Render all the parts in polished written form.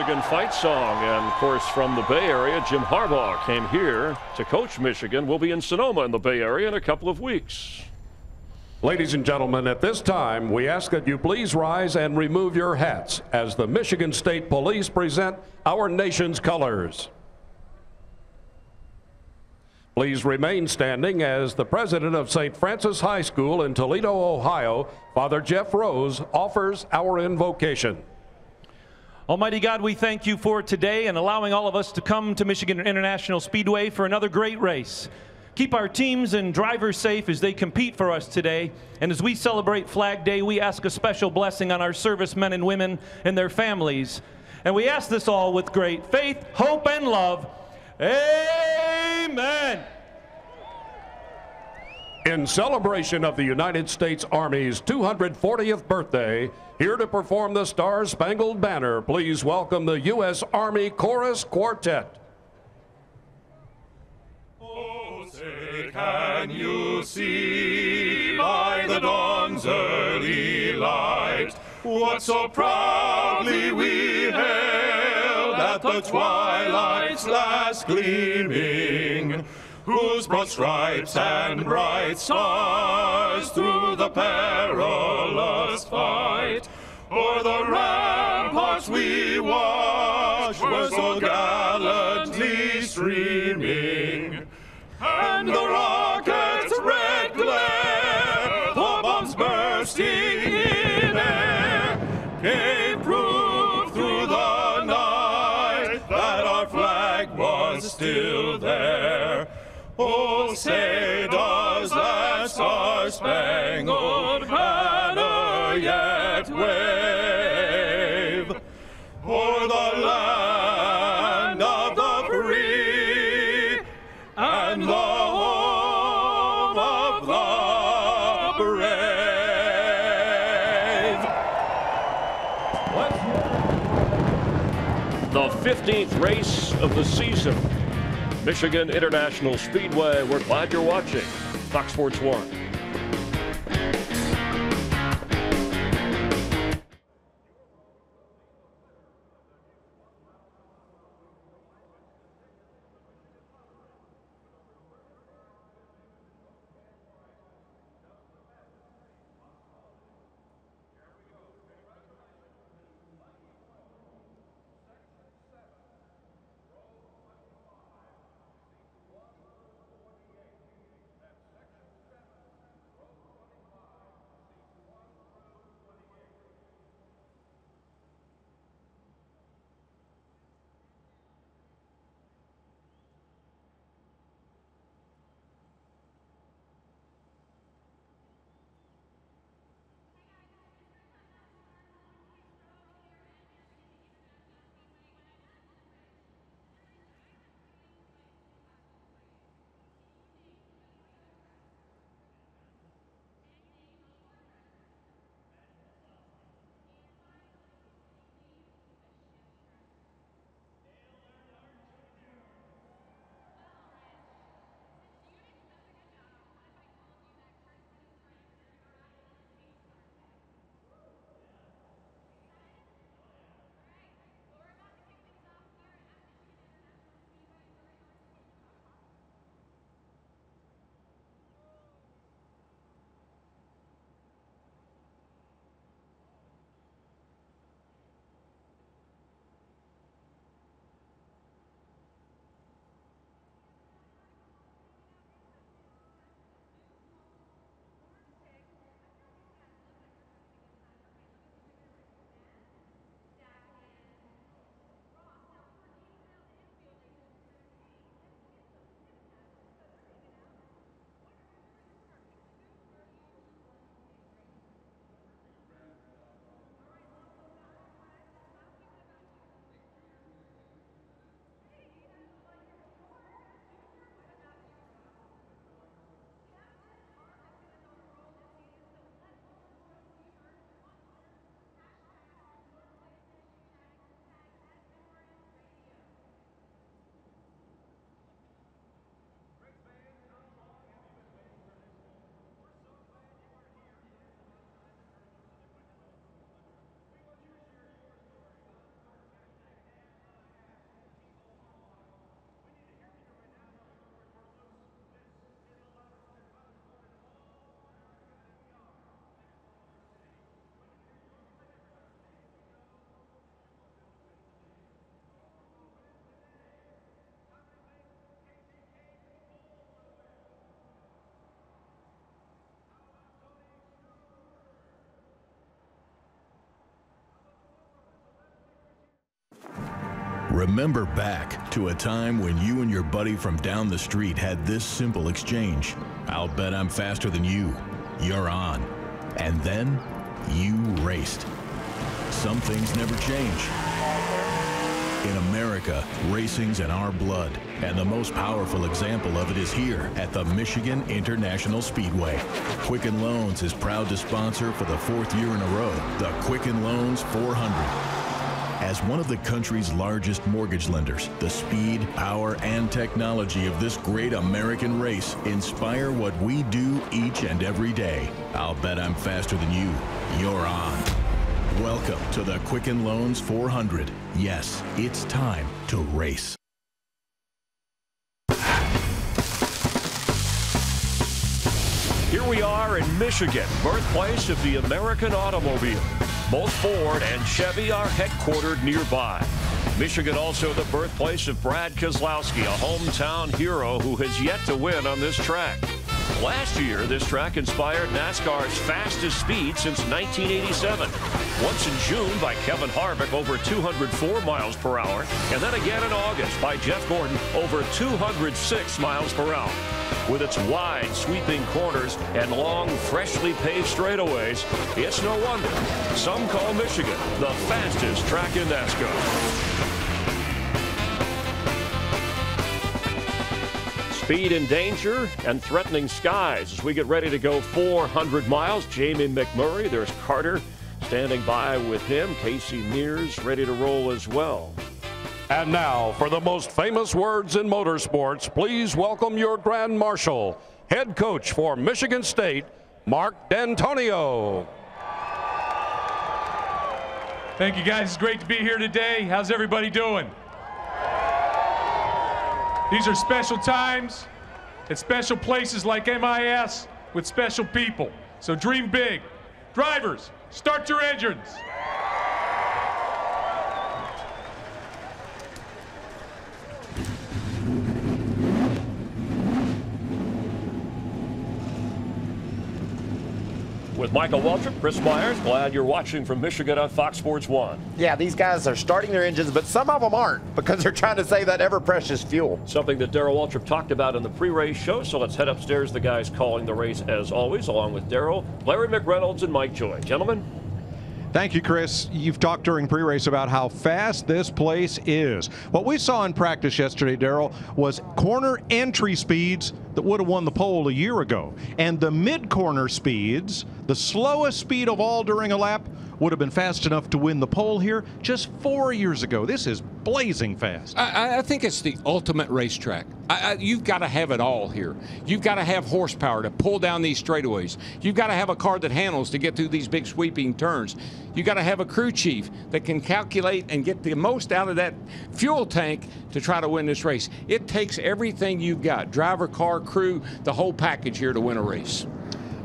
Michigan fight song. And of course, from the Bay Area, Jim Harbaugh came here to coach Michigan. We'll be in Sonoma in the Bay Area in a couple of weeks. Ladies and gentlemen, at this time, we ask that you please rise and remove your hats as the Michigan State Police present our nation's colors. Please remain standing as the president of St. Francis High School in Toledo, Ohio, Father Jeff Rose, offers our invocation. Almighty God, we thank you for today and allowing all of us to come to Michigan International Speedway for another great race. Keep our teams and drivers safe as they compete for us today. And as we celebrate Flag Day, we ask a special blessing on our servicemen and women and their families. And we ask this all with great faith, hope, and love. Amen. In celebration of the United States Army's 240th birthday, here to perform the Star-Spangled Banner, please welcome the U.S. Army Chorus Quartet. Oh, say, can you see by the dawn's early light what so proudly we hailed at the twilight's last gleaming, whose broad stripes and bright stars through the perilous fight o'er the ramparts we watched were so gallantly streaming, and the rocket's red glare, the bombs bursting in air, gave proof through the night that our flag was still there. Oh, say, does that star-spangled banner yet wave o'er the land of the free and the home of the brave? The 15th race of the season. Michigan International Speedway. We're glad you're watching Fox Sports 1. Remember back to a time when you and your buddy from down the street had this simple exchange. I'll bet I'm faster than you. You're on. And then you raced. Some things never change. In America, racing's in our blood, and the most powerful example of it is here at the Michigan International Speedway. Quicken Loans is proud to sponsor for the 4th year in a row the Quicken Loans 400. As one of the country's largest mortgage lenders, the speed, power, and technology of this great American race inspire what we do each and every day. I'll bet I'm faster than you. You're on. Welcome to the Quicken Loans 400. Yes, it's time to race. Here we are in Michigan, birthplace of the American automobile. Both Ford and Chevy are headquartered nearby. Michigan also the birthplace of Brad Keselowski, a hometown hero who has yet to win on this track. Last year, this track inspired NASCAR's fastest speed since 1987. Once in June by Kevin Harvick, over 204 miles per hour, and then again in August by Jeff Gordon, over 206 miles per hour. With its wide, sweeping corners and long, freshly paved straightaways, it's no wonder some call Michigan the fastest track in NASCAR. Speed in danger and threatening skies as we get ready to go 400 miles. Jamie McMurray, there's Carter standing by with him. Casey Mears ready to roll as well. And now, for the most famous words in motorsports, please welcome your Grand Marshal, head coach for Michigan State, Mark D'Antonio. Thank you, guys. It's great to be here today. How's everybody doing? These are special times at special places like MIS with special people. So dream big. Drivers, start your engines. With Michael Waltrip, Chris Myers, glad you're watching from Michigan on Fox Sports 1. Yeah, these guys are starting their engines, but some of them aren't because they're trying to save that ever-precious fuel. Something that Darrell Waltrip talked about in the pre-race show, so let's head upstairs. The guys calling the race as always, along with Darrell, Larry McReynolds, and Mike Joy. Gentlemen. Thank you, Chris. You've talked during pre-race about how fast this place is. What we saw in practice yesterday, Darrell, was corner entry speeds that would have won the pole a year ago. And the mid-corner speeds, the slowest speed of all during a lap, would have been fast enough to win the pole here just 4 years ago. This is blazing fast. I think it's the ultimate racetrack. You've got to have it all here. You've got to have horsepower to pull down these straightaways. You've got to have a car that handles to get through these big sweeping turns. You've got to have a crew chief that can calculate and get the most out of that fuel tank to try to win this race. It takes everything you've got, driver, car, crew, the whole package here to win a race.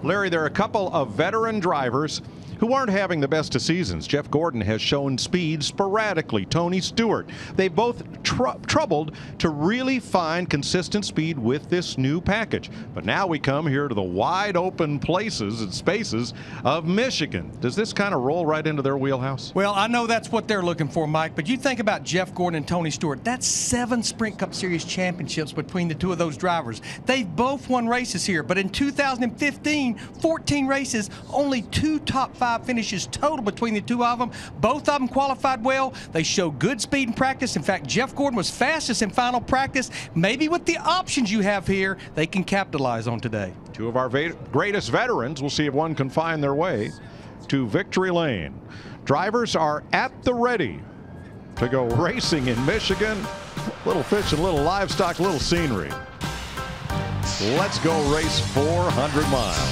Larry, there are a couple of veteran drivers who aren't having the best of seasons. Jeff Gordon has shown speed sporadically. Tony Stewart. They've both troubled to really find consistent speed with this new package. But now we come here to the wide open places and spaces of Michigan. Does this kind of roll right into their wheelhouse? Well, I know that's what they're looking for, Mike, but you think about Jeff Gordon and Tony Stewart. That's 7 Sprint Cup Series championships between the two of those drivers. They've both won races here, but in 2015, 14 races, only 2 top 5 finishes total between the two of them. Both of them qualified well. They show good speed in practice. In fact, Jeff Gordon was fastest in final practice. Maybe with the options you have here, they can capitalize on today. Two of our greatest veterans. We'll see if one can find their way to victory lane. Drivers are at the ready to go racing in Michigan. Little fishing, little livestock, little scenery. Let's go race 400 miles.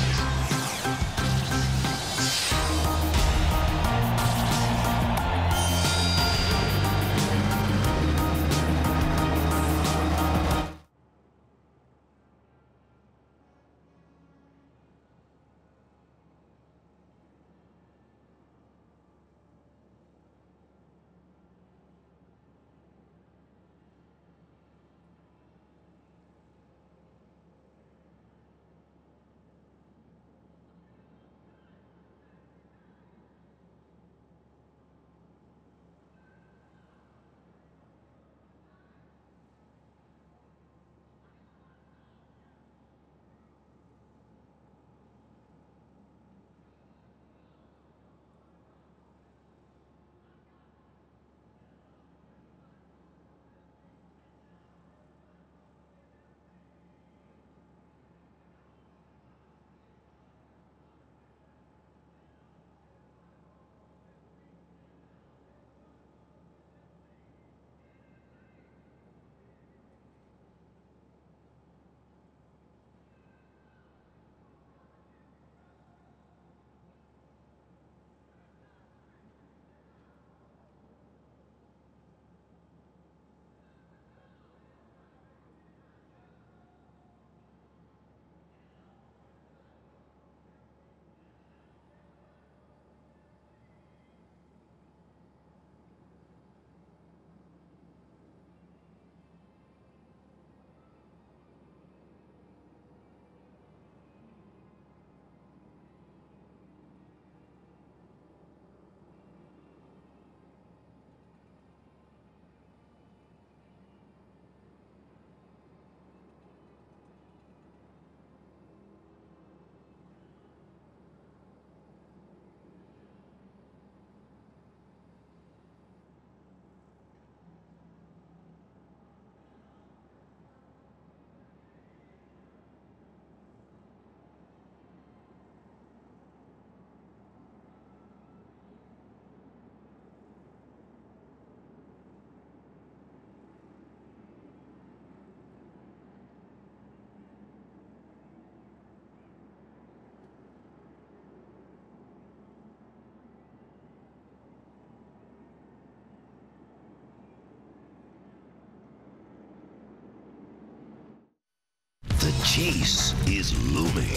chase is looming.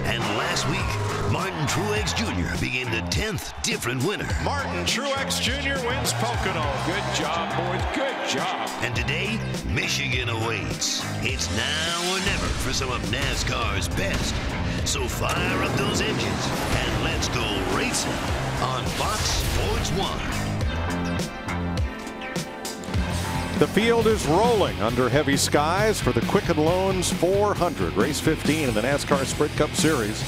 And last week, Martin Truex Jr. became the 10th different winner. Martin Truex Jr. wins Pocono. Good job, boys. Good job. And today, Michigan awaits. It's now or never for some of NASCAR's best. So fire up those engines and let's go racing on Fox Sports 1. The field is rolling under heavy skies for the Quicken Loans 400, race 15 in the NASCAR Sprint Cup Series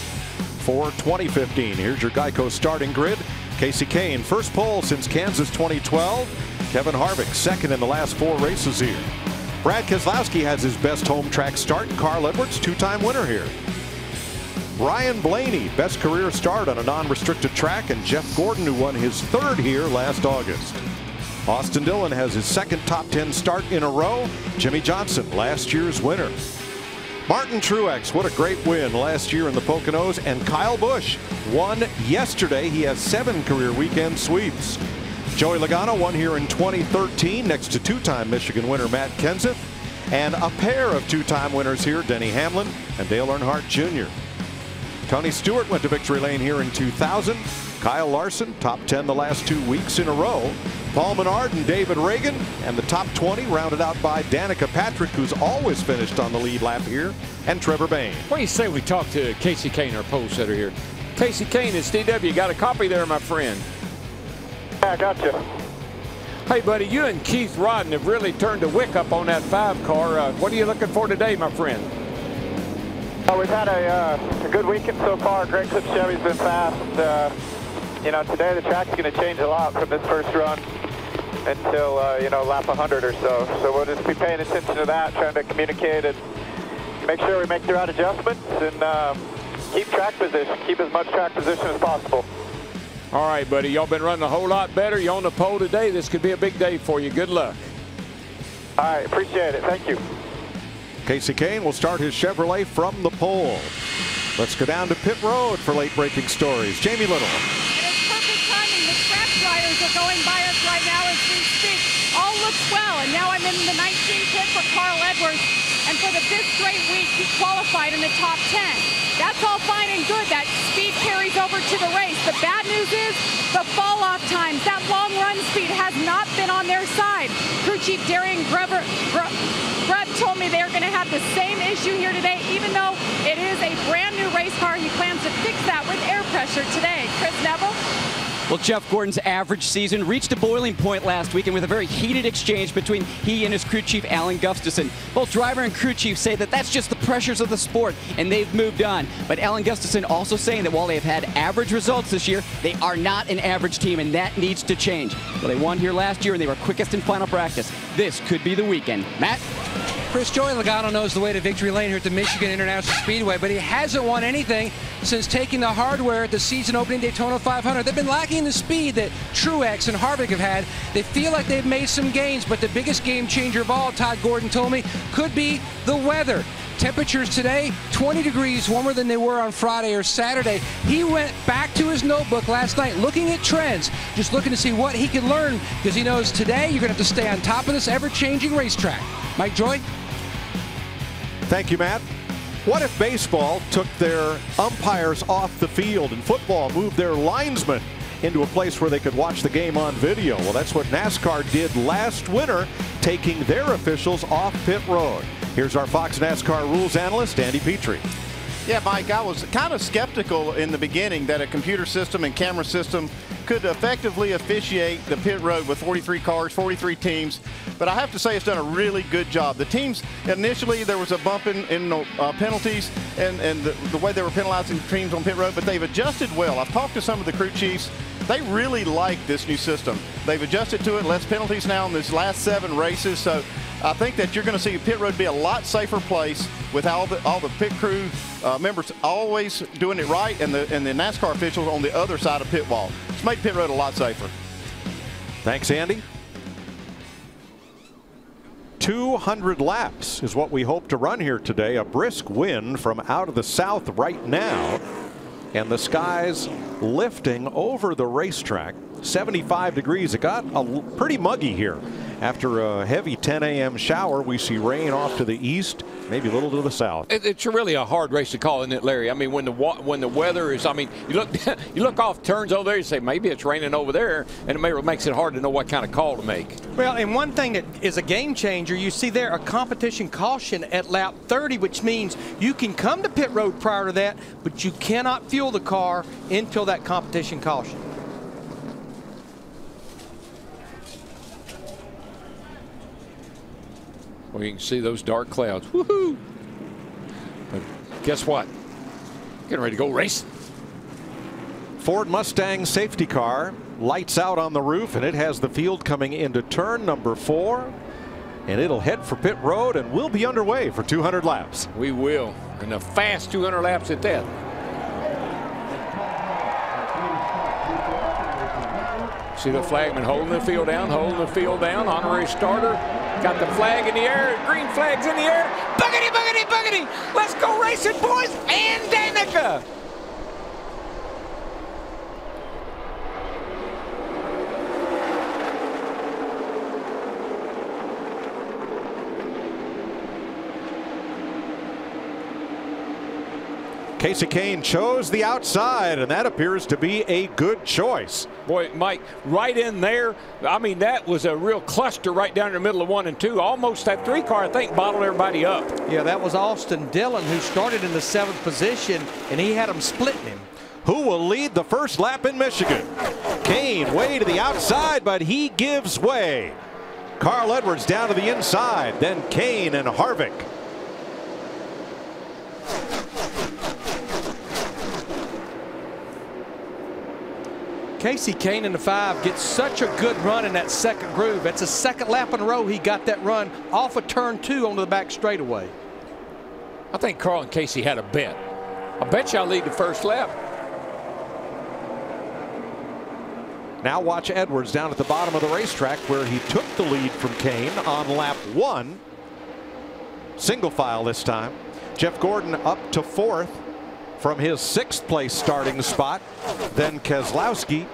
for 2015. Here's your Geico starting grid. Casey Kane, first pole since Kansas 2012. Kevin Harvick, second in the last 4 races here. Brad Keselowski has his best home track start. Carl Edwards, 2-time winner here. Ryan Blaney, best career start on a non-restricted track, and Jeff Gordon, who won his 3rd here last August. Austin Dillon has his 2nd top 10 start in a row. Jimmy Johnson, last year's winner. Martin Truex, what a great win last year in the Poconos. And Kyle Busch won yesterday. He has 7 career weekend sweeps. Joey Logano won here in 2013 next to 2-time Michigan winner Matt Kenseth. And a pair of 2-time winners here, Denny Hamlin and Dale Earnhardt Jr. Tony Stewart went to victory lane here in 2000. Kyle Larson, top 10 the last 2 weeks in a row. Paul Menard and David Reagan, and the top 20 rounded out by Danica Patrick, who's always finished on the lead lap here, and Trevor Bayne. What do you say we talk to Casey Kane, our pole setter here? Casey Kane, it's DW. Got a copy there, my friend? Yeah, I got you. Hey, buddy, you and Keith Rodden have really turned the wick up on that 5 car. What are you looking for today, my friend? We've had a good weekend so far. Greg Clip Chevy's been fast. You know, today the track's going to change a lot from this first run until, you know, lap 100 or so. So we'll just be paying attention to that, trying to communicate and make sure we make the right adjustments and keep track position, keep as much track position as possible. All right, buddy, y'all been running a whole lot better. You're on the pole today. This could be a big day for you. Good luck. All right, appreciate it. Thank you. Casey Kane will start his Chevrolet from the pole. Let's go down to pit road for late breaking stories. Jamie Little. It is perfect timing. The track dryers are going by us right now as we speak. All looks well, and now I'm in the 19th pit for Carl Edwards. And for the 5th straight week, he qualified in the top 10. That's all fine and good. That speed carries over to the race. The bad news is the fall-off times. That long run speed has not been on their side. Crew Chief Darian Grubb told me they're going to have the same issue here today, even though it is a brand new race car. He plans to fix that with air pressure today. Chris Neville? Well, Jeff Gordon's average season reached a boiling point last weekend with a very heated exchange between he and his crew chief, Alan Gustafson. Both driver and crew chief say that that's just the pressures of the sport, and they've moved on. But Alan Gustafson also saying that while they've had average results this year, they are not an average team, and that needs to change. Well, they won here last year, and they were quickest in final practice. This could be the weekend. Matt? Chris, Joey Logano knows the way to victory lane here at the Michigan International Speedway, but he hasn't won anything since taking the hardware at the season-opening Daytona 500. They've been lacking the speed that Truex and Harvick have had. They feel like they've made some gains, but the biggest game changer of all, Todd Gordon told me, could be the weather. Temperatures today, 20 degrees warmer than they were on Friday or Saturday. He went back to his notebook last night looking at trends, just looking to see what he could learn, because he knows today you're going to have to stay on top of this ever-changing racetrack. Mike Joy? Thank you, Matt. What if baseball took their umpires off the field and football moved their linesmen into a place where they could watch the game on video? Well, that's what NASCAR did last winter, taking their officials off pit road. Here's our Fox NASCAR rules analyst, Andy Petrie. Yeah, Mike, I was kind of skeptical in the beginning that a computer system and camera system could effectively officiate the pit road with 43 cars, 43 teams. But I have to say it's done a really good job. The teams, initially there was a bump in penalties and the way they were penalizing teams on pit road, but they've adjusted well. I've talked to some of the crew chiefs. They really like this new system. They've adjusted to it, less penalties now in these last 7 races. So I think that you're going to see pit road be a lot safer place with all the pit crew members always doing it right and the NASCAR officials on the other side of pit wall. It's made pit road a lot safer. Thanks, Andy. 200 laps is what we hope to run here today. A brisk wind from out of the south right now, and the skies lifting over the racetrack. 75 degrees. It got pretty muggy here After a heavy 10 a.m. shower, we see rain off to the east, maybe a little to the south. It's really a hard race to call, isn't it, Larry? I mean, when the weather is, I mean, you look off turns over there, you say maybe it's raining over there, and it makes it hard to know what kind of call to make. Well, and one thing that is a game changer, you see there a competition caution at lap 30, which means you can come to pit road prior to that, but you cannot fuel the car until that competition caution. Well, you can see those dark clouds. Woohoo! But guess what? Getting ready to go racing. Ford Mustang safety car, lights out on the roof, and it has the field coming into turn number 4. And it'll head for pit road, and we'll be underway for 200 laps. We will. And a fast 200 laps at that. See the flagman holding the field down, honorary starter. Got the flag in the air, green flag's in the air. Buggity, buggity, buggity. Let's go racing, boys, and Danica. Kasey Kahne chose the outside, and that appears to be a good choice. Boy, Mike, right in there, I mean, that was a real cluster right down in the middle of 1 and 2. Almost that 3 car, I think, bottled everybody up. Yeah, that was Austin Dillon, who started in the 7th position, and he had them splitting him. Who will lead the first lap in Michigan? Kahne way to the outside, but he gives way. Carl Edwards down to the inside, then Kahne and Harvick. Kasey Kahne in the 5 gets such a good run in that second groove. It's a second lap in a row he got that run off of turn 2 onto the back straightaway. I think Carl and Kasey had a bet. I bet you I'll lead the first lap. Now watch Edwards down at the bottom of the racetrack where he took the lead from Kahne on lap 1. Single file this time. Jeff Gordon up to 4th from his 6th place starting spot. Then Keselowski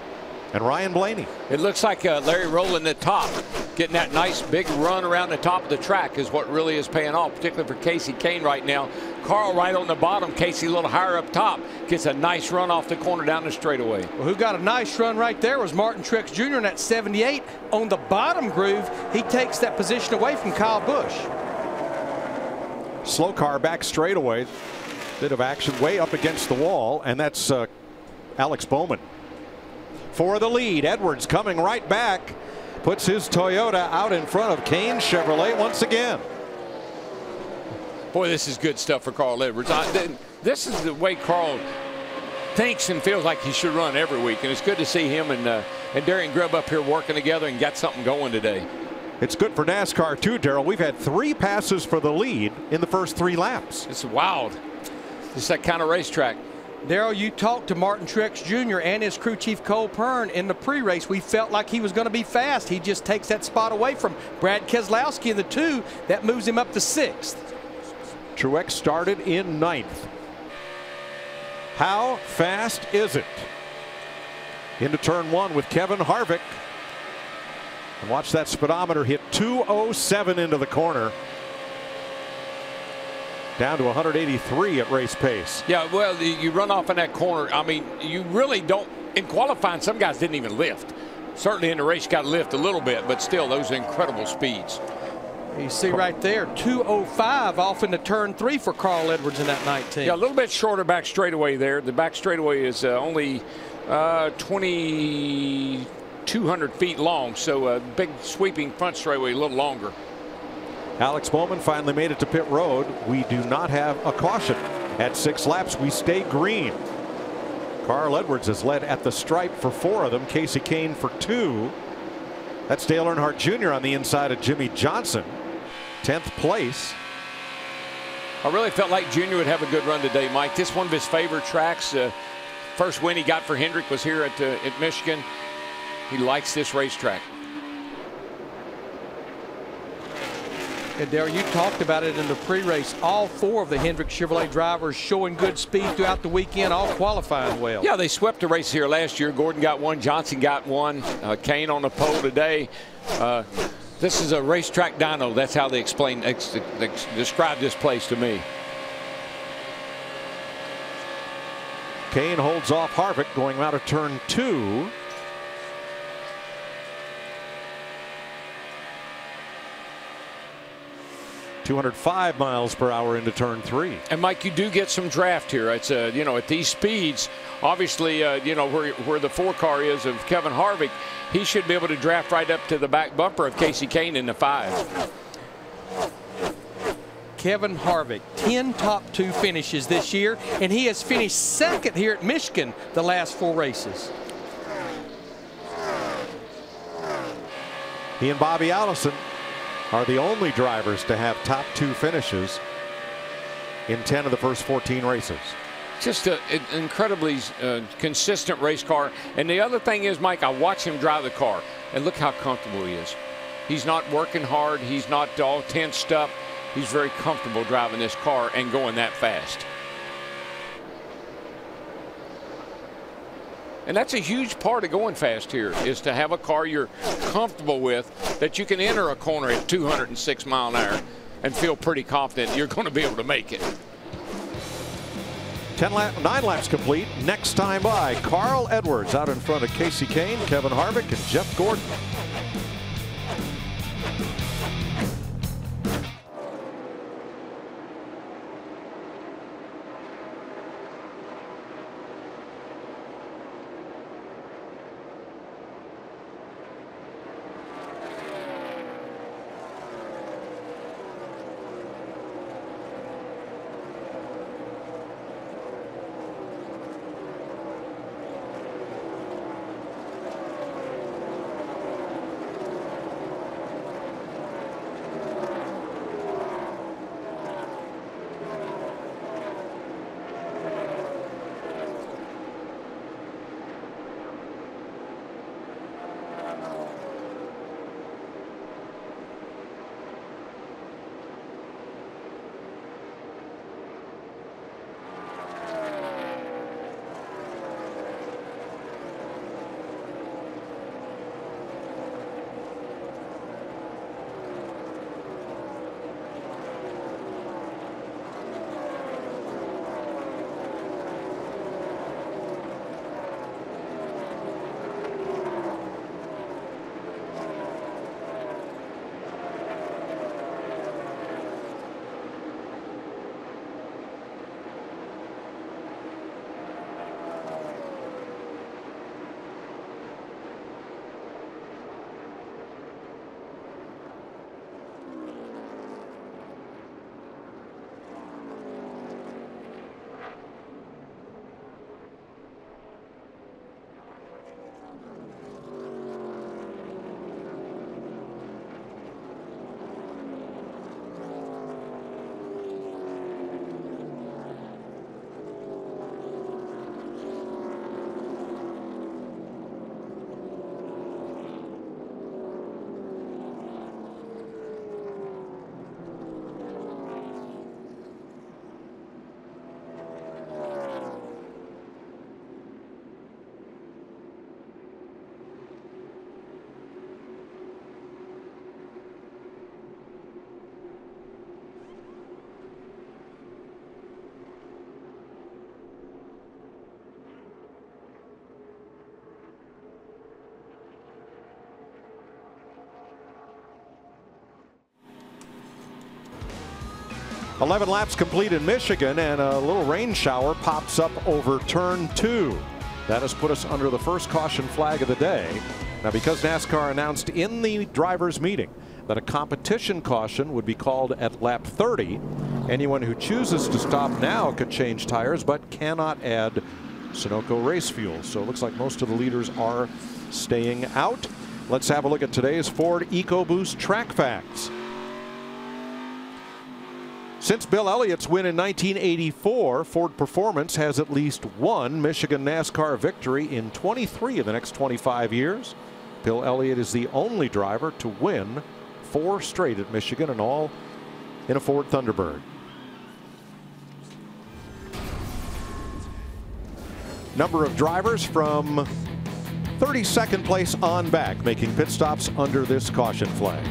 and Ryan Blaney. It looks like Larry rolling the top, getting that nice big run around the top of the track is what really is paying off, particularly for Kasey Kahne right now. Carl right on the bottom, Kasey a little higher up top, gets a nice run off the corner down the straightaway. Well, who got a nice run right there was Martin Truex Jr. in that 78. On the bottom groove, he takes that position away from Kyle Busch. Slow car back straightaway. Bit of action way up against the wall, and that's Alex Bowman. For the lead, Edwards coming right back, puts his Toyota out in front of Kahne Chevrolet once again. Boy, this is good stuff for Carl Edwards. This is the way Carl thinks and feels like he should run every week, and it's good to see him and Darian Grubb up here working together and got something going today. It's good for NASCAR too, Darrell. We've had 3 passes for the lead in the first 3 laps. It's wild. It's that kind of racetrack. Darrell, you talked to Martin Truex Jr. and his crew chief Cole Pearn in the pre-race. We felt like he was going to be fast. He just takes that spot away from Brad Keselowski in the 2. That moves him up to 6th. Truex started in 9th. How fast is it? Into turn 1 with Kevin Harvick. And watch that speedometer hit 207 into the corner. Down to 183 at race pace. Yeah, well, you run off in that corner. I mean, you really don't. In qualifying, some guys didn't even lift. Certainly in the race, got to lift a little bit, but still, those are incredible speeds. You see right there, 205 off into turn 3 for Carl Edwards in that 19. Yeah, a little bit shorter back straightaway there. The back straightaway is only 2,200 feet long, so a big sweeping front straightaway a little longer. Alex Bowman finally made it to pit road. We do not have a caution. At 6 laps, we stay green. Carl Edwards has led at the stripe for 4 of them. Kasey Kahne for 2. That's Dale Earnhardt Jr. on the inside of Jimmy Johnson. 10th place. I really felt like Junior would have a good run today, Mike. This one of his favorite tracks. First win he got for Hendrick was here at Michigan. He likes this racetrack. And Darrell, you talked about it in the pre-race. All 4 of the Hendrick Chevrolet drivers showing good speed throughout the weekend, all qualifying well. Yeah, they swept the race here last year. Gordon got 1, Johnson got 1, Kahne on the pole today. This is a racetrack dyno. That's how they describe this place to me. Kane holds off Harvick going out of turn 2. .205 miles per hour into turn 3. And Mike, you do get some draft here. It's you know, at these speeds, obviously, you know, where the 4 car is of Kevin Harvick, he should be able to draft right up to the back bumper of Casey Kane in the 5. Kevin Harvick, 10 top 2 finishes this year, and he has finished second here at Michigan the last 4 races. He and Bobby Allison are the only drivers to have top 2 finishes in 10 of the first 14 races. Just an incredibly consistent race car. And the other thing is, Mike, I watch him drive the car, and look how comfortable he is. He's not working hard. He's not all tensed up. He's very comfortable driving this car and going that fast. And that's a huge part of going fast here, is to have a car you're comfortable with, that you can enter a corner at 206 miles an hour and feel pretty confident you're going to be able to make it. 9 laps complete. Next time by, Carl Edwards out in front of Casey Kane, Kevin Harvick, and Jeff Gordon. .11 laps complete in Michigan, and a little rain shower pops up over turn 2. That has put us under the first caution flag of the day. Now, because NASCAR announced in the drivers' meeting that a competition caution would be called at lap 30, anyone who chooses to stop now could change tires but cannot add Sunoco race fuel. So it looks like most of the leaders are staying out. Let's have a look at today's Ford EcoBoost track facts. Since Bill Elliott's win in 1984, Ford Performance has at least one Michigan NASCAR victory in 23 of the next 25 years. Bill Elliott is the only driver to win 4 straight at Michigan, and all in a Ford Thunderbird. Number of drivers from 32nd place on back making pit stops under this caution flag.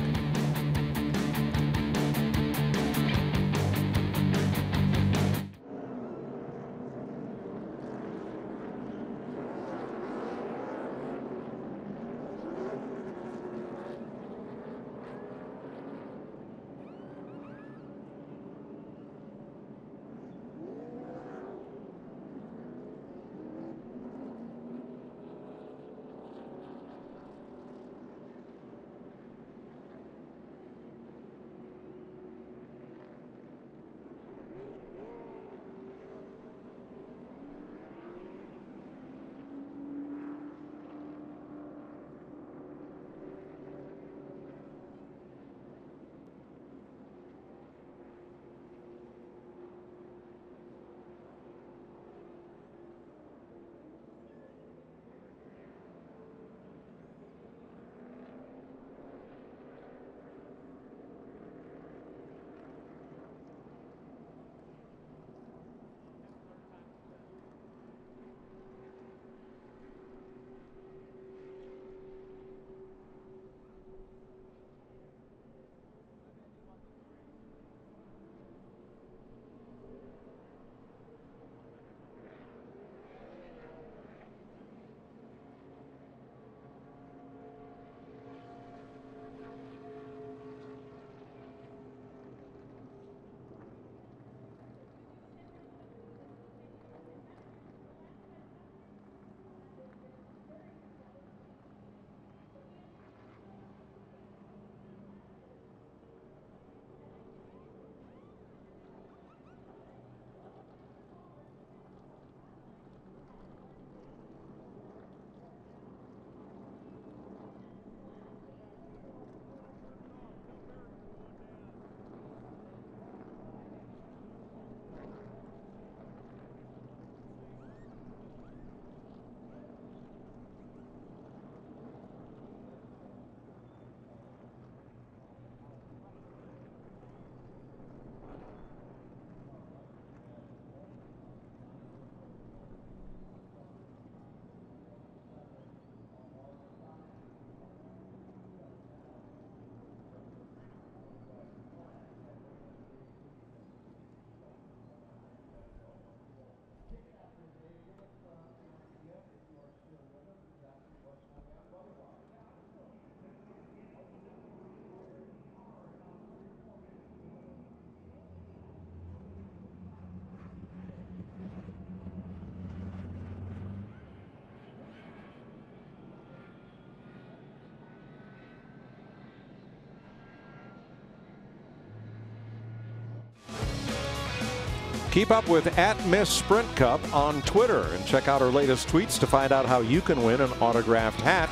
Keep up with @MissSprintCup on Twitter and check out our latest tweets to find out how you can win an autographed hat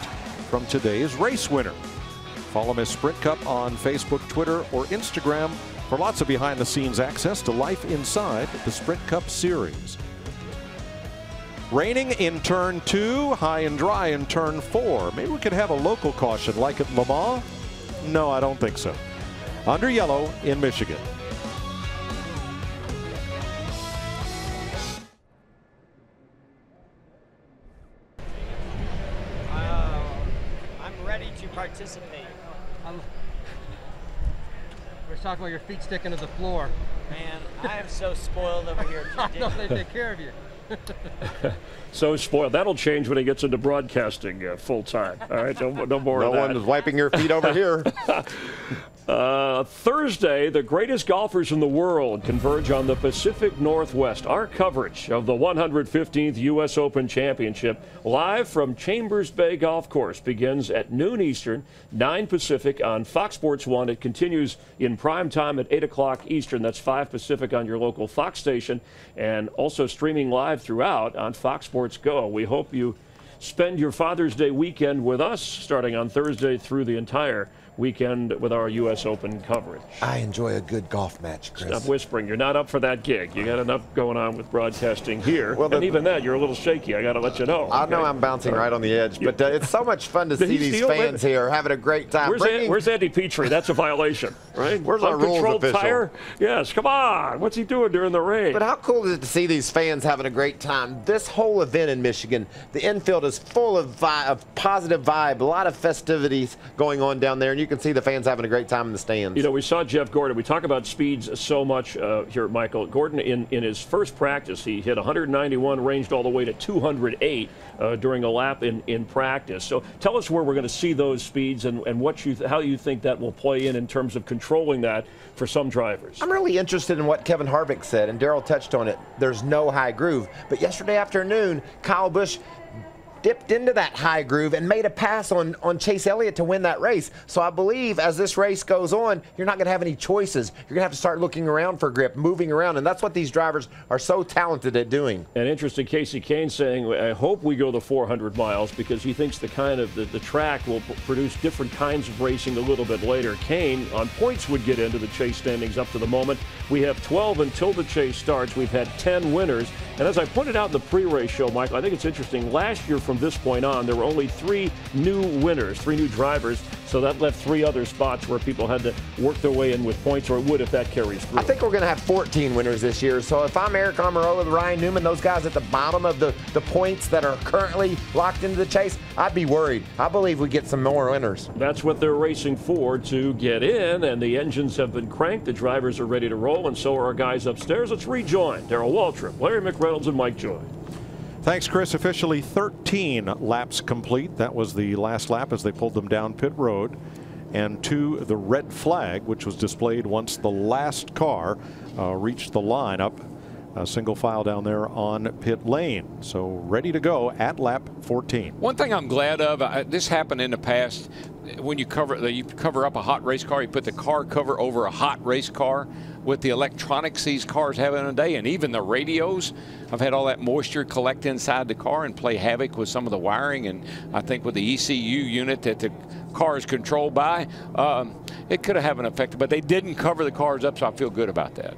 from today's race winner. Follow Miss Sprint Cup on Facebook, Twitter, or Instagram for lots of behind-the-scenes access to life inside the Sprint Cup Series. Raining in turn 2, high and dry in turn 4. Maybe we could have a local caution like at Le Mans? No, I don't think so. Under yellow in Michigan. I'm ready to participate. We're talking about your feet sticking to the floor. Man, I am so spoiled over here. No, they take care of you. So spoiled. That'll change when he gets into broadcasting full time. All right, no more of that. No one is wiping your feet over here. Thursday, the greatest golfers in the world converge on the Pacific Northwest. Our coverage of the 115th U.S. Open Championship live from Chambers Bay Golf Course begins at noon Eastern, 9 Pacific on Fox Sports 1. It continues in prime time at 8 o'clock Eastern. That's 5 Pacific on your local Fox station, and also streaming live throughout on Fox Sports Go. We hope you spend your Father's Day weekend with us starting on Thursday through the entire weekend with our U.S. Open coverage. I enjoy a good golf match, Chris. Stop whispering. You're not up for that gig. You got enough going on with broadcasting here. Well, and even that, you're a little shaky. I got to let you know. I know I'm bouncing right on the edge, but it's so much fun to see these fans here having a great time. Where's Andy Petrie? That's a violation, right? Where's our rules official? Tire? Yes, come on. What's he doing during the rain? But how cool is it to see these fans having a great time? This whole event in Michigan, the infield is full of positive vibe, a lot of festivities going on down there, and you can see the fans having a great time in the stands. You know, we saw Jeff Gordon. We talk about speeds so much here at Michael. Gordon, in his first practice, he hit 191, ranged all the way to 208 during a lap in practice. So tell us where we're going to see those speeds and how you think that will play in terms of controlling that for some drivers. I'm really interested in what Kevin Harvick said, and Darrell touched on it. There's no high groove. But yesterday afternoon, Kyle Busch dipped into that high groove and made a pass on Chase Elliott to win that race. So I believe as this race goes on, you're not going to have any choices. You're going to have to start looking around for grip, moving around, and that's what these drivers are so talented at doing. And interesting, Casey Kane saying, I hope we go the 400 miles because he thinks the track will produce different kinds of racing a little bit later. Kane on points would get into the chase standings up to the moment. We have 12 until the chase starts. We've had 10 winners. And as I pointed out in the pre-race show, Michael, I think it's interesting. Last year from this point on, there were only 3 new winners, 3 new drivers. So that left 3 other spots where people had to work their way in with points, or it would if that carries through. I think we're going to have 14 winners this year. So if I'm Eric Almirola and Ryan Newman, those guys at the bottom of the points that are currently locked into the chase, I'd be worried. I believe we get some more winners. That's what they're racing for, to get in, and the engines have been cranked. The drivers are ready to roll, and so are our guys upstairs. Let's rejoin Darrell Waltrip, Larry McReynolds, and Mike Joy. Thanks, Chris. Officially 13 laps complete. That was the last lap as they pulled them down pit road and to the red flag, which was displayed once the last car reached the line up single file down there on pit lane. So ready to go at lap 14. One thing I'm glad of, this happened in the past, when you cover up a hot race car, you put the car cover over a hot race car. With the electronics these cars have in a day, and even the radios, I've had all that moisture collect inside the car and play havoc with some of the wiring. And I think with the ECU unit that the car is controlled by, it could have an effect. But they didn't cover the cars up, so I feel good about that.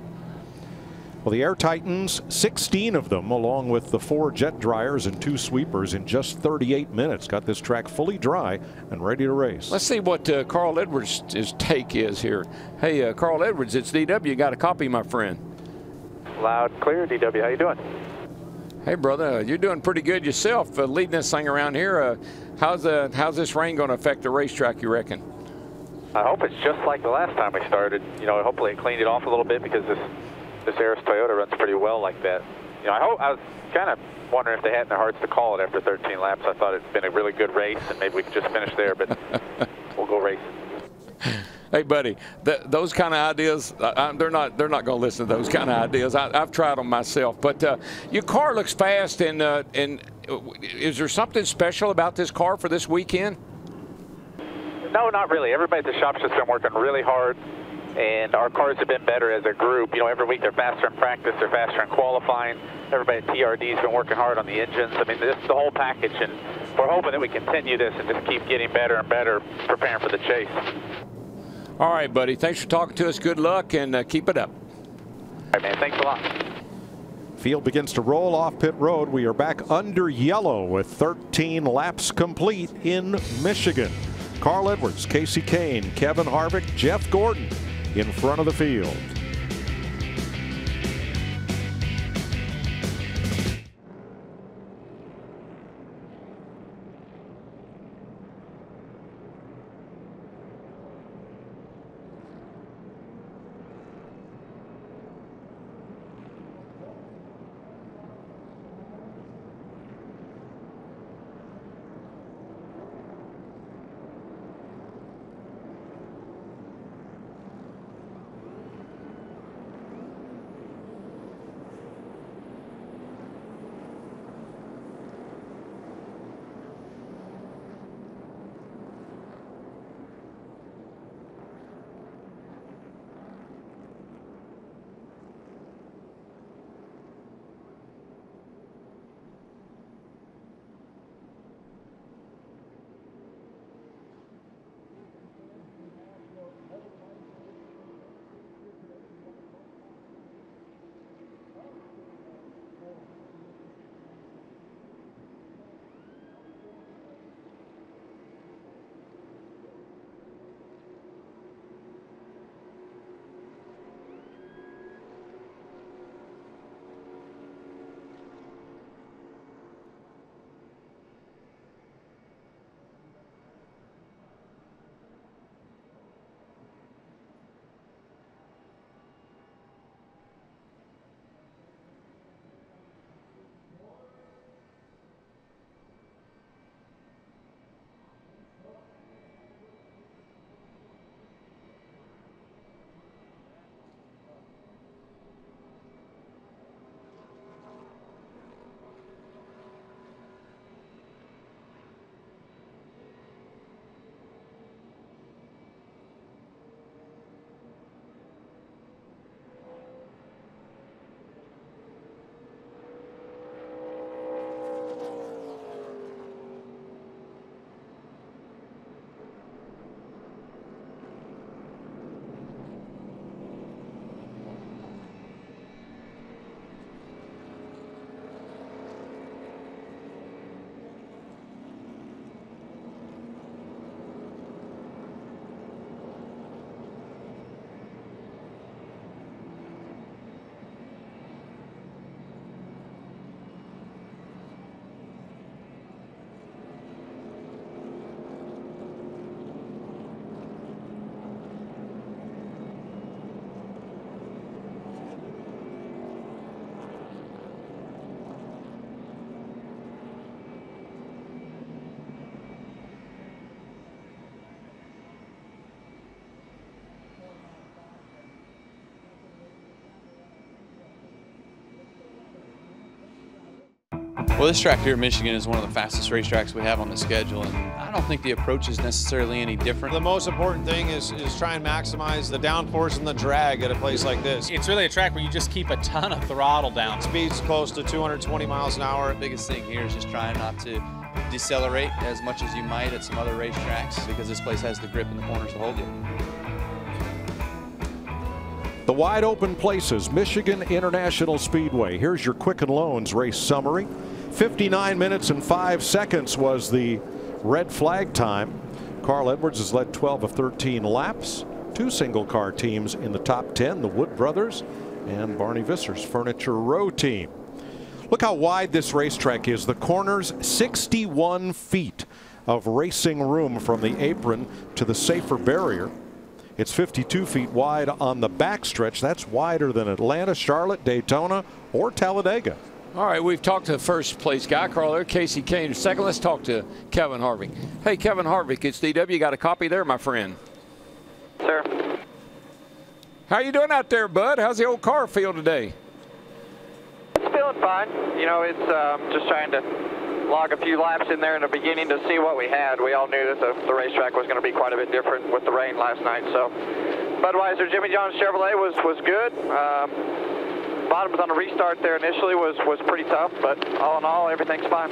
Well, the Air Titans, 16 of them, along with the 4 jet dryers and 2 sweepers in just 38 minutes, got this track fully dry and ready to race. Let's see what Carl Edwards' take is here. Hey, Carl Edwards, it's DW. You got a copy, my friend? Loud, clear, DW. How you doing? Hey, brother, you're doing pretty good yourself, leading this thing around here. How's this rain going to affect the racetrack, you reckon? I hope it's just like the last time we started. You know, hopefully it cleaned it off a little bit because this Aris Toyota runs pretty well like that. You know, I was kind of wondering if they had in their hearts to call it after 13 laps. I thought it'd been a really good race, and maybe we could just finish there, but we'll go racing. Hey, buddy, those kind of ideas, they're not going to listen to those kind of ideas. I've tried them myself. But your car looks fast, and is there something special about this car for this weekend? No, not really. Everybody at the shop's just been working really hard. and our cars have been better as a group. You know, every week they're faster in practice, they're faster in qualifying. Everybody at TRD has been working hard on the engines. I mean, this is the whole package, and we're hoping that we continue this and just keep getting better and better, preparing for the chase. All right, buddy. Thanks for talking to us. Good luck, and keep it up. All right, man. Thanks a lot. Field begins to roll off pit road. We are back under yellow with 13 laps complete in Michigan. Carl Edwards, Casey Kane, Kevin Harvick, Jeff Gordon in front of the field. Well, this track here in Michigan is one of the fastest racetracks we have on the schedule, and I don't think the approach is necessarily any different. The most important thing is try and maximize the downforce and the drag at a place like this. It's really a track where you just keep a ton of throttle down. Speed's close to 220 miles an hour. The biggest thing here is just trying not to decelerate as much as you might at some other racetracks, because this place has the grip in the corners to hold you. The wide open places, Michigan International Speedway. Here's your Quicken Loans race summary. 59 minutes and 5 seconds was the red flag time. Carl Edwards has led 12 of 13 laps. Two single car teams in the top 10, the Wood Brothers and Barney Visser's Furniture Row team. Look how wide this racetrack is. The corners, 61 feet of racing room from the apron to the safer barrier. It's 52 feet wide on the backstretch. That's wider than Atlanta, Charlotte, Daytona, or Talladega. All right, we've talked to the first place guy, Carl there, Casey Kane. Second, let's talk to Kevin Harvick. Hey, Kevin Harvick, it's DW. You got a copy there, my friend? Sir. How you doing out there, bud? How's the old car feel today? It's feeling fine. You know, it's just trying to log a few laps in there in the beginning to see what we had. We all knew that the racetrack was going to be quite a bit different with the rain last night, so Budweiser Jimmy John's Chevrolet was good. Bottoms on the restart there initially was pretty tough, but all in all, everything's fine.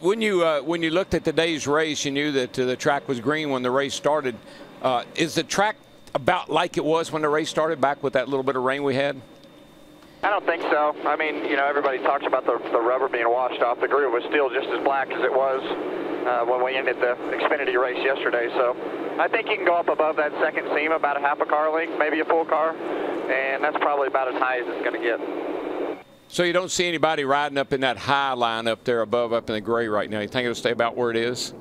When you looked at today's race, you knew that the track was green when the race started. Is the track about like it was when the race started, back with that little bit of rain we had? I don't think so. I mean, you know, everybody talks about the rubber being washed off. The groove was still just as black as it was when we ended the Xfinity race yesterday. So I think you can go up above that second seam about a half a car length, maybe a full car, and that's probably about as high as it's going to get. So you don't see anybody riding up in that high line up there above, up in the gray right now. You think it'll stay about where it is?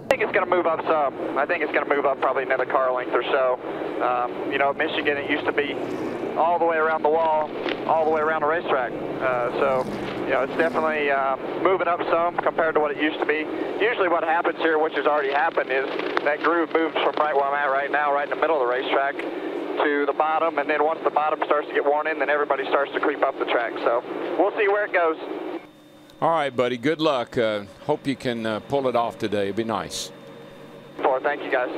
I think it's going to move up some. I think it's going to move up probably another car length or so. You know, at Michigan, it used to be all the way around the wall, all the way around the racetrack. So, you know, it's definitely moving up some compared to what it used to be. Usually what happens here, which has already happened, is that groove moves from right where I'm at right now, right in the middle of the racetrack, to the bottom, and then once the bottom starts to get worn in, then everybody starts to creep up the track. So we'll see where it goes. All right, buddy. Good luck. Hope you can pull it off today. It'd be nice. Thank you, guys.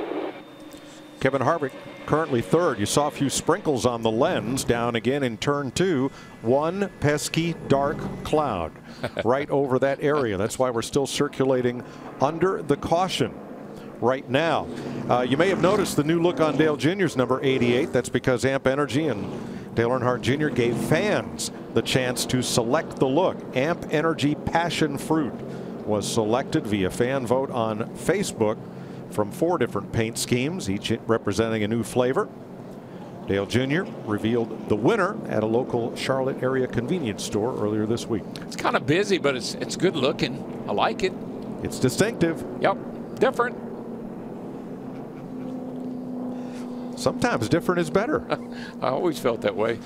Kevin Harvick currently third. You saw a few sprinkles on the lens down again in turn 2. One pesky dark cloud right over that area. That's why we're still circulating under the caution right now. You may have noticed the new look on Dale Jr.'s number 88. That's because Amp Energy and Dale Earnhardt Jr. gave fans the chance to select the look. Amp Energy Passion Fruit was selected via fan vote on Facebook from 4 different paint schemes, each representing a new flavor. Dale Jr. revealed the winner at a local Charlotte area convenience store earlier this week. It's kind of busy, but it's good looking. I like it. It's distinctive. Yep, different. Sometimes different is better. I always felt that way.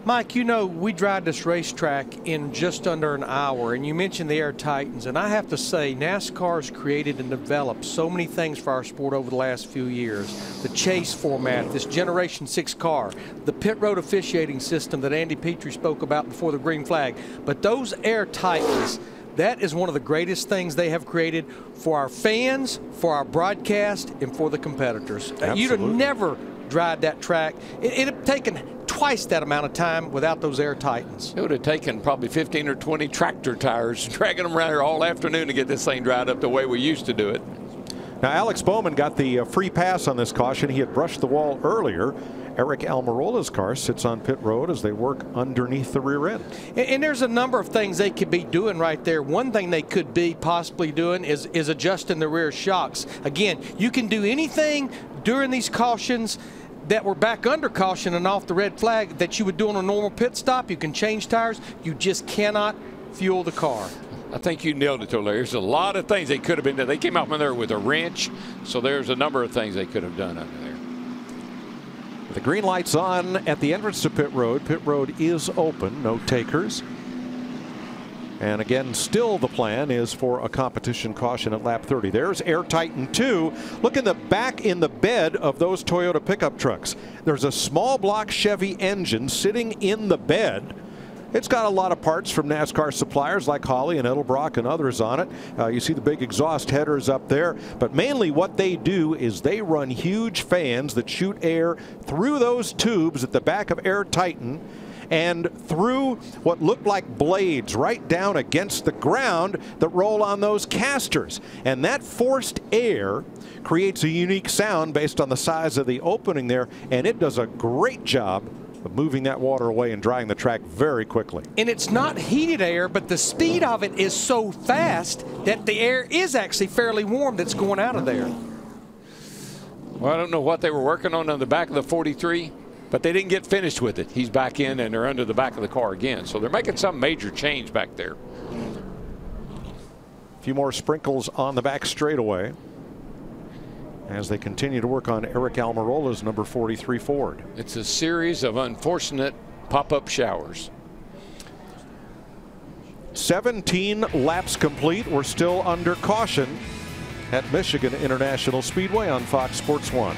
Mike, you know, we drive this racetrack in just under an hour, and you mentioned the Air Titans, and I have to say NASCAR's created and developed so many things for our sport over the last few years. The chase format, this Generation 6 car, the pit road officiating system that Andy Petrie spoke about before the green flag. But those Air Titans, that is one of the greatest things they have created for our fans, for our broadcast, and for the competitors. You'd have never drive that track. It'd have taken twice that amount of time without those Air Titans. It would have taken probably 15 or 20 tractor tires, dragging them around here all afternoon to get this thing dried up the way we used to do it. Now, Alex Bowman got the free pass on this caution. He had brushed the wall earlier. Eric Almirola's car sits on pit road as they work underneath the rear end. And there's a number of things they could be doing right there. One thing they could be possibly doing is adjusting the rear shocks. Again, you can do anything during these cautions that were back under caution and off the red flag that you would do on a normal pit stop. You can change tires. You just cannot fuel the car. I think you nailed it, Larry. There's a lot of things they could have been done. They came out from there with a wrench, so there's a number of things they could have done under there. The green light's on at the entrance to pit road. Pit road is open, no takers. And again, still the plan is for a competition caution at lap 30. There's Air Titan 2. Look in the back in the bed of those Toyota pickup trucks. There's a small block Chevy engine sitting in the bed. It's got a lot of parts from NASCAR suppliers like Holley and Edelbrock and others on it. You see the big exhaust headers up there. But mainly what they do is they run huge fans that shoot air through those tubes at the back of Air Titan and through what look like blades right down against the ground that roll on those casters. And that forced air creates a unique sound based on the size of the opening there, and it does a great job of moving that water away and drying the track very quickly. And it's not heated air, but the speed of it is so fast that the air is actually fairly warm that's going out of there. Well, I don't know what they were working on the back of the 43, but they didn't get finished with it. He's back in and they're under the back of the car again. So they're making some major change back there. A few more sprinkles on the back straightaway as they continue to work on Eric Almirola's number 43 Ford. It's a series of unfortunate pop-up showers. 17 laps complete. We're still under caution at Michigan International Speedway on Fox Sports 1.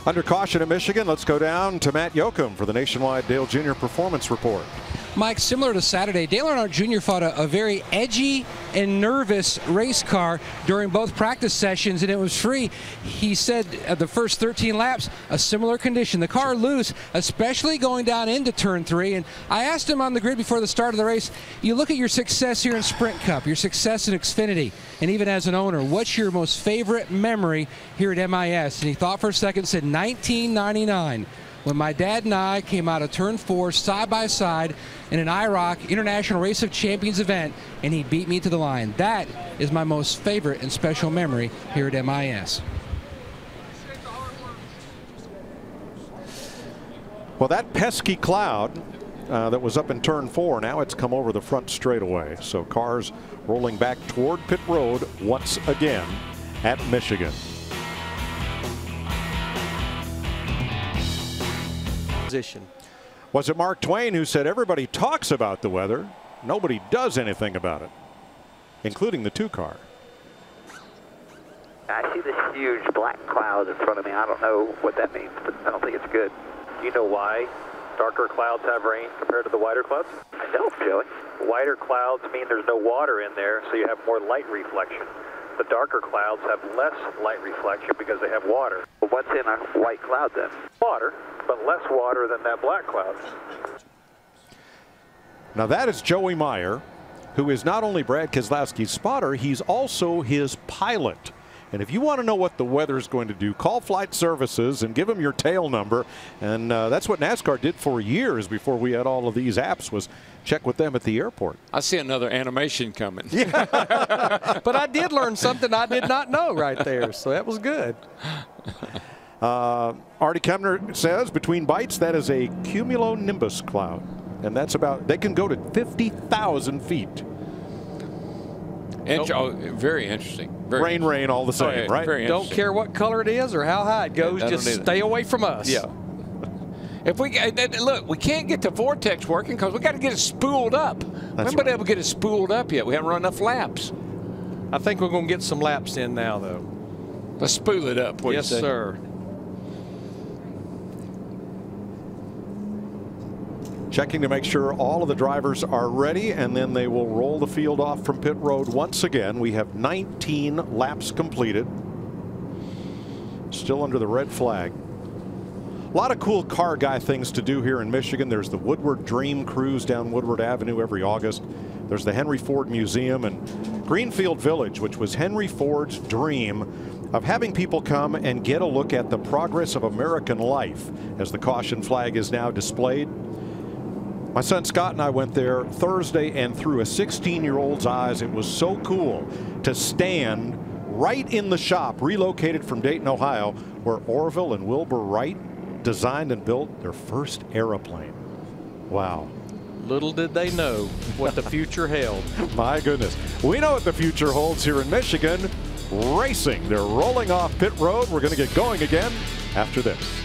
Under caution at Michigan, let's go down to Matt Yoakum for the Nationwide Dale Jr. Performance Report. Mike, similar to Saturday, Dale Earnhardt Jr. fought a very edgy and nervous race car during both practice sessions, and it was free. He said at the first 13 laps, a similar condition. The car loose, especially going down into turn 3. And I asked him on the grid before the start of the race, you look at your success here in Sprint Cup, your success in Xfinity, and even as an owner, what's your most favorite memory here at MIS? And he thought for a second, said 1999. When my dad and I came out of turn 4 side by side in an IROC International Race of Champions event, and he beat me to the line. That is my most favorite and special memory here at MIS. Well, that pesky cloud that was up in turn 4, now it's come over the front straightaway. So cars rolling back toward pit road once again at Michigan. Was it Mark Twain who said everybody talks about the weather, nobody does anything about it, including the 2-car? I see this huge black cloud in front of me. I don't know what that means, but I don't think it's good. Do you know why darker clouds have rain compared to the whiter clouds? I don't, Joey. Whiter clouds mean there's no water in there, so you have more light reflection. The darker clouds have less light reflection because they have water. Well, what's in a white cloud then? Water, but less water than that black cloud. Now that is Joey Meyer, who is not only Brad Keselowski's spotter, he's also his pilot. And if you want to know what the weather is going to do, call Flight Services and give them your tail number. And that's what NASCAR did for years before we had all of these apps, was check with them at the airport. I see another animation coming. Yeah. But I did learn something I did not know right there, so that was good. Artie Kemner says between bites that is a cumulonimbus cloud. And that's about, they can go to 50,000 feet. Very interesting. Rain, all the same, right? Don't care what color it is or how high it goes, just stay away from us. Yeah. If we look, we can't get the vortex working because we got to get it spooled up. We haven't been able to get it spooled up yet. We haven't run enough laps. I think we're going to get some laps in now, though. Let's spool it up. Yes, sir. Checking to make sure all of the drivers are ready, and then they will roll the field off from pit road once again. We have 19 laps completed. Still under the red flag. A lot of cool car guy things to do here in Michigan. There's the Woodward Dream Cruise down Woodward Avenue every August. There's the Henry Ford Museum and Greenfield Village, which was Henry Ford's dream of having people come and get a look at the progress of American life as the caution flag is now displayed. My son Scott and I went there Thursday, and through a 16-year-old's eyes, it was so cool to stand right in the shop, relocated from Dayton, Ohio, where Orville and Wilbur Wright designed and built their first airplane. Wow. Little did they know what the future held. My goodness. We know what the future holds here in Michigan. Racing. They're rolling off pit road. We're going to get going again after this.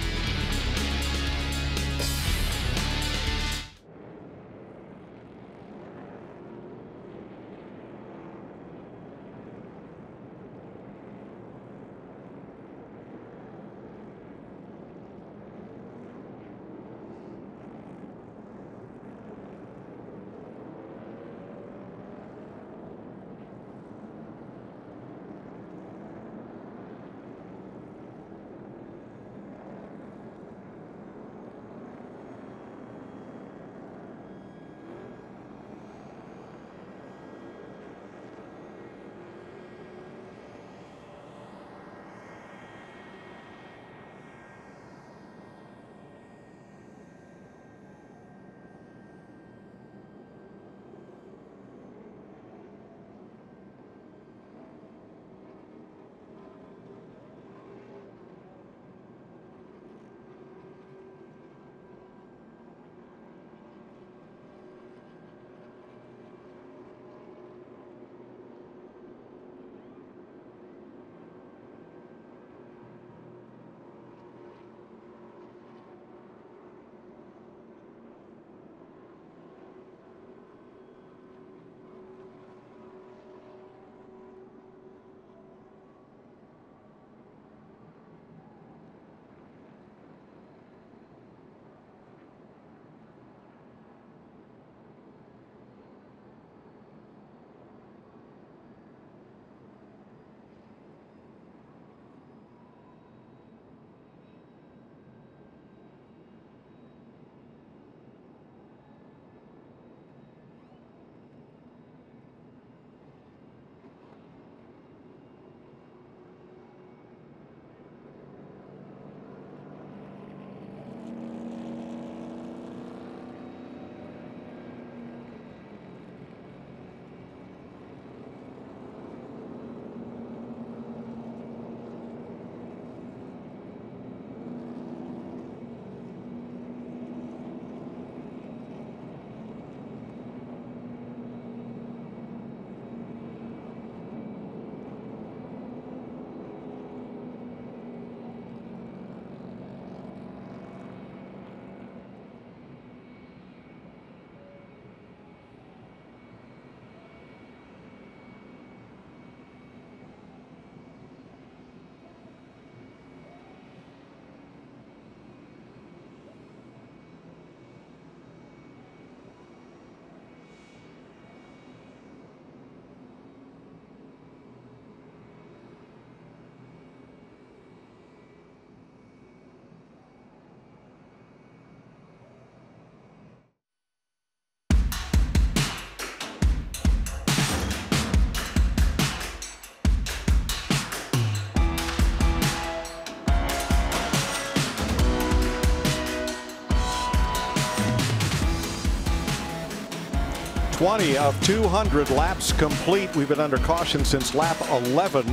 20 of 200 laps complete. We've been under caution since lap 11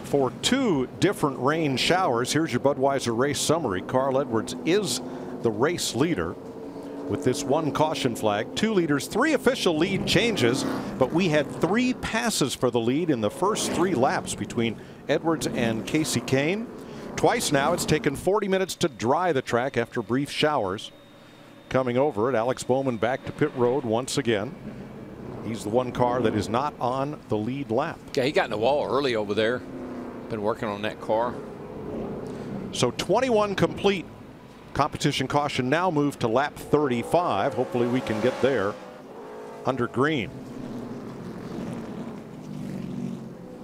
for 2 different rain showers. Here's your Budweiser race summary. Carl Edwards is the race leader with this 1 caution flag, 2 leaders, 3 official lead changes, but we had 3 passes for the lead in the first 3 laps between Edwards and Casey Kane. Twice now it's taken 40 minutes to dry the track after brief showers. Coming over it, Alex Bowman back to pit road once again. He's the 1 car that is not on the lead lap. Yeah, he got in the wall early over there. Been working on that car. So 21 complete. Competition caution now moved to lap 35. Hopefully we can get there under green.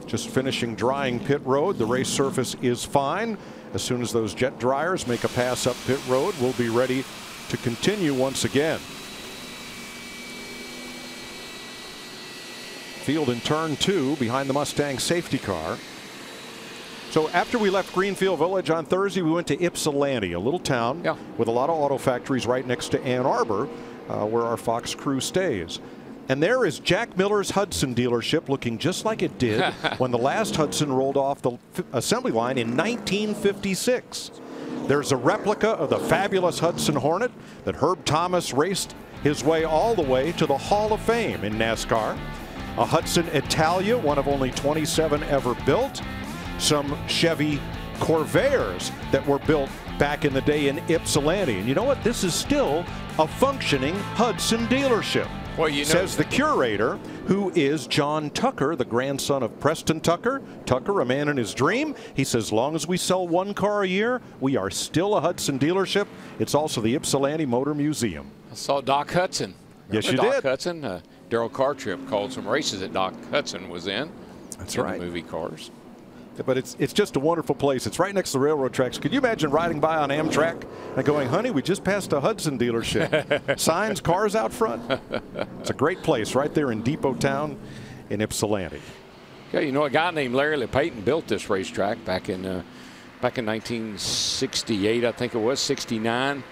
Just finishing drying pit road. The race surface is fine. As soon as those jet dryers make a pass up pit road, we'll be ready to continue once again. Field in turn 2 behind the Mustang safety car. So after we left Greenfield Village on Thursday, we went to Ypsilanti, a little town with a lot of auto factories right next to Ann Arbor, where our Fox crew stays. And there is Jack Miller's Hudson dealership, looking just like it did when the last Hudson rolled off the assembly line in 1956. There's a replica of the fabulous Hudson Hornet that Herb Thomas raced his way all the way to the Hall of Fame in NASCAR. A Hudson Italia, one of only 27 ever built. Some Chevy Corvairs that were built back in the day in Ypsilanti. And you know what? This is still a functioning Hudson dealership. Well, you know, says the curator, who is John Tucker, the grandson of Preston Tucker. Tucker, a man in his dream. He says, as long as we sell 1 car a year, we are still a Hudson dealership. It's also the Ypsilanti Motor Museum. I saw Doc Hudson. Yes, you Doc did. Hudson. Daryl Cartrip called some races that Doc Hudson was in. That's in right. The movie cars. But it's just a wonderful place. It's right next to the railroad tracks. Could you imagine riding by on Amtrak and going, honey, we just passed a Hudson dealership. Signs, cars out front. It's a great place right there in Depot Town in Ypsilanti. Yeah, you know, a guy named Larry LePayton built this racetrack back in 1968, I think it was, 69.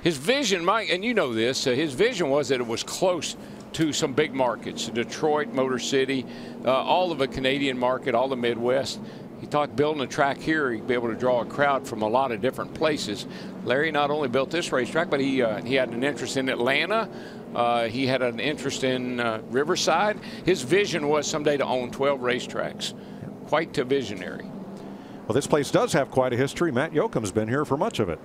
His vision, Mike, and you know this, his vision was that it was close to some big markets, Detroit, Motor City, all of the Canadian market, all the Midwest. He thought building a track here, he'd be able to draw a crowd from a lot of different places. Larry not only built this racetrack, but he had an interest in Atlanta. He had an interest in Riverside. His vision was someday to own 12 racetracks. Quite a visionary. Well, this place does have quite a history. Matt Yoakum's been here for much of it.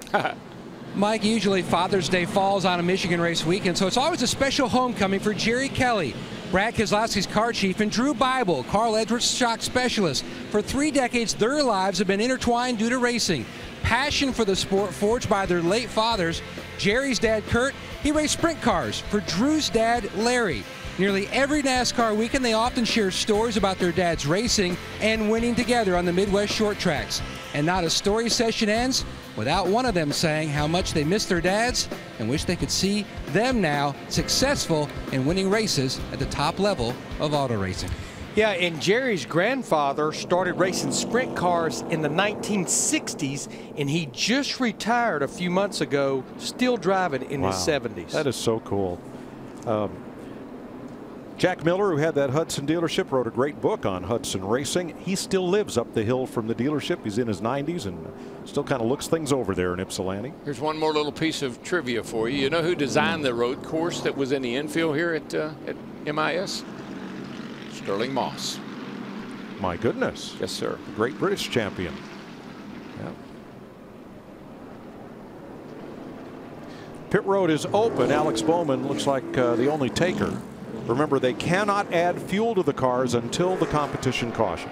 Mike, usually Father's Day falls on a Michigan race weekend, so it's always a special homecoming for Jerry Kelly, Brad Keselowski's car chief, and Drew Bible, Carl Edwards' shock specialist. For 3 decades, their lives have been intertwined due to racing. Passion for the sport forged by their late fathers. Jerry's dad, Kurt, he raced sprint cars. For Drew's dad, Larry, nearly every NASCAR weekend, they often share stories about their dads racing and winning together on the Midwest short tracks. And not a story session ends without one of them saying how much they miss their dads and wish they could see them now successful in winning races at the top level of auto racing. Yeah, and Jerry's grandfather started racing sprint cars in the 1960s, and he just retired a few months ago, still driving in his 70s. That is so cool. Jack Miller, who had that Hudson dealership, wrote a great book on Hudson racing. He still lives up the hill from the dealership. He's in his 90s and still kind of looks things over there in Ypsilanti. Here's one more little piece of trivia for you. You know who designed the road course that was in the infield here at MIS? Sterling Moss. My goodness. Yes, sir. The great British champion. Yeah. Pit road is open. Alex Bowman looks like the only taker. Remember, they cannot add fuel to the cars until the competition caution.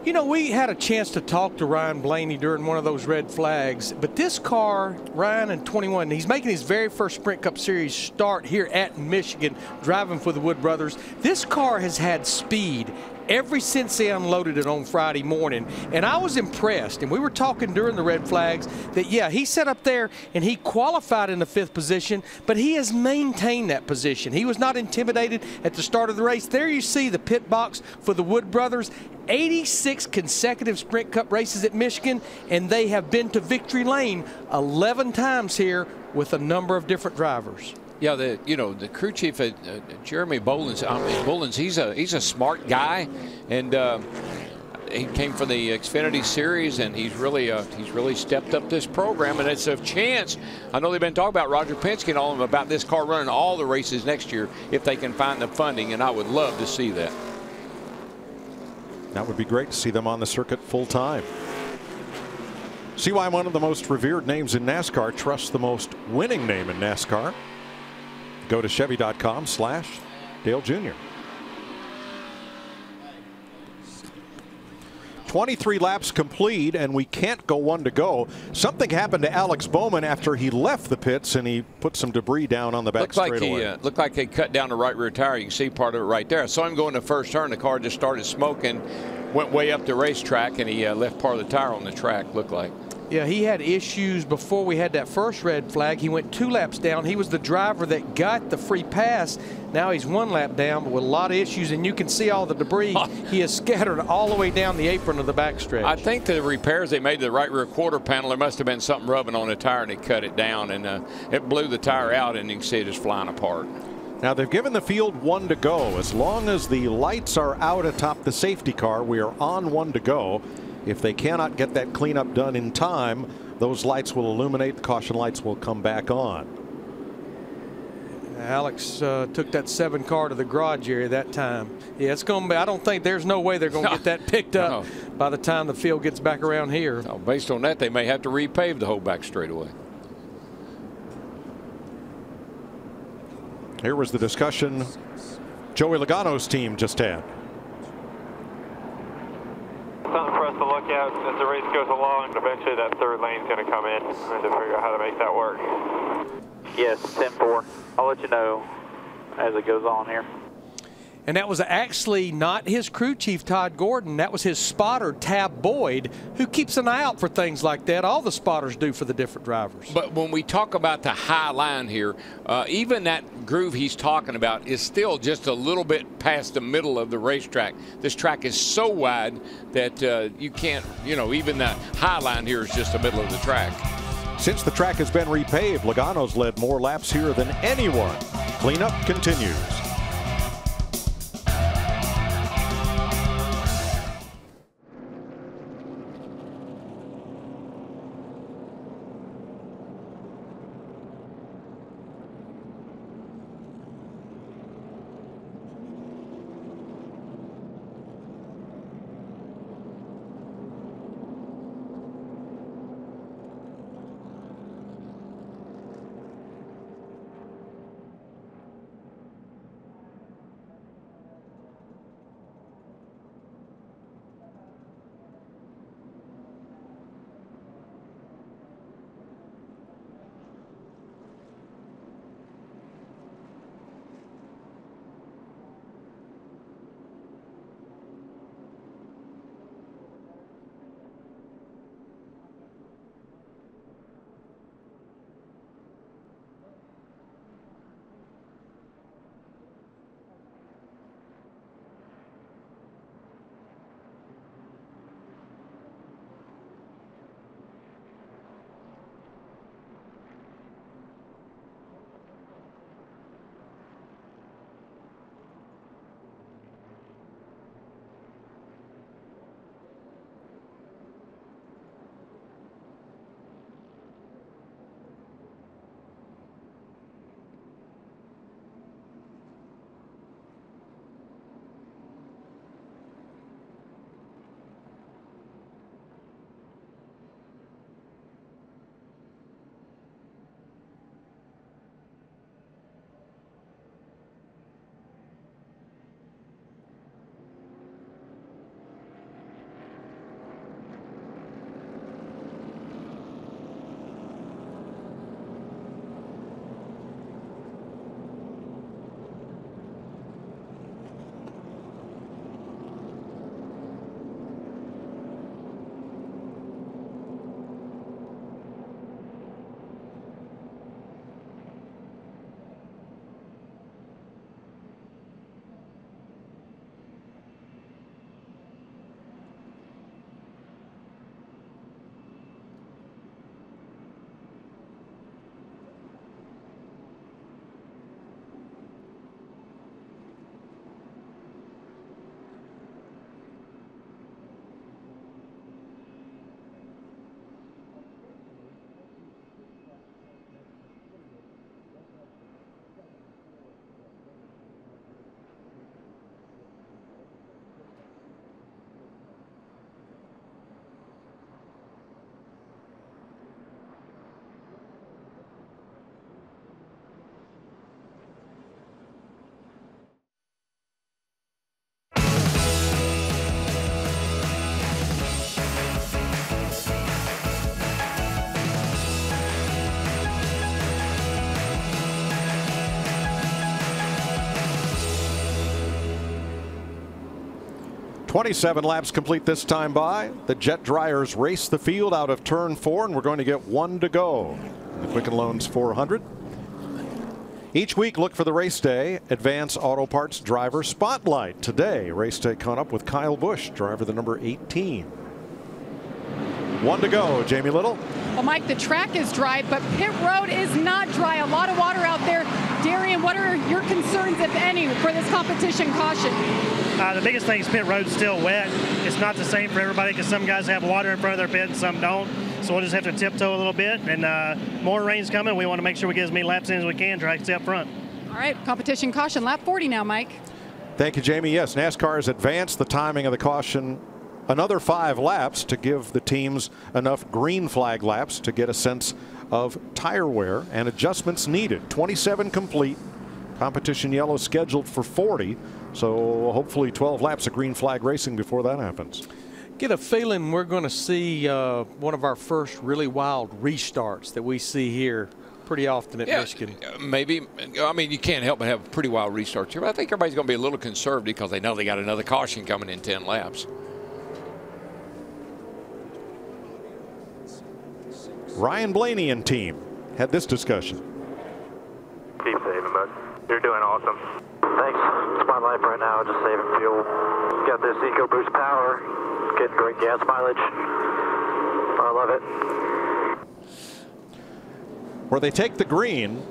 You know, we had a chance to talk to Ryan Blaney during one of those red flags, but this car, Ryan in 21, he's making his very first Sprint Cup Series start here at Michigan, driving for the Wood Brothers. This car has had speed ever since they unloaded it on Friday morning. And I was impressed. And we were talking during the red flags that, yeah, he sat up there and he qualified in the 5th position, but he has maintained that position. He was not intimidated at the start of the race. There you see the pit box for the Wood brothers. 86 consecutive Sprint Cup races at Michigan, and they have been to victory lane 11 times here with a number of different drivers. Yeah, the crew chief, Jeremy Bolins. Bolins, he's a smart guy, and he came from the Xfinity Series, and he's really stepped up this program, and it's a chance. I know they've been talking about Roger Penske and all of them about this car running all the races next year if they can find the funding, and I would love to see that. That would be great to see them on the circuit full time. See why one of the most revered names in NASCAR trusts the most winning name in NASCAR. Go to Chevy.com/Dale Jr. 23 laps complete, and we can't go 1 to go. Something happened to Alex Bowman after he left the pits, and he put some debris down on the back straightaway. Looked like he cut down the right rear tire. You can see part of it right there. I saw him go in the first turn. The car just started smoking, went way up the racetrack, and he left part of the tire on the track, looked like. Yeah, he had issues before we had that first red flag. He went 2 laps down. He was the driver that got the free pass. Now he's 1 lap down, but with a lot of issues, and you can see all the debris he has scattered all the way down the apron of the backstretch. I think the repairs they made to the right rear quarter panel, there must have been something rubbing on the tire, and it cut it down, and it blew the tire out, and you can see it just flying apart. Now they've given the field 1 to go. As long as the lights are out atop the safety car, we are on 1 to go. If they cannot get that cleanup done in time, those lights will illuminate. The caution lights will come back on. Alex took that 7 car to the garage area that time. Yeah, it's going to be, I don't think there's no way they're going to get that picked up by the time the field gets back around here. No, based on that, they may have to repave the whole back straightaway. Here was the discussion Joey Logano's team just had. Something for us to look at as the race goes along. Eventually that 3rd lane's going to come in and to figure out how to make that work. Yes, 10-4. I'll let you know as it goes on here. And that was actually not his crew chief, Todd Gordon. That was his spotter, Tab Boyd, who keeps an eye out for things like that. All the spotters do for the different drivers. But when we talk about the high line here, even that groove he's talking about is still just a little bit past the middle of the racetrack. This track is so wide that you can't, even the high line here is just the middle of the track. Since the track has been repaved, Logano's led more laps here than anyone. Cleanup continues. 27 laps complete this time by. The jet dryers race the field out of turn 4, and we're going to get 1 to go. The Quicken Loans 400. Each week, look for the race day Advance Auto Parts Driver Spotlight. Today, race day caught up with Kyle Busch, driver the number 18. 1 to go. Jamie Little. Well, Mike, the track is dry, but pit road is not dry. A lot of water out there. Darian, what are your concerns, if any, for this competition caution? The biggest thing is pit road's still wet. It's not the same for everybody because some guys have water in front of their pit and some don't. So we'll just have to tiptoe a little bit. And more rain's coming. We want to make sure we get as many laps in as we can, try to stay up front. All right, competition caution. Lap 40 now, Mike. Thank you, Jamie. Yes, NASCAR has advanced the timing of the caution another 5 laps to give the teams enough green flag laps to get a sense of tire wear and adjustments needed. 27 complete. Competition yellow scheduled for 40. So hopefully 12 laps of green flag racing before that happens. Get a feeling we're going to see one of our first really wild restarts that we see here pretty often at Michigan. Maybe. I mean, you can't help but have pretty wild restarts here. But I think everybody's going to be a little conservative because they know they got another caution coming in 10 laps. Ryan Blaney and team had this discussion. Keep saving, bud. You're doing awesome. Thanks. It's my life right now, just saving fuel. Got this EcoBoost power. Getting great gas mileage. I love it. Where they take the green,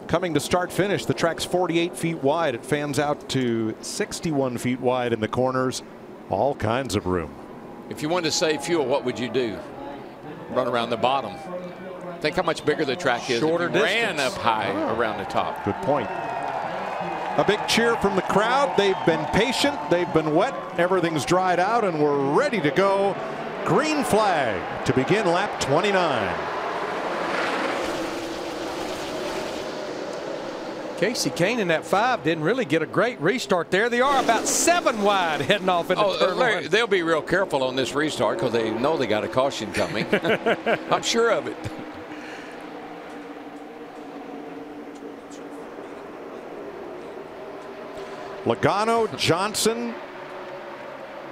coming to start finish, the track's 48 feet wide. It fans out to 61 feet wide in the corners. All kinds of room. If you wanted to save fuel, what would you do? Run around the bottom. Think how much bigger the track is. Shorter distance. Ran up high around the top. Good point. A big cheer from the crowd. They've been patient. They've been wet. Everything's dried out, and we're ready to go. Green flag to begin lap 29. Casey Kane in that 5 didn't really get a great restart there. They are about 7 wide heading off into turn Larry, 1. they'll be real careful on this restart because they know they got a caution coming. I'm sure of it. Logano, Johnson,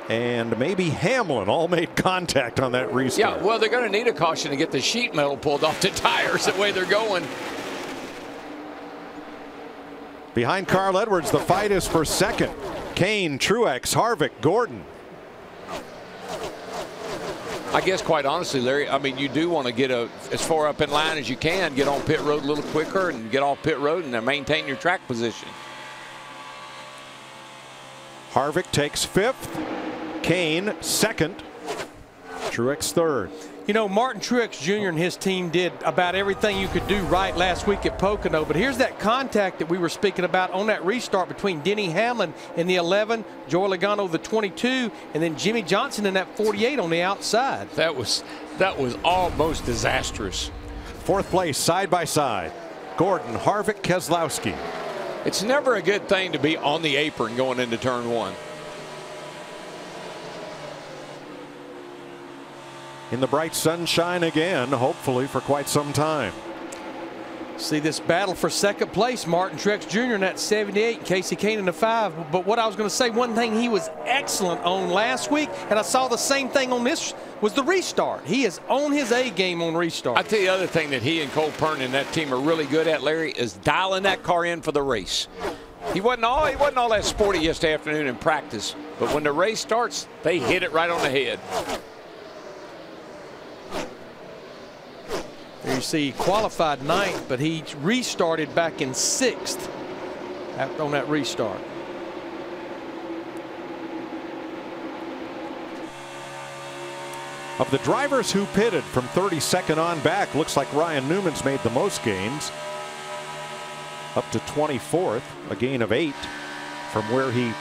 and maybe Hamlin all made contact on that restart. Yeah, well, they're going to need a caution to get the sheet metal pulled off the tires the way they're going. Behind Carl Edwards, the fight is for second. Kane, Truex, Harvick, Gordon. I guess, quite honestly, Larry, I mean, you do want to get as far up in line as you can, get on pit road a little quicker and get off pit road and then maintain your track position. Harvick takes 5th. Kane 2nd. Truex 3rd. You know, Martin Truex Jr. and his team did about everything you could do right last week at Pocono, but here's that contact that we were speaking about on that restart between Denny Hamlin in the 11, Joey Logano the 22, and then Jimmy Johnson in that 48 on the outside. That was almost disastrous. 4th place, side by side. Gordon, Harvick, Keselowski. It's never a good thing to be on the apron going into turn 1. In the bright sunshine again, hopefully for quite some time. See this battle for second place, Martin Truex Jr. in that 78, Casey Kane in the 5. But what I was going to say, one thing he was excellent on last week, and I saw the same thing on this, was the restart. He is on his A game on restart. I tell you the other thing that he and Cole Pern and that team are really good at, Larry, is dialing that car in for the race. He wasn't all that sporty yesterday afternoon in practice, but when the race starts, they hit it right on the head. There you see he qualified 9th, but he restarted back in 6th on that restart. Of the drivers who pitted from 32nd on back, looks like Ryan Newman's made the most gains. Up to 24th, a gain of 8 from where he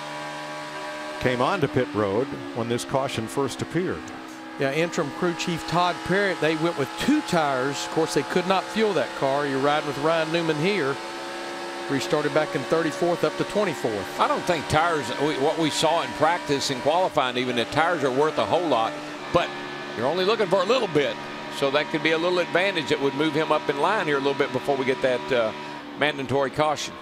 came onto pit road when this caution first appeared. Yeah, interim crew chief Todd Parrott, they went with 2 tires. Of course, they could not fuel that car. You're riding with Ryan Newman here. Restarted back in 34th up to 24th. I don't think tires, what we saw in practice and qualifying even, that tires are worth a whole lot, but you're only looking for a little bit. So that could be a little advantage that would move him up in line here a little bit before we get that mandatory caution.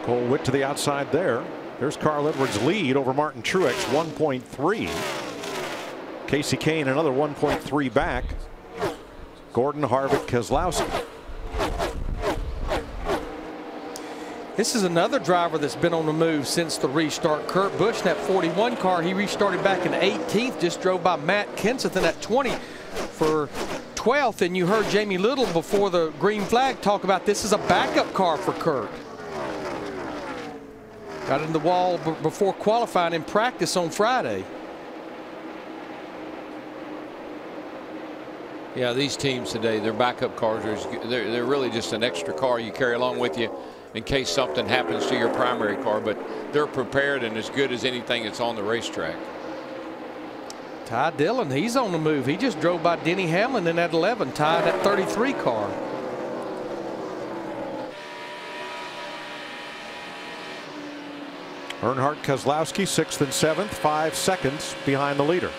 Full width to the outside there. There's Carl Edwards' lead over Martin Truex, 1.3. Casey Kane another 1.3 back. Gordon, Harvick, Keselowski. This is another driver that's been on the move since the restart. Kurt Busch in that 41 car, he restarted back in 18th, just drove by Matt Kenseth in that 20 for 12th. And you heard Jamie Little before the green flag talk about this is a backup car for Kurt. Got in the wall before qualifying in practice on Friday. Yeah, these teams today, their backup cars, they're really just an extra car you carry along with you in case something happens to your primary car, but they're prepared and as good as anything that's on the racetrack. Ty Dillon, he's on the move. He just drove by Denny Hamlin in that 11, Ty, that 33 car. Earnhardt, Keselowski 6th and 7th, 5 seconds behind the leader.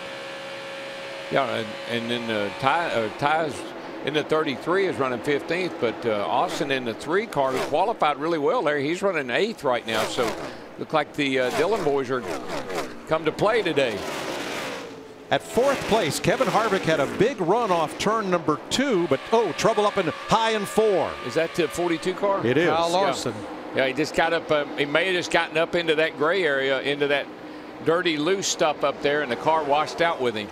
Yeah, and then Ty's in the 33 is running 15th, but Austin in the 3 car qualified really well there. He's running 8th right now, so look like the Dillon boys are come to play today. At 4th place, Kevin Harvick had a big run off turn number 2, but trouble up in high in 4. Is that the 42 car? It is. Kyle Larson. Yeah, he just got up. He may have just gotten up into that gray area, into that dirty loose stuff up there, and the car washed out with him.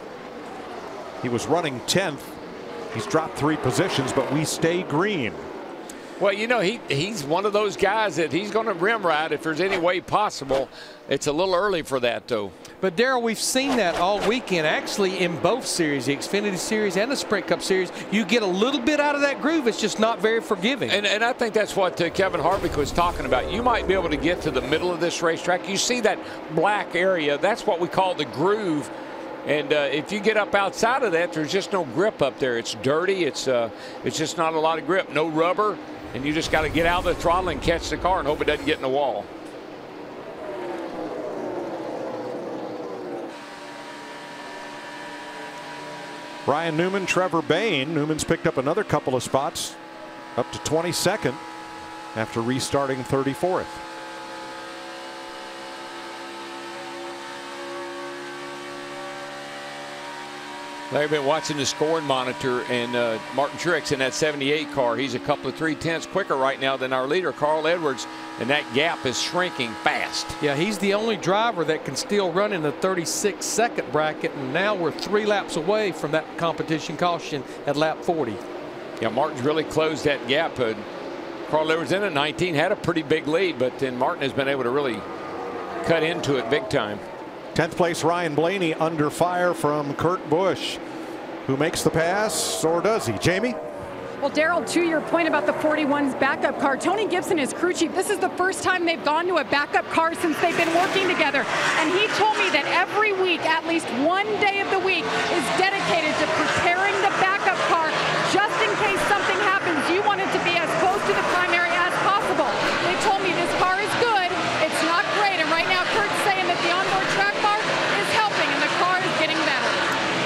He was running 10th. He's dropped 3 positions, but we stay green. Well, you know, he's one of those guys that he's going to rim ride if there's any way possible. It's a little early for that, though. But, Darrell, we've seen that all weekend, actually, in both series, the Xfinity Series and the Sprint Cup Series. You get a little bit out of that groove. It's just not very forgiving. And I think that's what Kevin Harvick was talking about. You might be able to get to the middle of this racetrack. You see that black area. That's what we call the groove. And if you get up outside of that, there's just no grip up there. It's dirty. It's just not a lot of grip. No rubber. And you just got to get out of the throttle and catch the car and hope it doesn't get in the wall. Ryan Newman, Trevor Bayne. Newman's picked up another couple of spots, up to 22nd after restarting 34th. They've been watching the scoring monitor, and Martin Truex in that 78 car, he's a couple of 3/10 quicker right now than our leader, Carl Edwards, and that gap is shrinking fast. Yeah, he's the only driver that can still run in the 36-second bracket, and now we're 3 laps away from that competition caution at lap 40. Yeah, Martin's really closed that gap. Carl Edwards in at 19 had a pretty big lead, but then Martin has been able to really cut into it big time. 10th place, Ryan Blaney under fire from Kurt Busch, who makes the pass, or does he? Jamie? Well, Darrell, to your point about the 41's backup car, Tony Gibson is crew chief. This is the first time they've gone to a backup car since they've been working together. And he told me that every week, at least one day of the week, is dedicated to preparing the backup car just in case something happens. You want it to be as close to the primary as possible. They told me this car is good. It's not great. And right now, Kurt's saying that the onboard track bar is helping and the car is getting better.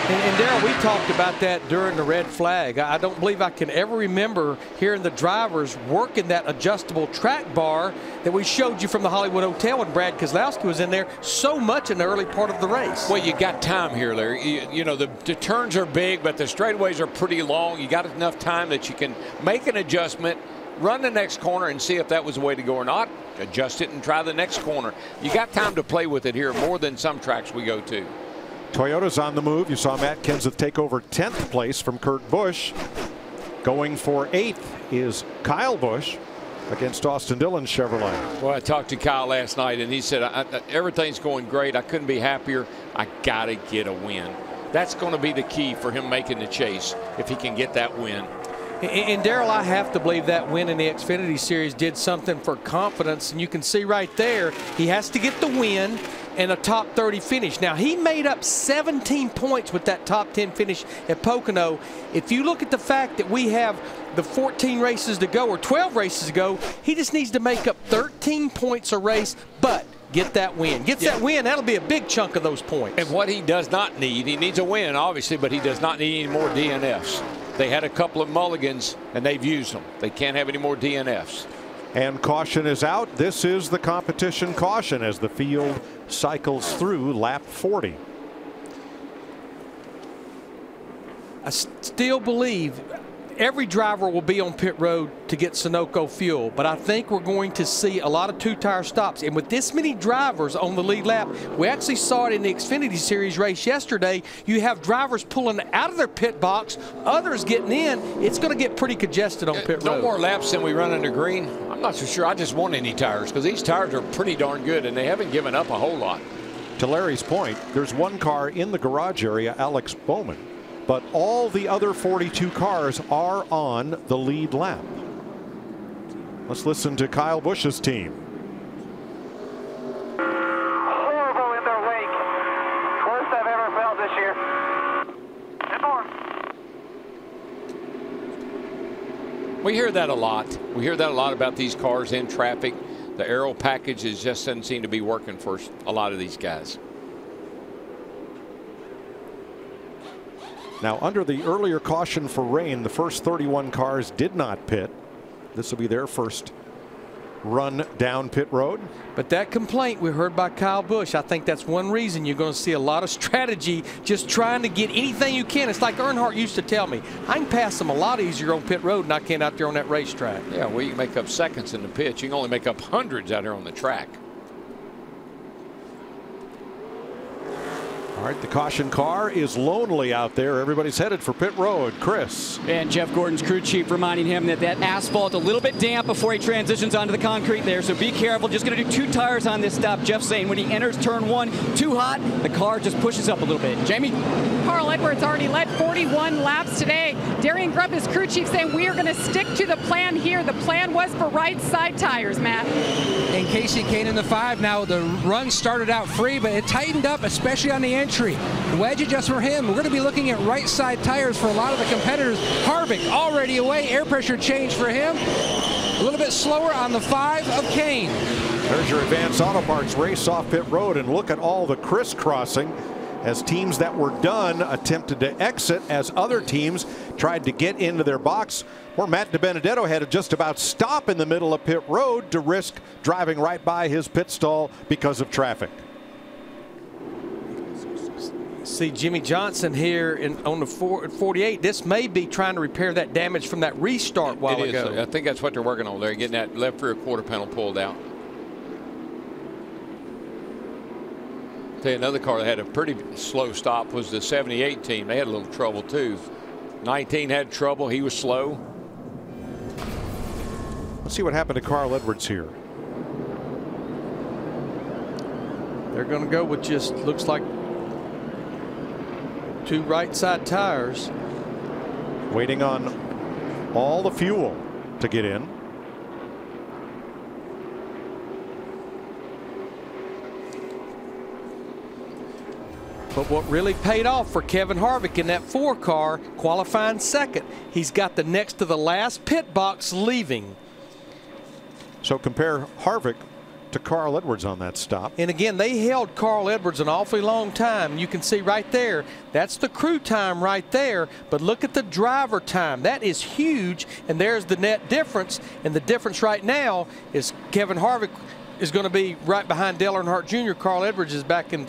And Darrell, we talked about that during the red flag. I don't believe I can ever remember hearing the drivers working that adjustable track bar that we showed you from the Hollywood Hotel when Brad Keselowski was in there so much in the early part of the race. Well, you got time here, Larry. You know, the turns are big, but the straightaways are pretty long. You got enough time that you can make an adjustment, run the next corner and see if that was the way to go or not. Adjust it and try the next corner. You got time to play with it here more than some tracks we go to. Toyota's on the move. You saw Matt Kenseth take over 10th place from Kurt Busch. Going for 8th is Kyle Busch against Austin Dillon's Chevrolet. Well, I talked to Kyle last night, and he said, everything's going great. I couldn't be happier. I got to get a win. That's going to be the key for him making the chase, if he can get that win. And Darrell, I have to believe that win in the Xfinity Series did something for confidence. And you can see right there, he has to get the win and a top 30 finish. Now, he made up 17 points with that top 10 finish at Pocono. If you look at the fact that we have the 14 races to go or 12 races to go, he just needs to make up 13 points a race, but get that win. Gets that win, that'll be a big chunk of those points. And what he does not need, he needs a win, obviously, but he does not need any more DNFs. They had a couple of mulligans, and they've used them. They can't have any more DNFs. And caution is out. This is the competition caution as the field cycles through lap 40. I still believe every driver will be on pit road to get Sunoco fuel, but I think we're going to see a lot of two-tire stops. And with this many drivers on the lead lap, we actually saw it in the Xfinity Series race yesterday. You have drivers pulling out of their pit box, others getting in. It's going to get pretty congested on pit road. No more laps than we run under green. I'm not so sure I just want any tires, because these tires are pretty darn good, and they haven't given up a whole lot. To Larry's point, there's one car in the garage area, Alex Bowman, but all the other 42 cars are on the lead lap. Let's listen to Kyle Busch's team. Horrible in their wake. Worst I've ever felt this year. And more. We hear that a lot. We hear that a lot about these cars in traffic. The aero package just doesn't seem to be working for a lot of these guys. Now, under the earlier caution for rain, the first 31 cars did not pit. This will be their first run down pit road. But that complaint we heard by Kyle Busch, I think that's one reason you're going to see a lot of strategy, just trying to get anything you can. It's like Earnhardt used to tell me, I can pass them a lot easier on pit road than I can out there on that racetrack. Yeah, well, you can make up seconds in the pit. You can only make up hundreds out there on the track. All right, the caution car is lonely out there. Everybody's headed for pit road. Chris. And Jeff Gordon's crew chief reminding him that that asphalt a little bit damp before he transitions onto the concrete there. So be careful. Just going to do 2 tires on this stop. Jeff saying when he enters turn 1, too hot, the car just pushes up a little bit. Jamie? Carl Edwards already led 41 laps today. Darian Grubb, his crew chief, saying we are going to stick to the plan here. The plan was for right side tires, Matt. And Casey Kane in the 5. Now the run started out free, but it tightened up, especially on the entry. Wedge adjustment for him. We're going to be looking at right side tires for a lot of the competitors. Harvick already away. Air pressure change for him. A little bit slower on the 5 of Kane. There's your Advanced Auto Parts race off pit road, and look at all the crisscrossing as teams that were done attempted to exit as other teams tried to get into their box. Or Matt DiBenedetto had to just about stop in the middle of pit road to risk driving right by his pit stall because of traffic. See Jimmy Johnson here on the 48. This may be trying to repair that damage from that restart while ago. I think that's what they're working on. They're getting that left rear quarter panel pulled out. Tell you another car that had a pretty slow stop was the 78 team. They had a little trouble too. 19 had trouble. He was slow. Let's see what happened to Carl Edwards here. They're going to go with just looks like 2 right side tires. Waiting on all the fuel to get in. But what really paid off for Kevin Harvick in that 4 car, qualifying second, he's got the next to the last pit box leaving. So compare Harvick to Carl Edwards on that stop. And again, they held Carl Edwards an awfully long time. You can see right there, that's the crew time right there. But look at the driver time. That is huge. And there's the net difference. And the difference right now is Kevin Harvick is going to be right behind Dale Earnhardt Jr. Carl Edwards is back in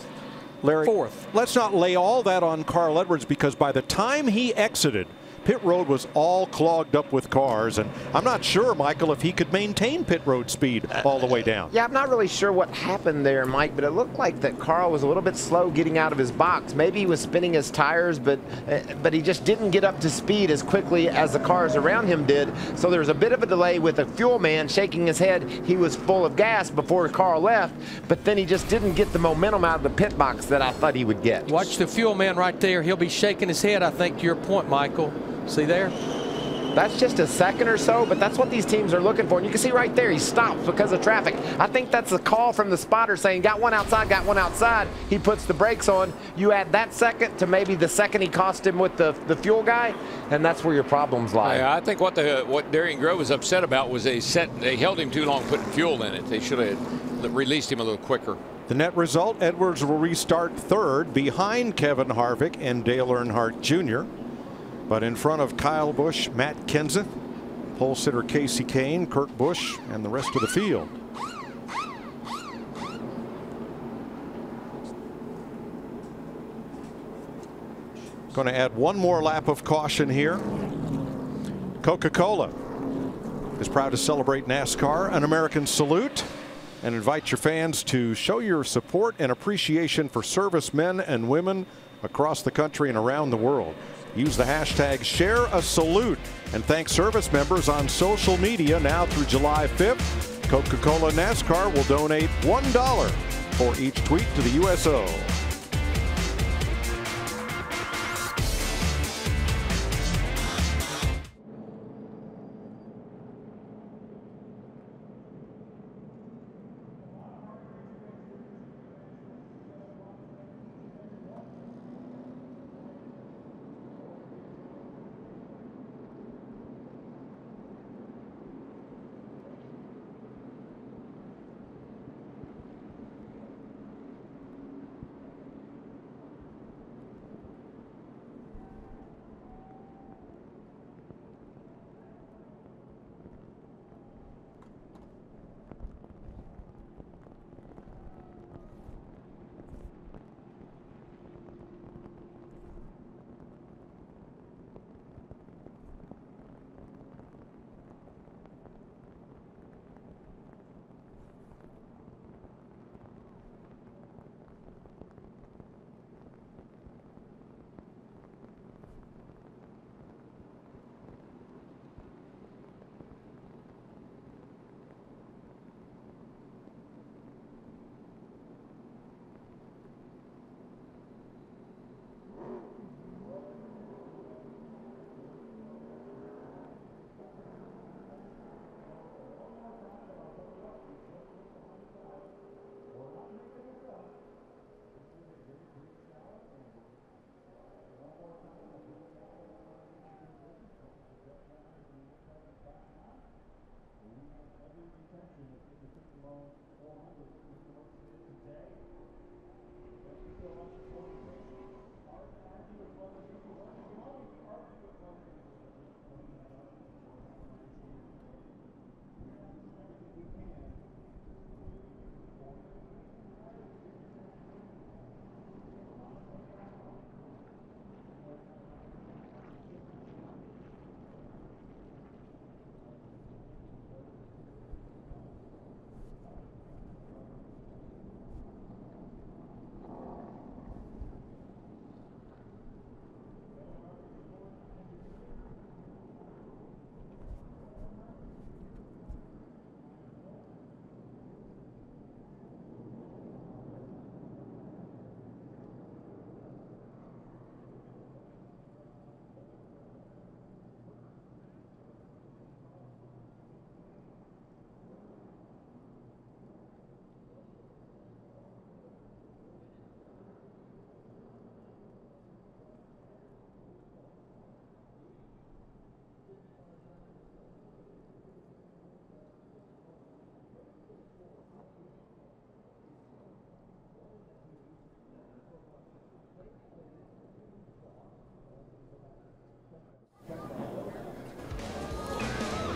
Larry, 4th. Let's not lay all that on Carl Edwards, because by the time he exited, pit road was all clogged up with cars, and I'm not sure, Michael, if he could maintain pit road speed all the way down. Yeah, I'm not really sure what happened there, Mike, but it looked like that Carl was a little bit slow getting out of his box. Maybe he was spinning his tires, but he just didn't get up to speed as quickly as the cars around him did. So there was a bit of a delay with the fuel man shaking his head. He was full of gas before Carl left, but then he just didn't get the momentum out of the pit box that I thought he would get. Watch the fuel man right there. He'll be shaking his head, I think, to your point, Michael. See there? That's just a second or so, but that's what these teams are looking for. And you can see right there, he stops because of traffic. I think that's a call from the spotter saying, got one outside, got one outside. He puts the brakes on. You add that second to maybe the second he cost him with the fuel guy, and that's where your problems lie. Yeah, I think what Darian Grove was upset about was they held him too long putting fuel in it. They should have released him a little quicker. The net result, Edwards will restart 3rd behind Kevin Harvick and Dale Earnhardt Jr., but in front of Kyle Busch, Matt Kenseth, Pole sitter Casey Kane, Kurt Busch, and the rest of the field. Going to add one more lap of caution here. Coca-Cola is proud to celebrate NASCAR, an American salute, and invite your fans to show your support and appreciation for servicemen and women across the country and around the world. Use the hashtag #ShareASalute and thank service members on social media now through July 5th. Coca-Cola NASCAR will donate $1 for each tweet to the USO.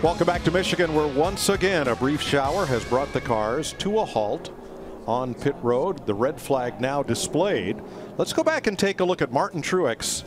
Welcome back to Michigan, where once again a brief shower has brought the cars to a halt on pit road. The red flag now displayed. Let's go back and take a look at Martin Truex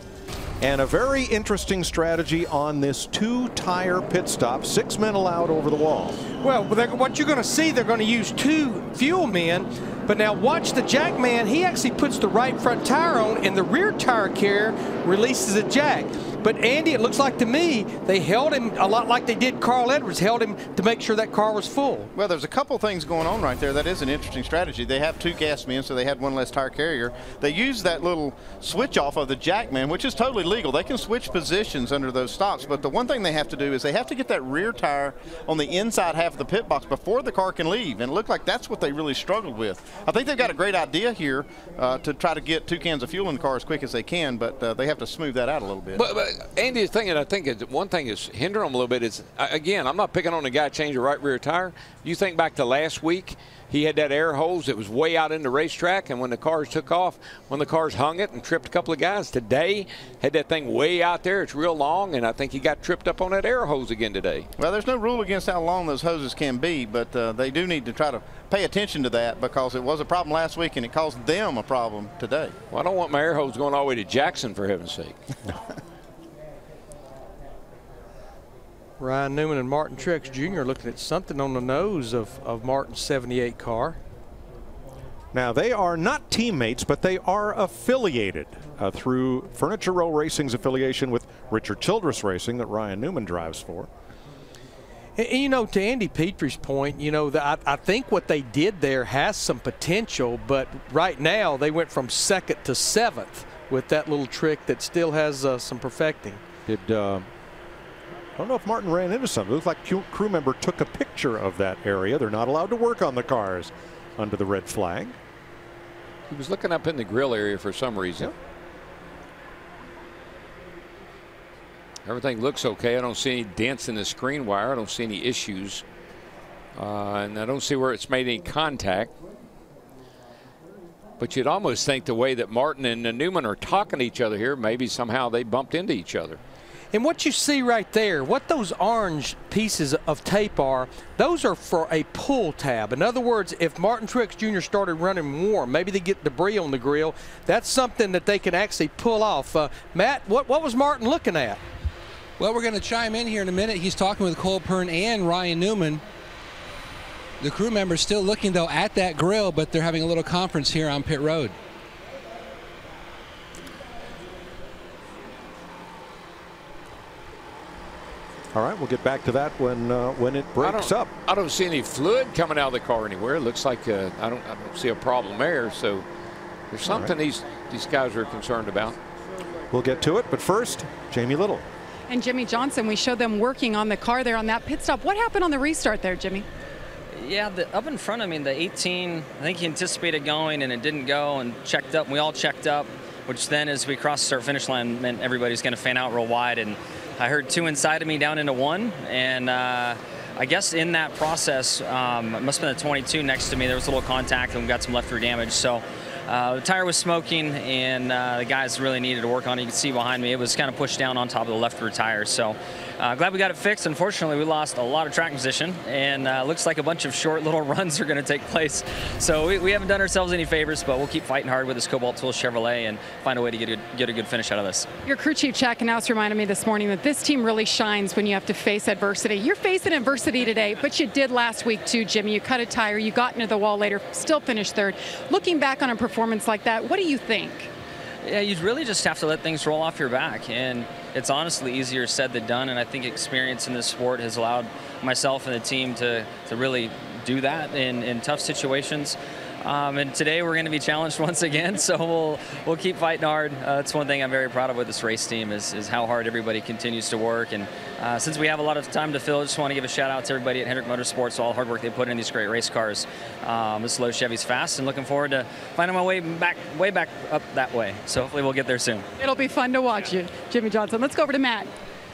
and a very interesting strategy on this 2-tire pit stop. 6 men allowed over the wall. Well, what you're going to see, they're going to use 2 fuel men. But now watch the jack man. He actually puts the right front tire on, and the rear tire carrier releases a jack. But Andy, it looks like to me they held him a lot like they did Carl Edwards, held him to make sure that car was full. Well, there's a couple things going on right there. That is an interesting strategy. They have 2 gas men, so they had 1 less tire carrier. They used that little switch off of the jack man, which is totally legal. They can switch positions under those stops. But the one thing they have to do is they have to get that rear tire on the inside half of the pit box before the car can leave. And it looked like that's what they really struggled with. I think they've got a great idea here to try to get 2 cans of fuel in the car as quick as they can, but they have to smooth that out a little bit. But Andy, I think one thing is hindering him a little bit is, again, I'm not picking on the guy changing the right rear tire. You think back to last week, he had that air hose that was way out in the racetrack, and when the cars took off, when the cars hung it and tripped a couple of guys, today had that thing way out there. It's real long, and I think he got tripped up on that air hose again today. Well, there's no rule against how long those hoses can be, but they do need to try to pay attention to that because it was a problem last week and it caused them a problem today. Well, I don't want my air hose going all the way to Jackson, for heaven's sake. Ryan Newman and Martin Truex Jr. looking at something on the nose of Martin's 78 car. Now, they are not teammates, but they are affiliated through Furniture Row Racing's affiliation with Richard Childress Racing that Ryan Newman drives for. And, you know, to Andy Petrie's point, you know, I think what they did there has some potential, but right now they went from 2nd to 7th with that little trick that still has some perfecting. I don't know if Martin ran into something. It looks like a crew member took a picture of that area. They're not allowed to work on the cars under the red flag. He was looking up in the grill area for some reason. Yep. Everything looks okay. I don't see any dents in the screen wire. I don't see any issues. And I don't see where it's made any contact. But you'd almost think the way that Martin and Newman are talking to each other here, maybe somehow they bumped into each other. And what you see right there, what those orange pieces of tape are, those are for a pull tab. In other words, if Martin Truex Jr. started running warm, maybe they get debris on the grill, that's something that they can actually pull off. Matt, what was Martin looking at? Well, we're going to chime in here in a minute. He's talking with Cole Pearn and Ryan Newman. The crew member's still looking, though, at that grill, but they're having a little conference here on pit road. All right, we'll get back to that when it breaks up. I don't see any fluid coming out of the car anywhere. It looks like I don't see a problem there. So there's something these guys are concerned about. We'll get to it, but first, Jamie Little. And Jimmy Johnson, we showed them working on the car there on that pit stop. What happened on the restart there, Jimmy? Yeah, up in front of me, the 18, I think he anticipated going and it didn't go and checked up. And we all checked up, which then as we crossed the start finish line meant everybody's going to fan out real wide. And I heard 2 inside of me down into 1. And I guess in that process, it must have been the 22 next to me. There was a little contact and we got some left rear damage. So the tire was smoking and the guys really needed to work on it. You can see behind me, it was kind of pushed down on top of the left rear tire. So glad we got it fixed. Unfortunately, we lost a lot of track position and looks like a bunch of short little runs are going to take place. So we haven't done ourselves any favors, but we'll keep fighting hard with this Cobalt Tools Chevrolet and find a way to get a good finish out of this. Your crew chief, Chad Knaus, reminded me this morning that this team really shines when you have to face adversity. You're facing adversity today, but you did last week too, Jimmy. You cut a tire, you got into the wall later, still finished 3rd. Looking back on a performance like that, what do you think? Yeah, you really just have to let things roll off your back, and it's honestly easier said than done, and I think experience in this sport has allowed myself and the team to really do that in tough situations. And today we're going to be challenged once again, so we'll keep fighting hard. That's one thing I'm very proud of with this race team is how hard everybody continues to work. And since we have a lot of time to fill, I just want to give a shout out to everybody at Hendrick Motorsports, all the hard work they put in these great race cars. This low Chevy's fast, and looking forward to finding my way back up that way. So hopefully we'll get there soon. It'll be fun to watch you, Jimmy Johnson. Let's go over to Matt.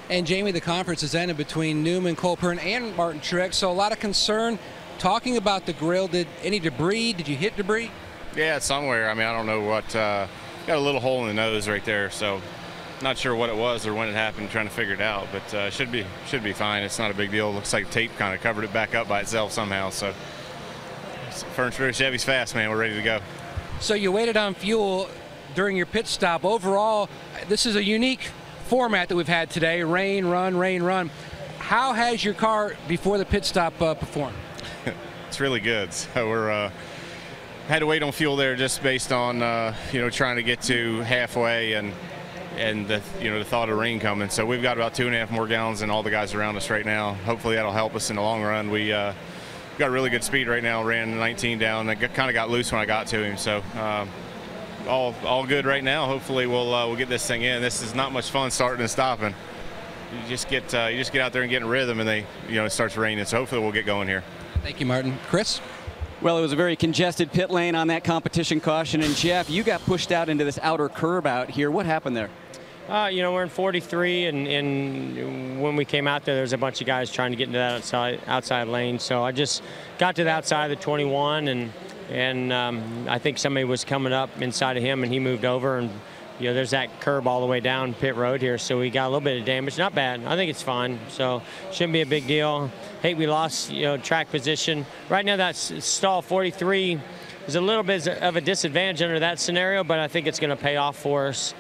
And Jamie, the conference has ended between Newman, Cole Pearn, and Martin Truex, so a lot of concern. Talking about the grill, did any debris? Did you hit debris? Yeah, somewhere. I mean, I don't know what. Got a little hole in the nose right there, so not sure what it was or when it happened. Trying to figure it out, but should be fine. It's not a big deal. Looks like tape kind of covered it back up by itself somehow. So Furniture Chevy's fast, man. We're ready to go. So you waited on fuel during your pit stop. Overall, this is a unique format that we've had today: rain, run, rain, run. How has your car before the pit stop performed? It's really good. So we're had to wait on fuel there just based on trying to get to halfway and the the thought of rain coming. So we've got about 2.5 more gallons than all the guys around us right now. Hopefully that'll help us in the long run. We got really good speed right now. Ran 19 down. I kind of got loose when I got to him. So all good right now. Hopefully we'll get this thing in. This is not much fun starting and stopping. You just get out there and get in rhythm, and it starts raining. So hopefully we'll get going here. Thank you, Martin. Chris? Well, it was a very congested pit lane on that competition caution. And Jeff, you got pushed out into this outer curb out here. What happened there? You know, we're in 43, and when we came out there was a bunch of guys trying to get into that outside lane. So I just got to the outside of the 21, and I think somebody was coming up inside of him, and he moved over, and you know, there's that curb all the way down pit road here, so we got a little bit of damage. Not bad. I think it's fine, so shouldn't be a big deal. Hey, we lost, you know, track position. Right now, that stall 43 is a little bit of a disadvantage under that scenario, but I think it's going to pay off for us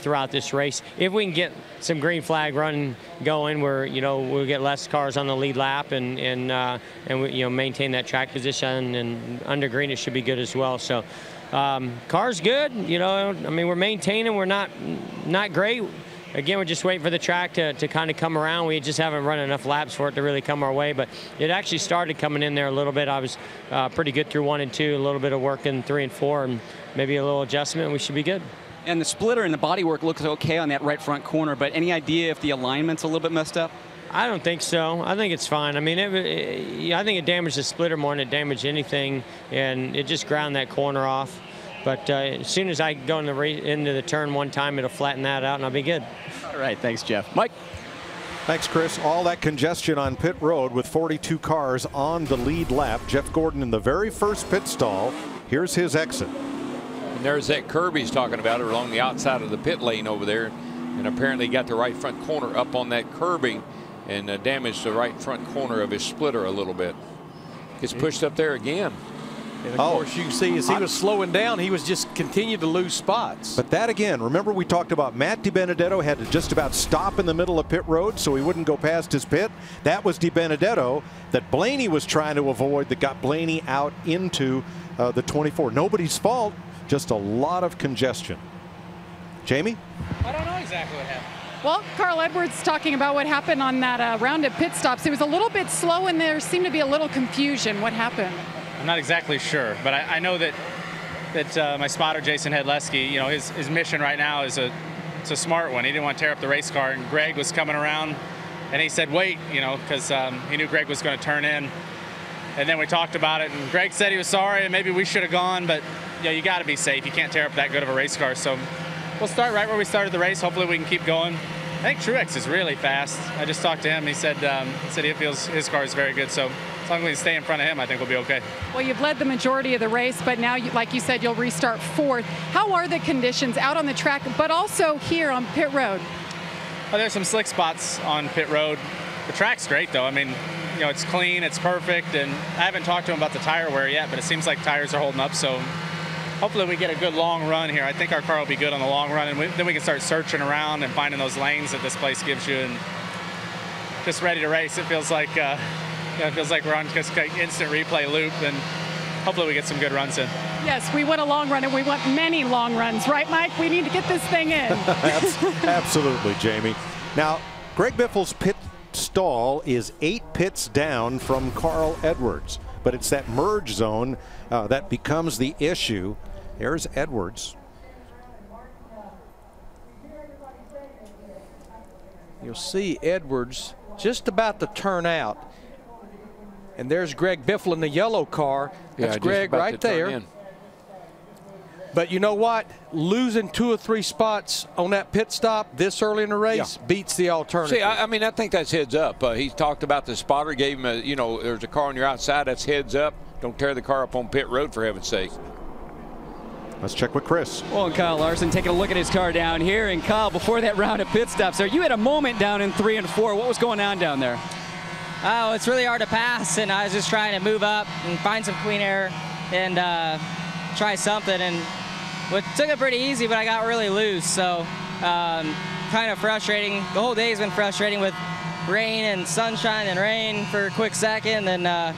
throughout this race. If we can get some green flag run going, where you know we'll get less cars on the lead lap and we, you know, maintain that track position, and under green it should be good as well. So. Car's good, you know. I mean, we're maintaining. We're not great. Again, we're just waiting for the track to kind of come around. We just haven't run enough laps for it to really come our way. But it actually started coming in there a little bit. I was pretty good through 1 and 2. A little bit of work in 3 and 4, and maybe a little adjustment, and we should be good. And the splitter and the bodywork looks okay on that right front corner. But any idea if the alignment's a little bit messed up? I don't think so. I think it's fine. I mean, I think it damaged the splitter more than it damaged anything, and it just ground that corner off. But as soon as I go into the turn one time, it'll flatten that out, and I'll be good. All right, thanks, Jeff. Mike? Thanks, Chris. All that congestion on pit road with 42 cars on the lead lap. Jeff Gordon in the very first pit stall. Here's his exit. And there's that curb he's talking about along the outside of the pit lane over there. And apparently got the right front corner up on that curbing and damaged the right front corner of his splitter a little bit. Gets pushed up there again. And of course, you can see as he was slowing down, he was just continued to lose spots. But that again, remember we talked about Matt DiBenedetto had to just about stop in the middle of pit road so he wouldn't go past his pit. That was DiBenedetto that Blaney was trying to avoid, that got Blaney out into the 24. Nobody's fault, just a lot of congestion. Jamie? I don't know exactly what happened. Well, Carl Edwards talking about what happened on that round of pit stops. It was a little bit slow and there seemed to be a little confusion. What happened? I'm not exactly sure, but I know that my spotter, Jason Hedleski, you know, his mission right now is it's a smart one. He didn't want to tear up the race car, and Greg was coming around, and he said, wait, you know, because he knew Greg was going to turn in. And then we talked about it, and Greg said he was sorry, and maybe we should have gone, but you know, you got to be safe. You can't tear up that good of a race car. So we'll start right where we started the race. Hopefully we can keep going. I think Truex is really fast. I just talked to him. He said he feels his car is very good. So as long as we stay in front of him, I think we'll be okay. Well, you've led the majority of the race, but now, like you said, you'll restart fourth. How are the conditions out on the track, but also here on pit road? Oh, there's some slick spots on pit road. The track's great, though. I mean, you know, it's clean, it's perfect, and I haven't talked to him about the tire wear yet, but it seems like tires are holding up, so hopefully we get a good long run here. I think our car will be good on the long run, and then we can start searching around and finding those lanes that this place gives you, and just ready to race. It feels like we're on just like instant replay loop, and hopefully we get some good runs in. Yes, we want a long run, and we want many long runs, right, Mike? We need to get this thing in. Absolutely, Jamie. Now, Greg Biffle's pit stall is 8 pits down from Carl Edwards, but it's that merge zone that becomes the issue. There's Edwards. You'll see Edwards just about to turn out. And there's Greg Biffle in the yellow car. That's Greg right there. But you know what? Losing 2 or 3 spots on that pit stop this early in the race beats the alternative. See, I mean, I think that's heads up. He talked about the spotter, gave him a, you know, there's a car on your outside, that's heads up. Don't tear the car up on pit road, for heaven's sake. Let's check with Chris. Well, and Kyle Larson taking a look at his car down here. And Kyle, before that round of pit stops there, you had a moment down in 3 and 4. What was going on down there? Oh, it's really hard to pass, and I was just trying to move up and find some clean air and try something. And it took it pretty easy, but I got really loose. So kind of frustrating. The whole day's been frustrating with rain and sunshine and rain for a quick second. And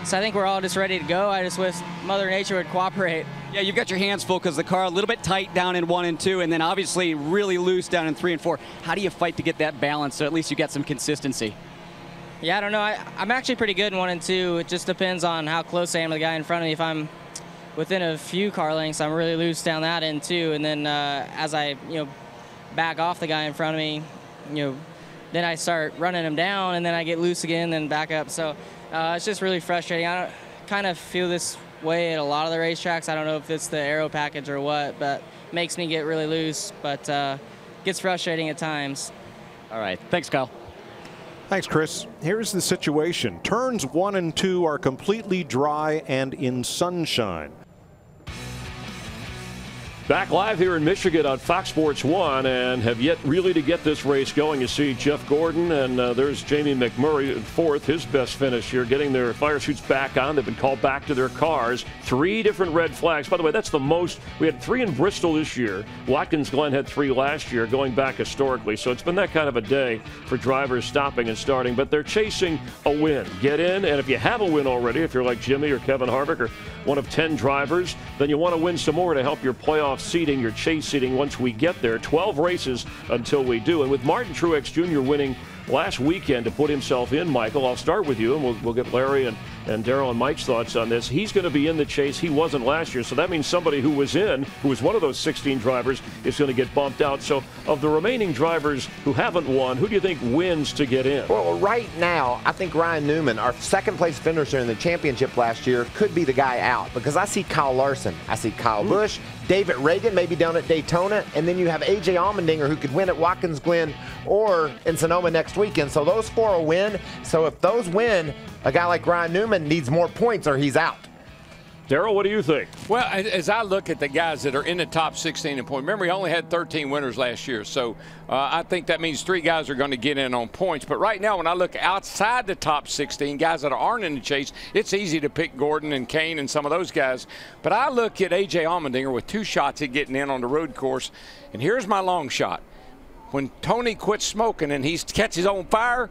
so I think we're all just ready to go. I just wish Mother Nature would cooperate. Yeah, you've got your hands full because the car a little bit tight down in 1 and 2, and then obviously really loose down in 3 and 4. How do you fight to get that balance so at least you get some consistency? Yeah, I don't know. I'm actually pretty good in 1 and 2. It just depends on how close I am to the guy in front of me. If I'm within a few car lengths, I'm really loose down that end too. And then as I back off the guy in front of me, then I start running him down, and then I get loose again, then back up. So it's just really frustrating. I kind of feel this way at a lot of the racetracks. I don't know if it's the aero package or what, but it makes me get really loose. But gets frustrating at times. All right. Thanks, Kyle. Thanks, Chris. Here's the situation. Turns 1 and 2 are completely dry and in sunshine. Back live here in Michigan on Fox Sports 1 and have yet really to get this race going. You see Jeff Gordon and there's Jamie McMurray in fourth, his best finish here, getting their fire suits back on. They've been called back to their cars. 3 different red flags. By the way, that's the most. We had 3 in Bristol this year. Watkins Glen had 3 last year, going back historically. So it's been that kind of a day for drivers stopping and starting. But they're chasing a win. Get in, and if you have a win already, if you're like Jimmy or Kevin Harvick or one of 10 drivers, then you want to win some more to help your playoff seeding, your chase seeding once we get there. 12 races until we do. And with Martin Truex Jr. winning last weekend to put himself in, Michael, I'll start with you, and we'll get Larry and Darrell and Mike's thoughts on this. He's going to be in the chase. He wasn't last year, so that means somebody who was one of those 16 drivers, is going to get bumped out. So of the remaining drivers who haven't won, who do you think wins to get in? Well, right now, I think Ryan Newman, our second-place finisher in the championship last year, could be the guy out, because I see Kyle Larson, I see Kyle Busch, David Reagan maybe down at Daytona, and then you have A.J. Allmendinger, who could win at Watkins Glen or in Sonoma next weekend. So those 4 will win. So if those win, a guy like Ryan Newman needs more points or he's out. Darrell, what do you think? Well, as I look at the guys that are in the top 16 in points, remember he only had 13 winners last year, so I think that means 3 guys are going to get in on points. But right now, when I look outside the top 16, guys that aren't in the chase, it's easy to pick Gordon and Kane and some of those guys. But I look at A.J. Allmendinger with 2 shots at getting in on the road course, and here's my long shot. When Tony quits smoking and he catches on fire,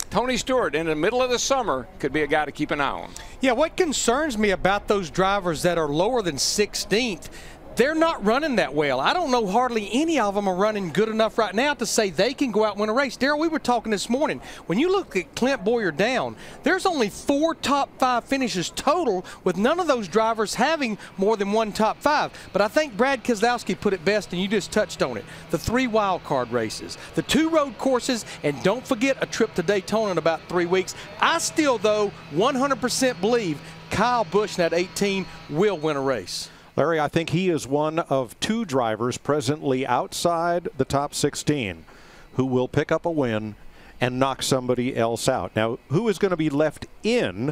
Tony Stewart in the middle of the summer could be a guy to keep an eye on. Yeah, what concerns me about those drivers that are lower than 16th, they're not running that well. I don't know hardly any of them are running good enough right now to say they can go out and win a race. Darrell, we were talking this morning. When you look at Clint Boyer down, there's only 4 top 5 finishes total, with none of those drivers having more than 1 top 5. But I think Brad Keselowski put it best, and you just touched on it. The 3 wild card races, the 2 road courses, and don't forget a trip to Daytona in about 3 weeks. I still, though, 100% believe Kyle Busch in that 18 will win a race. Larry, I think he is one of 2 drivers presently outside the top 16 who will pick up a win and knock somebody else out. Now, who is going to be left in?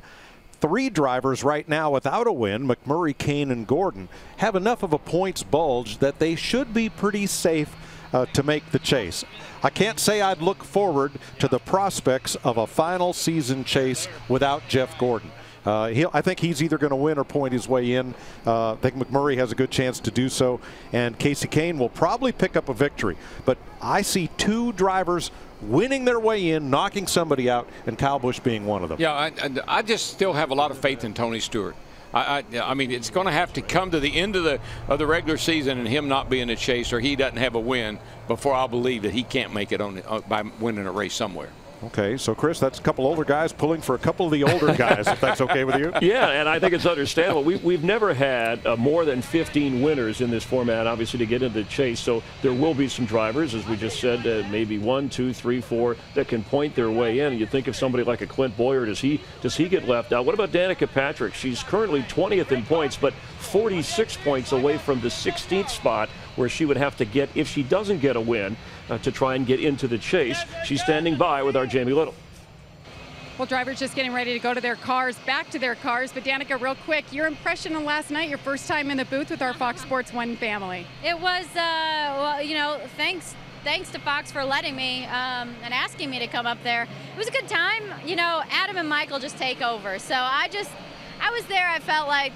3 drivers right now without a win, McMurray, Kane, and Gordon, have enough of a points bulge that they should be pretty safe to make the chase. I can't say I'd look forward to the prospects of a final season chase without Jeff Gordon. I think he's either going to win or point his way in. I think McMurray has a good chance to do so, and Casey Kane will probably pick up a victory. But I see 2 drivers winning their way in, knocking somebody out, and Kyle Busch being one of them. Yeah, I just still have a lot of faith in Tony Stewart. I mean, it's going to have to come to the end of the regular season and him not being a chase, or he doesn't have a win, before I'll believe that he can't make it by winning a race somewhere. Okay, so Chris, that's a couple older guys pulling for a couple of the older guys, if that's okay with you. Yeah, and I think it's understandable. We've never had more than 15 winners in this format, obviously, to get into the chase. So there will be some drivers, as we just said, maybe 1, 2, 3, 4 that can point their way in. And you think of somebody like a Clint Boyer, does he get left out? What about Danica Patrick? She's currently 20th in points, but 46 points away from the 16th spot, where she would have to get, if she doesn't get a win, to try and get into the chase. She's standing by with our Jamie Little. Well, drivers just getting ready to go to their cars, back to their cars. But Danica, real quick, your impression of last night, your first time in the booth with our Fox Sports 1 family. It was, well, you know, thanks to Fox for letting me and asking me to come up there. It was a good time. You know, Adam and Michael just take over. So I was there, I felt like,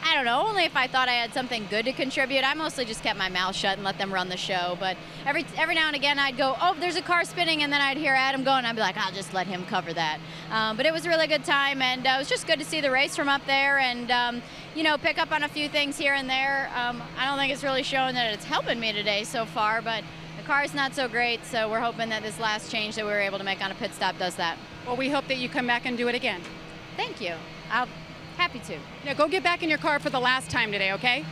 I don't know, only if I thought I had something good to contribute. I mostly just kept my mouth shut and let them run the show. But every now and again, I'd go, oh, there's a car spinning, and then I'd hear Adam go, and I'd be like, I'll just let him cover that. But it was a really good time, and it was just good to see the race from up there and, you know, pick up on a few things here and there. I don't think it's really showing that it's helping me today so far, but the car's not so great, so we're hoping that this last change that we were able to make on a pit stop does that. Well, we hope that you come back and do it again. Thank you. Happy to. Now go get back in your car for the last time today, okay?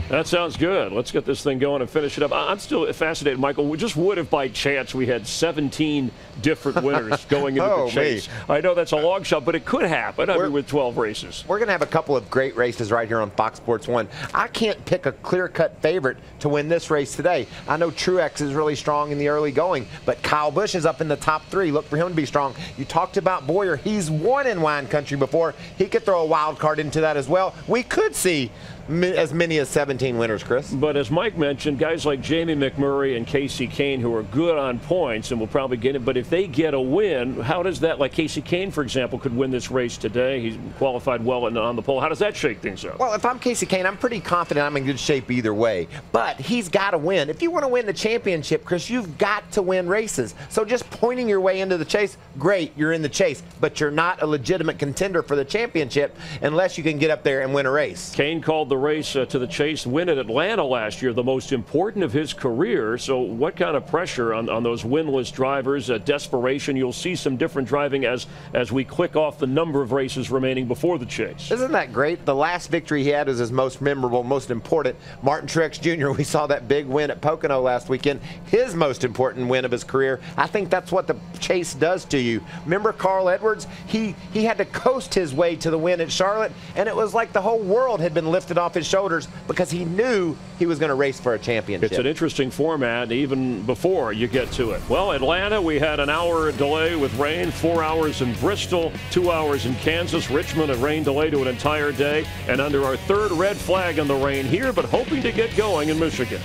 That sounds good. Let's get this thing going and finish it up. I'm still fascinated, Michael. We just would if by chance we had 17 different winners going into the chase. I know that's a long shot, but it could happen. I mean, with 12 races. We're going to have a couple of great races right here on Fox Sports 1. I can't pick a clear-cut favorite to win this race today. I know Truex is really strong in the early going, but Kyle Busch is up in the top 3. Look for him to be strong. You talked about Boyer. He's won in wine country before. He could throw a wild card into that as well. We could see as many as 17 winners, Chris. But as Mike mentioned, guys like Jamie McMurray and Casey Kane, who are good on points and will probably get it, but if they get a win, how does that, like Casey Kane, for example, could win this race today. He's qualified well on the pole. How does that shake things up? Well, if I'm Casey Kane, I'm pretty confident I'm in good shape either way. But he's got to win. If you want to win the championship, Chris, you've got to win races. So just pointing your way into the chase, great, you're in the chase. But you're not a legitimate contender for the championship unless you can get up there and win a race. Kane called the race to the chase win at Atlanta last year the most important of his career. So what kind of pressure on those winless drivers, desperation? You'll see some different driving as we click off the number of races remaining before the chase. Isn't that great? The last victory he had was his most memorable, most important. Martin Truex Jr., we saw that big win at Pocono last weekend, his most important win of his career. I think that's what the chase does to you. Remember Carl Edwards? He had to coast his way to the win at Charlotte, and it was like the whole world had been lifted off his shoulders because he knew he was going to race for a championship. It's an interesting format even before you get to it. Well, Atlanta, we had an hour delay with rain, 4 hours in Bristol, 2 hours in Kansas, Richmond, a rain delay to an entire day, and under our third red flag in the rain here, but hoping to get going in Michigan.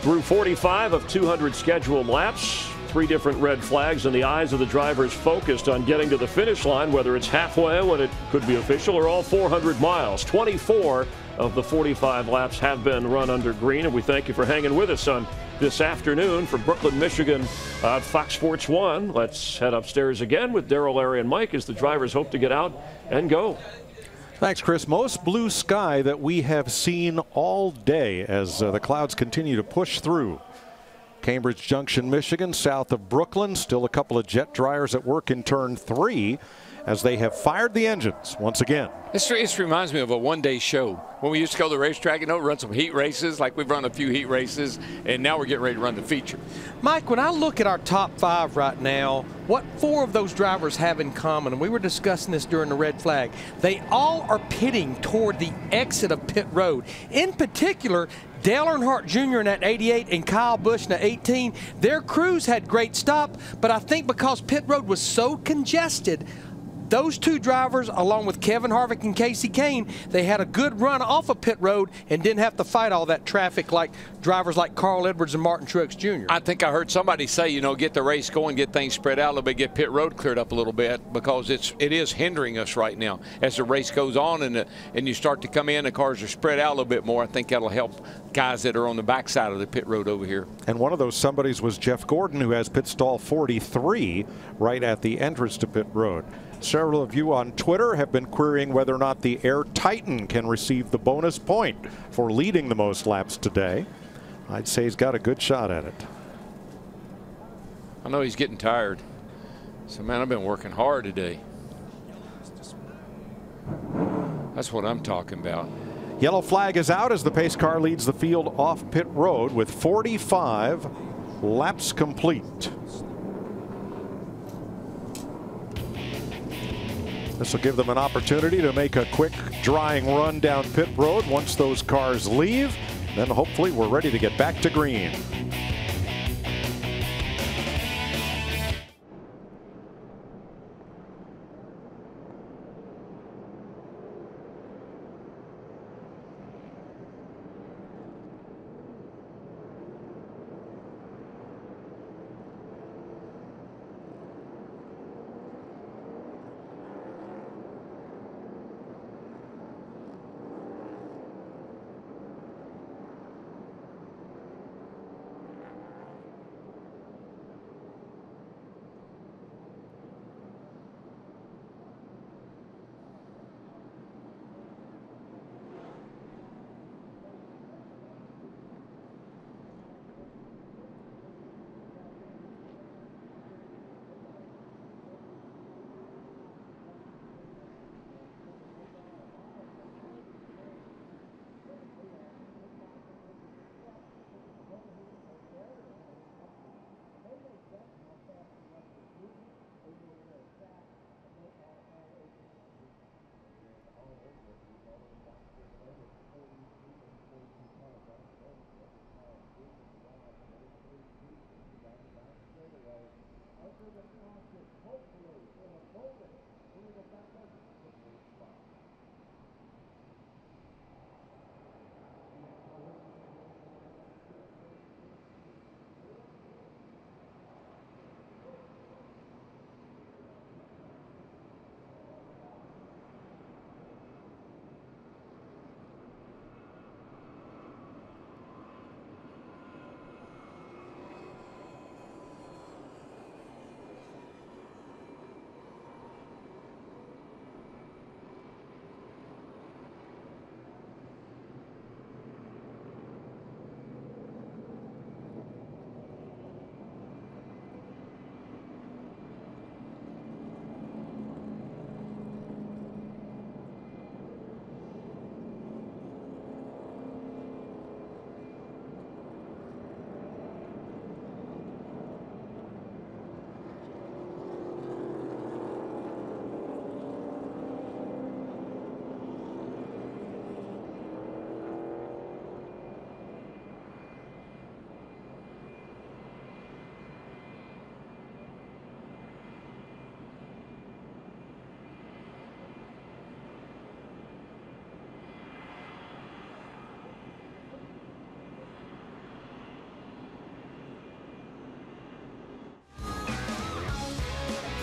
Through 45 of 200 scheduled laps, 3 different red flags, and the eyes of the drivers focused on getting to the finish line, whether it's halfway when it could be official or all 400 miles. 24 of the 45 laps have been run under green, and we thank you for hanging with us on this afternoon from Brooklyn, Michigan, Fox Sports 1. Let's head upstairs again with Darrell, Larry, and Mike as the drivers hope to get out and go. Thanks, Chris. Most blue sky that we have seen all day as the clouds continue to push through. Cambridge Junction, Michigan, south of Brooklyn. Still a couple of jet dryers at work in turn 3 as they have fired the engines once again. This reminds me of a one-day show. When we used to go to the racetrack, run some heat races, like we've run a few heat races, and now we're getting ready to run the feature. Mike, when I look at our top 5 right now, what 4 of those drivers have in common, and we were discussing this during the red flag, they all are pitting toward the exit of pit road. In particular, Dale Earnhardt Jr. in that 88 and Kyle Busch in the 18, their crews had great stop, but I think because pit road was so congested, those 2 drivers, along with Kevin Harvick and Casey Kane, they had a good run off of pit road and didn't have to fight all that traffic like drivers like Carl Edwards and Martin Truex Jr. I think I heard somebody say, get the race going, get things spread out a little bit, get pit road cleared up a little bit, because it is hindering us right now. As the race goes on and you start to come in, the cars are spread out a little bit more. I think that'll help guys that are on the backside of the pit road over here. And one of those somebodies was Jeff Gordon, who has pit stall 43 right at the entrance to pit road. Several of you on Twitter have been querying whether or not the Air Titan can receive the bonus point for leading the most laps today. I'd say he's got a good shot at it. I know he's getting tired. So, man, I've been working hard today. That's what I'm talking about. Yellow flag is out as the pace car leads the field off pit road with 45 laps complete. This will give them an opportunity to make a quick drying run down pit road once those cars leave. Then hopefully we're ready to get back to green.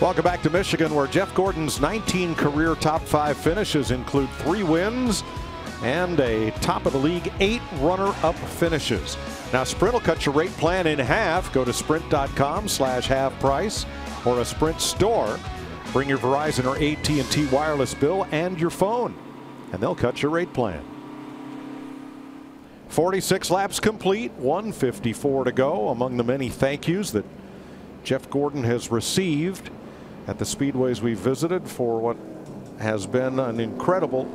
Welcome back to Michigan, where Jeff Gordon's 19 career top 5 finishes include 3 wins and a top of the league 8 runner-up finishes. Now Sprint will cut your rate plan in half. Go to sprint.com/half price or a Sprint store. Bring your Verizon or AT&T wireless bill and your phone, and they'll cut your rate plan. 46 laps complete, 154 to go. Among the many thank yous that Jeff Gordon has received at the speedways we've visited for what has been an incredible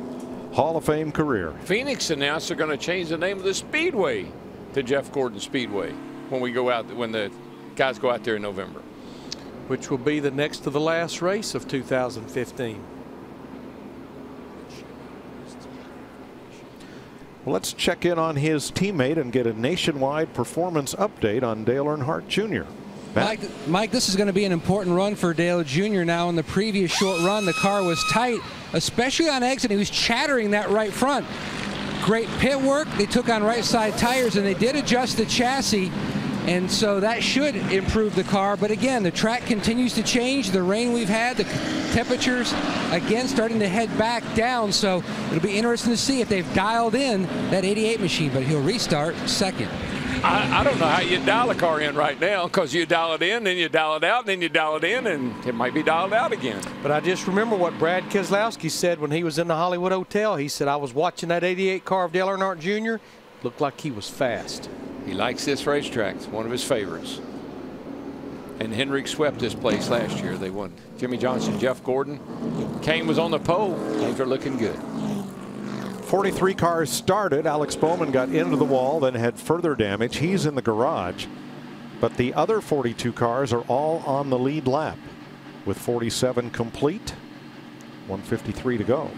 Hall of Fame career. Phoenix announced they're going to change the name of the speedway to Jeff Gordon Speedway when the guys go out there in November. Which will be the next to the last race of 2015. Well, let's check in on his teammate and get a nationwide performance update on Dale Earnhardt Jr. Mike, this is going to be an important run for Dale Jr. now. In the previous short run, the car was tight, especially on exit. He was chattering that right front. Great pit work. They took on right side tires, and they did adjust the chassis. And so that should improve the car. But again, the track continues to change. The rain we've had, the temperatures, again, starting to head back down. So it'll be interesting to see if they've dialed in that 88 machine, but he'll restart second. I don't know how you dial a car in right now, because you dial it in, then you dial it out, then you dial it in, and it might be dialed out again. But I just remember what Brad Keselowski said when he was in the Hollywood Hotel. He said, I was watching that 88 car of Dale Earnhardt Jr. Looked like he was fast. He likes this racetrack. It's one of his favorites. And Hendrick swept this place last year. They won. Jimmy Johnson, Jeff Gordon. Kane was on the pole. Things are looking good. 43 cars started. Alex Bowman got into the wall, then had further damage. He's in the garage. But the other 42 cars are all on the lead lap with 47 complete. 153 to go.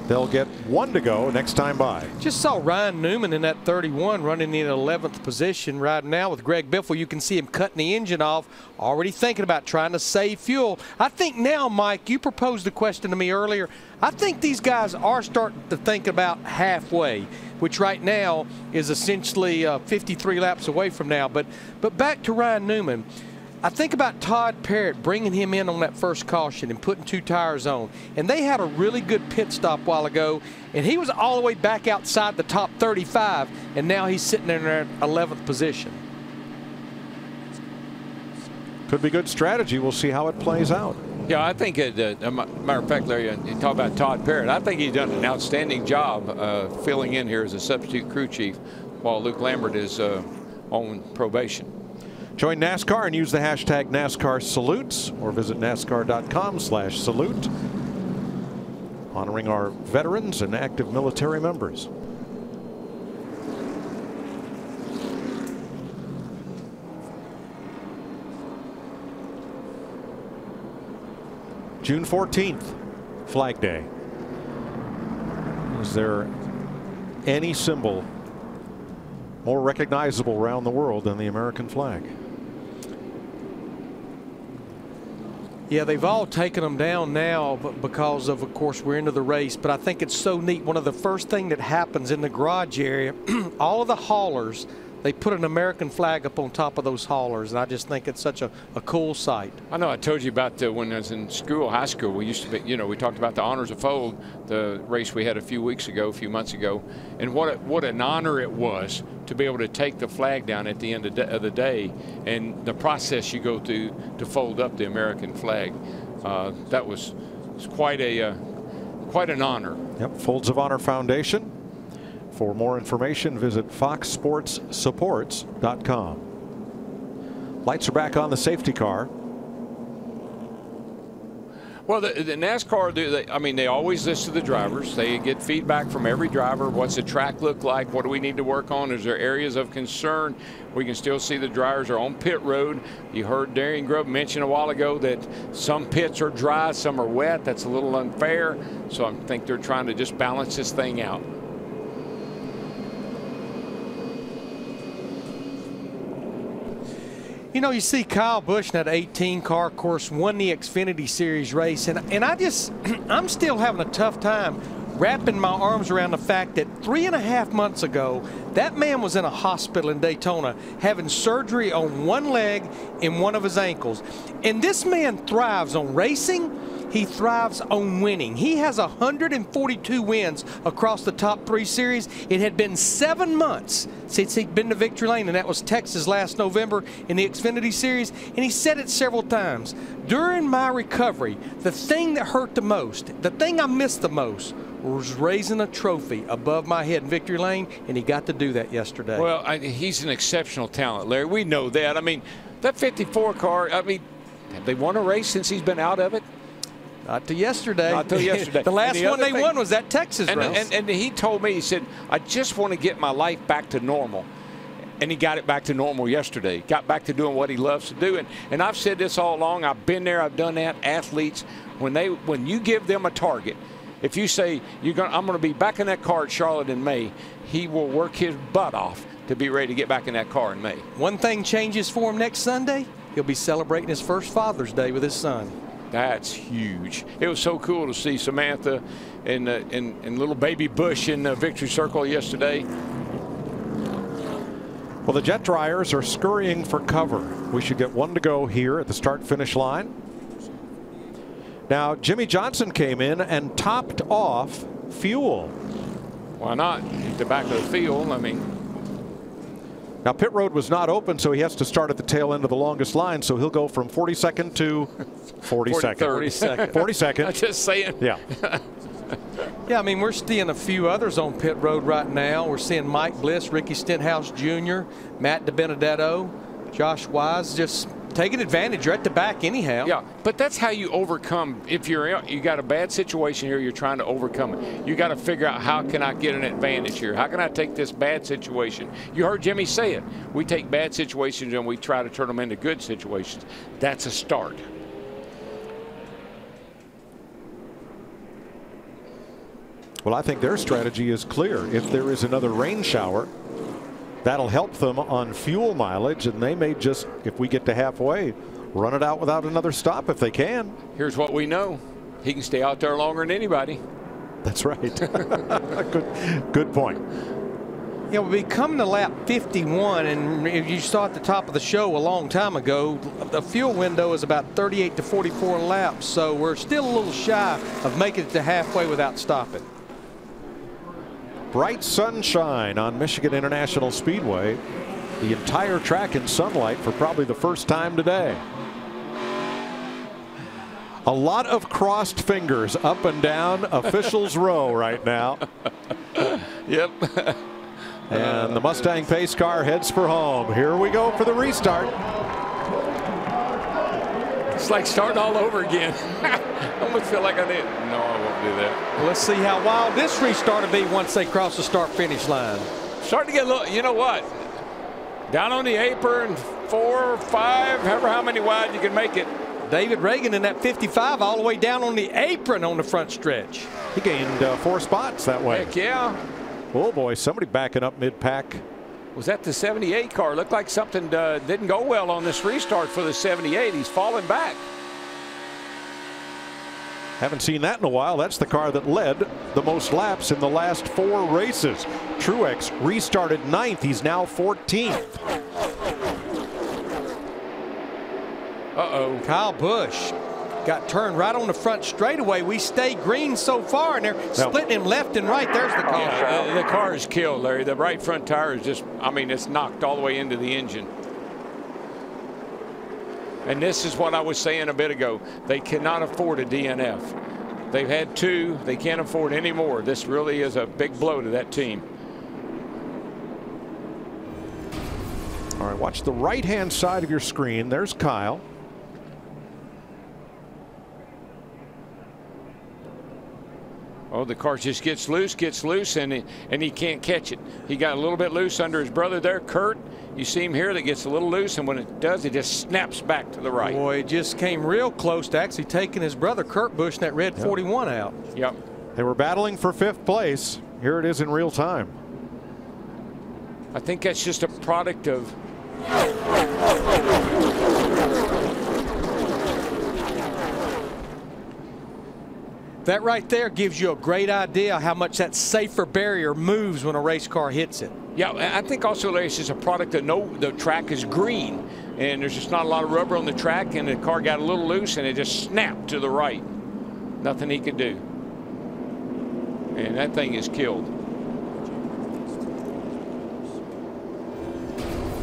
They'll get 1 to go next time by. Just saw Ryan Newman in that 31 running in 11th position right now with Greg Biffle. You can see him cutting the engine off, already thinking about trying to save fuel. I think now, Mike, you proposed a question to me earlier. I think these guys are starting to think about halfway, which right now is essentially 53 laps away from now. But back to Ryan Newman. I think about Todd Parrott bringing him in on that first caution and putting 2 tires on. And they had a really good pit stop a while ago, and he was all the way back outside the top 35, and now he's sitting there in 11th position. Could be good strategy. We'll see how it plays out. Yeah, I think, matter of fact, Larry, you talk about Todd Parrott. I think he's done an outstanding job filling in here as a substitute crew chief while Luke Lambert is on probation. Join NASCAR and use the hashtag NASCAR Salutes, or visit NASCAR.com/salute. Honoring our veterans and active military members. June 14th, Flag Day. Is there any symbol more recognizable around the world than the American flag? Yeah, they've all taken them down now because of course, we're into the race. But I think it's so neat. One of the first things that happens in the garage area, all of the haulers, they put an American flag up on top of those haulers. And I just think it's such a cool sight. I know I told you about when I was in school, high school, we used to be, we talked about the Honors of Fold, the race we had a few months ago. And what an honor it was to be able to take the flag down at the end of the day, and the process you go through to fold up the American flag. That was quite an honor. Yep, Folds of Honor Foundation. For more information, visit foxsportssupports.com. Lights are back on the safety car. Well, the NASCAR, they always listen to the drivers. They get feedback from every driver. What's the track look like? What do we need to work on? Is there areas of concern? We can still see the drivers are on pit road. You heard Darian Grubb mention a while ago that some pits are dry, some are wet. That's a little unfair. So I think they're trying to just balance this thing out. You see Kyle Busch in that 18 car, of course, won the Xfinity Series race. And I'm still having a tough time wrapping my arms around the fact that 3.5 months ago, that man was in a hospital in Daytona having surgery on one leg and one of his ankles. And this man thrives on racing. He thrives on winning. He has 142 wins across the top 3 series. It had been 7 months since he'd been to victory lane, and that was Texas last November in the Xfinity Series. And he said it several times. During my recovery, the thing that hurt the most, the thing I missed the most, was raising a trophy above my head in victory lane, and he got to do that yesterday. Well, he's an exceptional talent, Larry. We know that. I mean, that 54 car, I mean, have they won a race since he's been out of it? Not till yesterday. Not till yesterday. The last one they won was that Texas race. And he told me, he said, I just want to get my life back to normal. And he got it back to normal yesterday. Got back to doing what he loves to do. And I've said this all along. I've been there. I've done that. Athletes, when you give them a target, if you say I'm going to be back in that car at Charlotte in May, he will work his butt off to be ready to get back in that car in May. One thing changes for him next Sunday. He'll be celebrating his first Father's Day with his son. That's huge. It was so cool to see Samantha and little baby Bush in the victory circle yesterday. Well, the jet dryers are scurrying for cover. We should get one to go here at the start-finish line. Now, Jimmy Johnson came in and topped off fuel. Why not? At the back of the field, I mean. Now, pit road was not open, so he has to start at the tail end of the longest line, so he'll go from 42nd to 42nd. 42nd. 42nd. I'm just saying. Yeah. Yeah, I mean, we're seeing a few others on pit road right now. We're seeing Mike Bliss, Ricky Stenhouse Jr., Matt DiBenedetto, Josh Wise, just taking advantage. You're at the back anyhow. Yeah, but that's how you overcome. If you got a bad situation here, you're trying to overcome it. You got to figure out, how can I get an advantage here? How can I take this bad situation? You heard Jimmy say it. We take bad situations and we try to turn them into good situations. That's a start. Well, I think their strategy is clear. If there is another rain shower, that'll help them on fuel mileage, and they may just, if we get to halfway, run it out without another stop if they can. Here's what we know. He can stay out there longer than anybody. That's right. Good point. Yeah, we'll be coming to lap 51, and if you saw at the top of the show a long time ago, the fuel window is about 38 to 44 laps, so we're still a little shy of making it to halfway without stopping. Bright sunshine on Michigan International Speedway. The entire track in sunlight for probably the first time today. A lot of crossed fingers up and down officials row right now. Yep. And the Mustang pace car heads for home. Here we go for the restart. It's like starting all over again. I almost feel like I did. No, I won't do that. Well, let's see how wild this restart will be once they cross the start-finish line. Starting to get a little, you know what? Down on the apron, 4 or 5, however how many wide you can make it. David Reagan in that 55 all the way down on the apron on the front stretch. He gained 4 spots that way. Heck yeah. Oh boy, somebody backing up mid-pack. Was that the 78 car? Looked like something didn't go well on this restart for the 78. He's falling back. Haven't seen that in a while. That's the car that led the most laps in the last 4 races. Truex restarted 9th. He's now 14th. Uh-oh. Kyle Busch got turned right on the front straightaway. We stay green so far, and they're splitting him left and right. There's the car. Yeah, the car is killed, Larry. The right front tire is just, I mean, it's knocked all the way into the engine. And this is what I was saying a bit ago. They cannot afford a DNF. They've had 2. They can't afford any more. This really is a big blow to that team. All right, watch the right-hand side of your screen. There's Kyle. Oh, the car just gets loose, and he can't catch it. He got a little bit loose under his brother there, Kurt. You see him here that gets a little loose, and when it does, it just snaps back to the right. Boy, it just came real close to actually taking his brother, Kurt Busch, in that red 41 out. Yep. They were battling for 5th place. Here it is in real time. I think that's just a product of that right there gives you a great idea how much that safer barrier moves when a race car hits it. Yeah, I think also, Larry, it's just a product that the track is green, and there's just not a lot of rubber on the track, and the car got a little loose, and it just snapped to the right. Nothing he could do. And that thing is killed.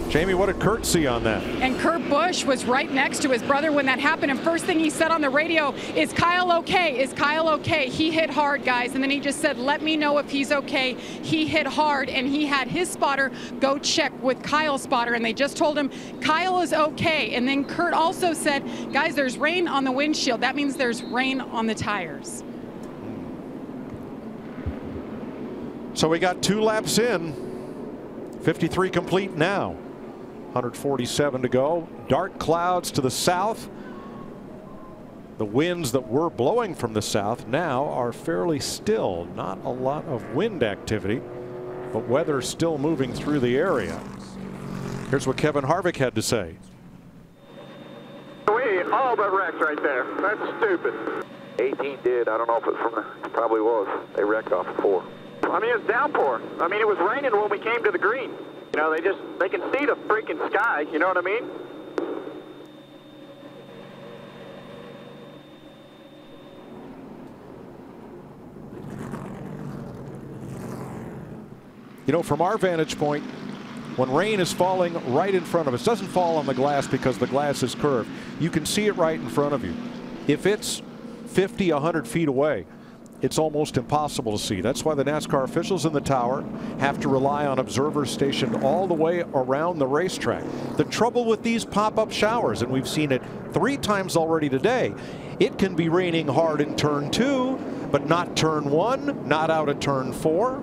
Jamie, what did Kurt see on that? And Kurt Busch was right next to his brother when that happened. And first thing he said on the radio, is Kyle okay? Is Kyle okay? He hit hard, guys. And then he just said, let me know if he's okay. He hit hard, and he had his spotter go check with Kyle's spotter, and they just told him Kyle is okay. And then Kurt also said, guys, there's rain on the windshield. That means there's rain on the tires. So we got 2 laps in, 53 complete now. 147 to go. Dark clouds to the south. The winds that were blowing from the south now are fairly still. Not a lot of wind activity, but weather still moving through the area. Here's what Kevin Harvick had to say. We all but wrecked right there. That's stupid. 18 did. I don't know if it's from the, it probably was. They wrecked off of 4. I mean, it's downpour. I mean, it was raining when we came to the green. You know, they can see the freaking sky, you know what I mean? You know, from our vantage point, when rain is falling right in front of us, doesn't fall on the glass because the glass is curved. You can see it right in front of you. If it's 50, 100 feet away, it's almost impossible to see. That's why the NASCAR officials in the tower have to rely on observers stationed all the way around the racetrack. The trouble with these pop-up showers, and we've seen it 3 times already today, it can be raining hard in turn 2, but not turn 1, not out of turn 4.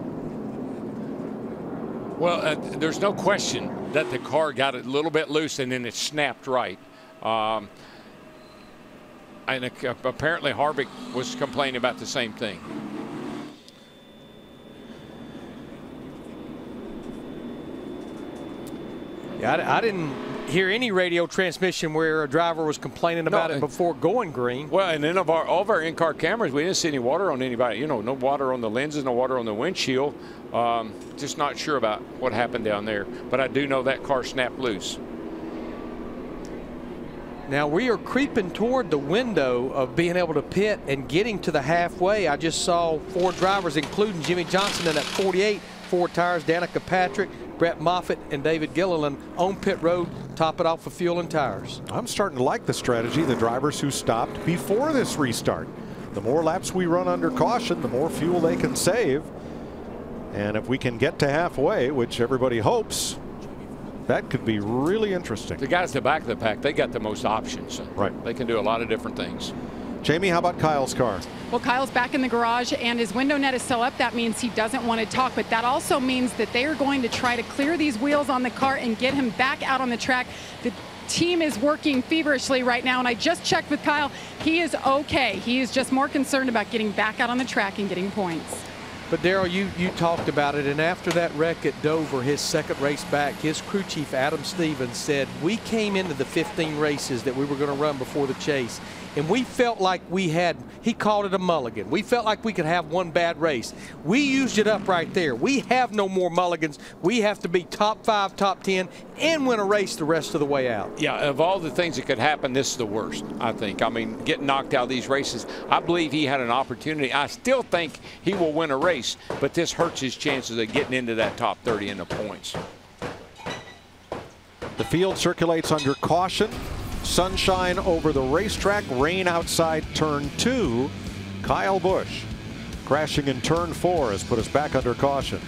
Well, there's no question that the car got a little bit loose and then it snapped right. And apparently Harvick was complaining about the same thing. Yeah, I didn't hear any radio transmission where a driver was complaining about it before going green. Well, and then all of our in-car cameras, we didn't see any water on anybody. You know, no water on the lenses, no water on the windshield. Just not sure about what happened down there. But I do know that car snapped loose. Now we are creeping toward the window of being able to pit and getting to the halfway. I just saw 4 drivers, including Jimmy Johnson in that 48 Ford tires, Danica Patrick, Brett Moffitt, and David Gilliland on pit road, top it off for fuel and tires. I'm starting to like the strategy, the drivers who stopped before this restart. The more laps we run under caution, the more fuel they can save. And if we can get to halfway, which everybody hopes, that could be really interesting. The guys at the back of the pack, they got the most options. Right. They can do a lot of different things. Jamie, how about Kyle's car? Well, Kyle's back in the garage and his window net is still up. That means he doesn't want to talk, but that also means that they are going to try to clear these wheels on the car and get him back out on the track. The team is working feverishly right now, and I just checked with Kyle. He is okay. He is just more concerned about getting back out on the track and getting points. But Darrell, you talked about it, and after that wreck at Dover, his second race back, his crew chief Adam Stevens said, we came into the 15 races that we were going to run before the chase, and we felt like we had, he called it a mulligan. We felt like we could have one bad race. We used it up right there. We have no more mulligans. We have to be top 5, top 10, and win a race the rest of the way out. Yeah, of all the things that could happen, this is the worst, I think. I mean, getting knocked out of these races, I believe he had an opportunity. I still think he will win a race, but this hurts his chances of getting into that top 30 in the points. The field circulates under caution. Sunshine over the racetrack, rain outside turn 2. Kyle Busch crashing in turn 4 has put us back under caution.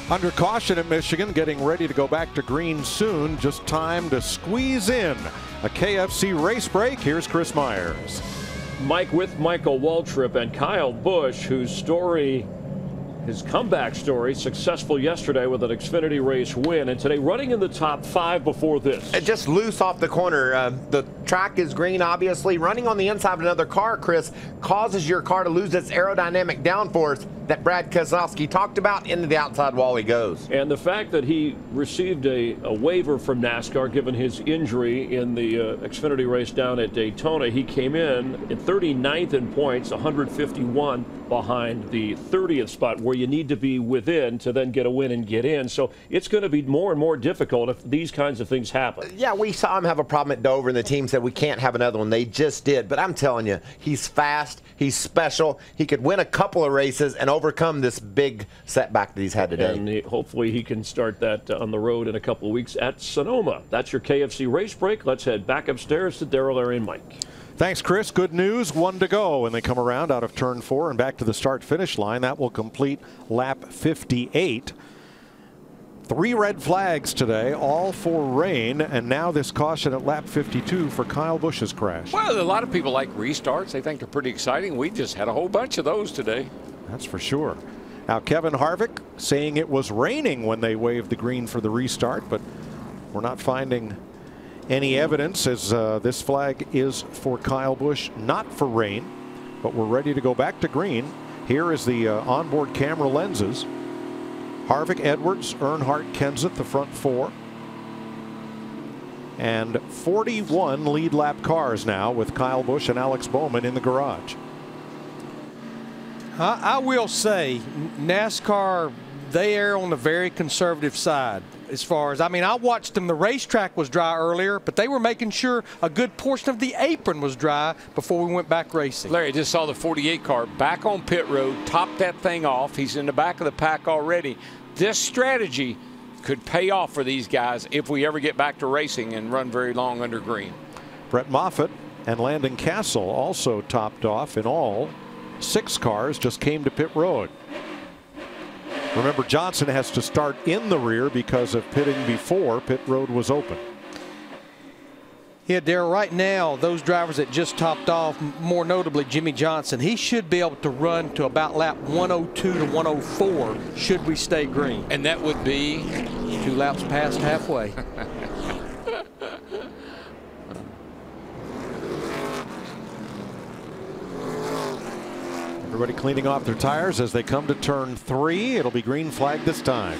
Under caution at Michigan, getting ready to go back to green soon. Just time to squeeze in a KFC race break. Here's Chris Myers. Mike with Michael Waltrip and Kyle Busch, whose story, his comeback story, successful yesterday with an Xfinity race win, and today running in the top 5 before this. Just loose off the corner. The track is green, obviously. Running on the inside of another car, Chris, causes your car to lose its aerodynamic downforce that Brad Keselowski talked about. Into the outside wall he goes. And the fact that he received a waiver from NASCAR given his injury in the Xfinity race down at Daytona, he came in 39th in points, 151 behind the 30th spot, where you need to be within to then get a win and get in. So it's going to be more and more difficult if these kinds of things happen. Yeah, we saw him have a problem at Dover, and the team said we can't have another one. They just did. But I'm telling you, he's fast, he's special. He could win a couple of races and overcome this big setback that he's had today. And hopefully he can start that on the road in a couple of weeks at Sonoma. That's your KFC race break. Let's head back upstairs to Darrell, Larry, and Mike. Thanks, Chris. Good news. 1 to go. And they come around out of turn 4 and back to the start-finish line. That will complete lap 58. 3 red flags today, all for rain, and now this caution at lap 52 for Kyle Busch's crash. Well, a lot of people like restarts. They think they're pretty exciting. We just had a whole bunch of those today. That's for sure. Now, Kevin Harvick saying it was raining when they waved the green for the restart, but we're not finding any evidence, as this flag is for Kyle Busch, not for rain, but we're ready to go back to green. Here is the onboard camera lenses. Harvick, Edwards, Earnhardt, Kenseth, the front 4. And 41 lead lap cars now with Kyle Busch and Alex Bowman in the garage. I will say NASCAR, they err on the very conservative side. As far as, I mean, I watched them. The racetrack was dry earlier, but they were making sure a good portion of the apron was dry before we went back racing. Larry, just saw the 48 car back on pit road, topped that thing off. He's in the back of the pack already. This strategy could pay off for these guys if we ever get back to racing and run very long under green. Brett Moffitt and Landon Castle also topped off. In all, 6 cars just came to pit road. Remember, Johnson has to start in the rear because of pitting before pit road was open. Yeah, Darrell, right now, those drivers that just topped off, more notably Jimmy Johnson, he should be able to run to about lap 102 to 104 should we stay green. And that would be 2 laps past halfway. Everybody cleaning off their tires as they come to turn 3. It'll be green flag this time.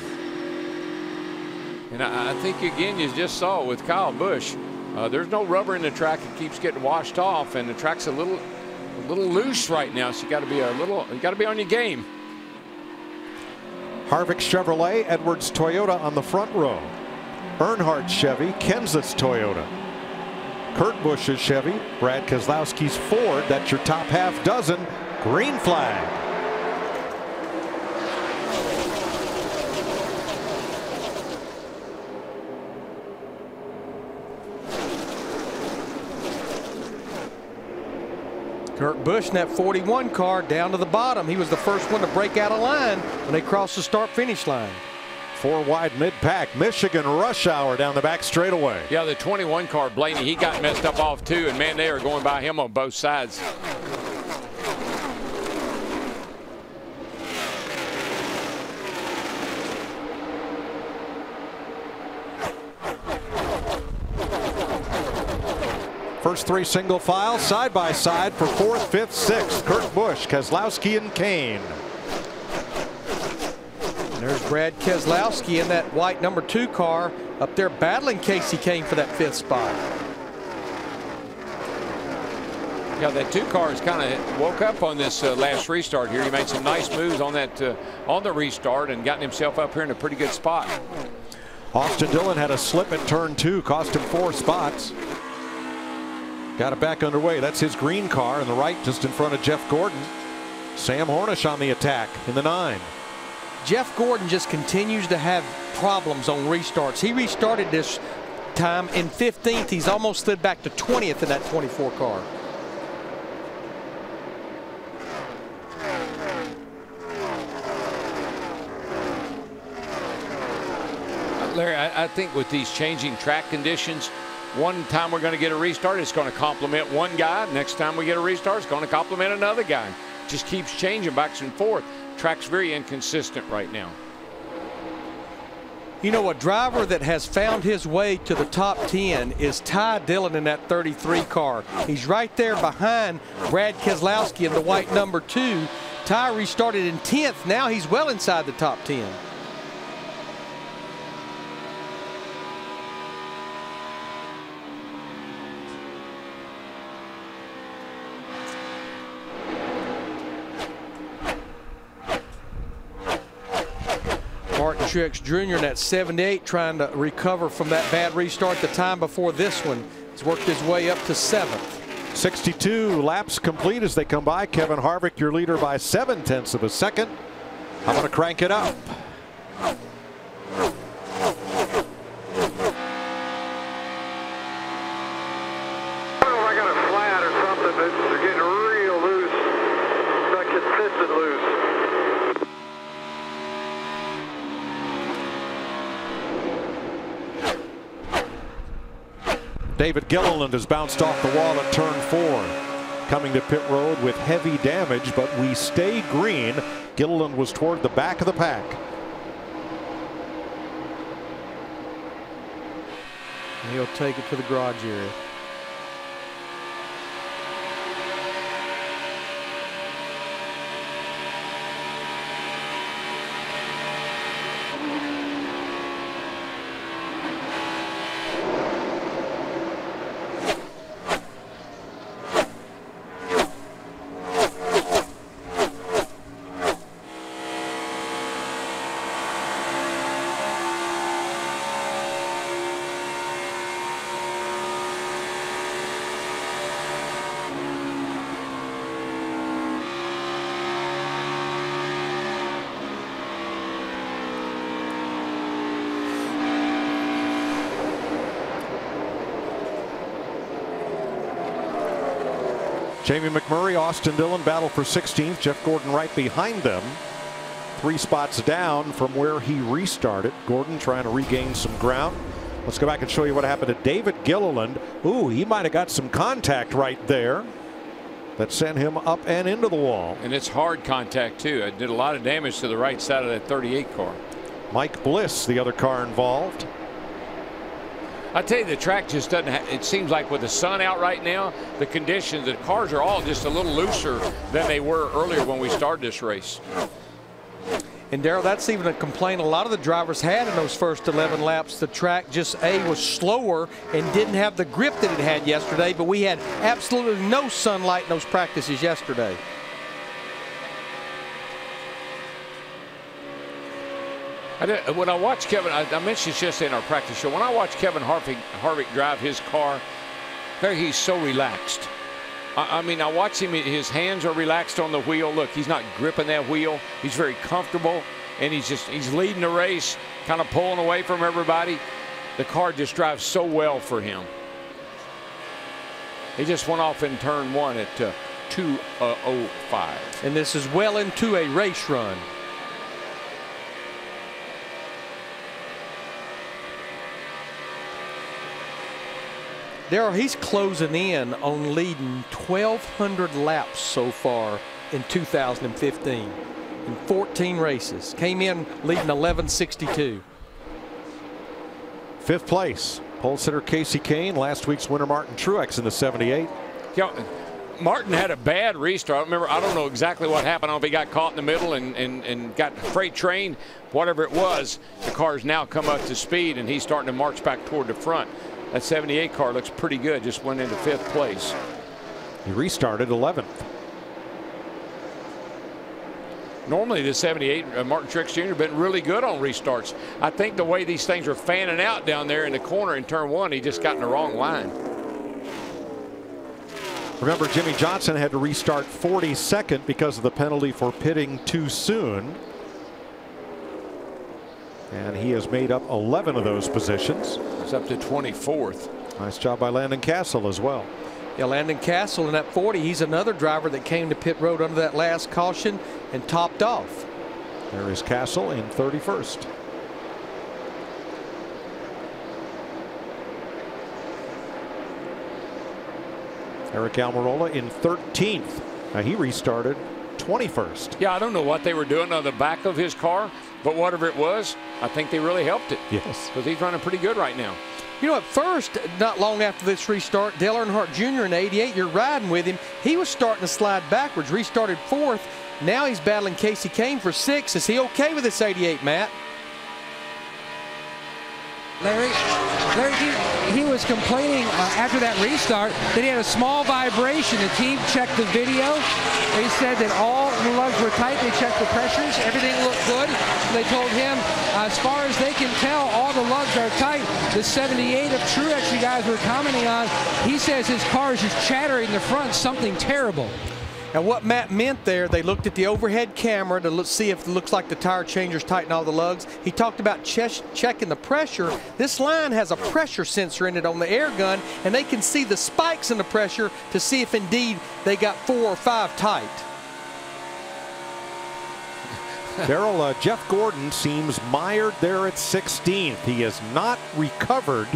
And I think, again, you just saw with Kyle Busch, there's no rubber in the track. It keeps getting washed off, and the track's a little loose right now. So you got to be on your game. Harvick Chevrolet, Edwards Toyota on the front row. Earnhardt Chevy, Kenseth's Toyota. Kurt Busch's Chevy, Brad Keselowski's Ford. That's your top half dozen. Green flag. Kurt Busch in that 41 car down to the bottom. He was the first one to break out of line when they crossed the start-finish line. 4 wide mid-pack. Michigan rush hour down the back straightaway. Yeah, the 21 car, Blaney, he got messed up off too, and man, they are going by him on both sides. First 3 single file side by side for 4th, 5th, 6th. Kurt Busch, Keselowski, and Kane. And there's Brad Keselowski in that white number 2 car up there battling Casey Kane for that 5th spot. Yeah, that 2 cars kind of woke up on this last restart here. He made some nice moves on that on the restart and gotten himself up here in a pretty good spot. Austin Dillon had a slip at turn 2, cost him 4 spots. Got it back underway. That's his green car in the right, just in front of Jeff Gordon. Sam Hornish on the attack in the 9. Jeff Gordon just continues to have problems on restarts. He restarted this time in 15th. He's almost slid back to 20th in that 24 car. Larry, I think with these changing track conditions, one time we're going to get a restart, it's going to complement one guy. Next time we get a restart, it's going to complement another guy. Just keeps changing back and forth. Track's very inconsistent right now. You know, a driver that has found his way to the top 10 is Ty Dillon in that 33 car. He's right there behind Brad Keselowski in the white number 2. Ty restarted in 10th. Now he's well inside the top 10. Martin Truex Jr. in that 78 trying to recover from that bad restart the time before this one. He's worked his way up to 7th. 62 laps complete as they come by. Kevin Harvick, your leader by 0.7 of a second. I'm going to crank it up. I got a flat or something, but they're getting real loose, not consistent loose. David Gilliland has bounced off the wall at turn 4. Coming to pit road with heavy damage, but we stay green. Gilliland was toward the back of the pack. He'll take it to the garage area. Jamie McMurray, Austin Dillon battle for 16th. Jeff Gordon right behind them. 3 spots down from where he restarted. Gordon trying to regain some ground. Let's go back and show you what happened to David Gilliland. Ooh, he might have got some contact right there that sent him up and into the wall. And it's hard contact too. It did a lot of damage to the right side of that 38 car. Mike Bliss, the other car involved. I tell you, the track just doesn't have, it seems like with the sun out right now, the conditions, the cars are all just a little looser than they were earlier when we started this race. And Darrell, that's even a complaint a lot of the drivers had in those first 11 laps. The track just was slower and didn't have the grip that it had yesterday, but we had absolutely no sunlight in those practices yesterday. When I watch Kevin, I mentioned this yesterday in our practice show, when I watch Kevin Harvick drive his car, he's so relaxed. I mean, I watch him, his hands are relaxed on the wheel. Look, he's not gripping that wheel. He's very comfortable, and he's leading the race, kind of pulling away from everybody. The car just drives so well for him. He just went off in turn 1 at 2:05. And this is well into a race run. Darrell, he's closing in on leading 1,200 laps so far in 2015 in 14 races. Came in leading 11:62. 5th place, pole sitter Casey Kane, last week's winner Martin Truex in the 78. Yeah, Martin had a bad restart. I don't know exactly what happened. I don't know if he got caught in the middle and got freight train, whatever it was. The car's now come up to speed, and he's starting to march back toward the front. That 78 car looks pretty good. Just went into 5th place. He restarted 11th. Normally the 78, Martin Truex Jr. been really good on restarts. I think the way these things are fanning out down there in the corner in turn 1, he just got in the wrong line. Remember, Jimmy Johnson had to restart 42nd because of the penalty for pitting too soon. And he has made up 11 of those positions. It's up to 24th. Nice job by Landon Castle as well. Yeah, Landon Castle in that 40, he's another driver that came to pit road under that last caution and topped off. There is Castle in 31st. Eric Almirola in 13th. Now he restarted 21st. Yeah, I don't know what they were doing on the back of his car, but whatever it was, I think they really helped it. Yes. Because he's running pretty good right now. You know, at first, not long after this restart, Dale Earnhardt Jr. in 88, you're riding with him. He was starting to slide backwards, restarted 4th. Now he's battling Casey Kane for 6th. Is he okay with this 88, Matt? Larry, he was complaining after that restart that he had a small vibration. The team checked the video. They said that all the lugs were tight. They checked the pressures. Everything looked good. They told him, as far as they can tell, all the lugs are tight. The 78 of Truex you guys were commenting on, he says his car is just chattering in the front, something terrible. And what Matt meant there, they looked at the overhead camera to see if it looks like the tire changers tighten all the lugs. He talked about checking the pressure. This line has a pressure sensor in it on the air gun, and they can see the spikes in the pressure to see if indeed they got 4 or 5 tight. Darrell, Jeff Gordon seems mired there at 16th. He has not recovered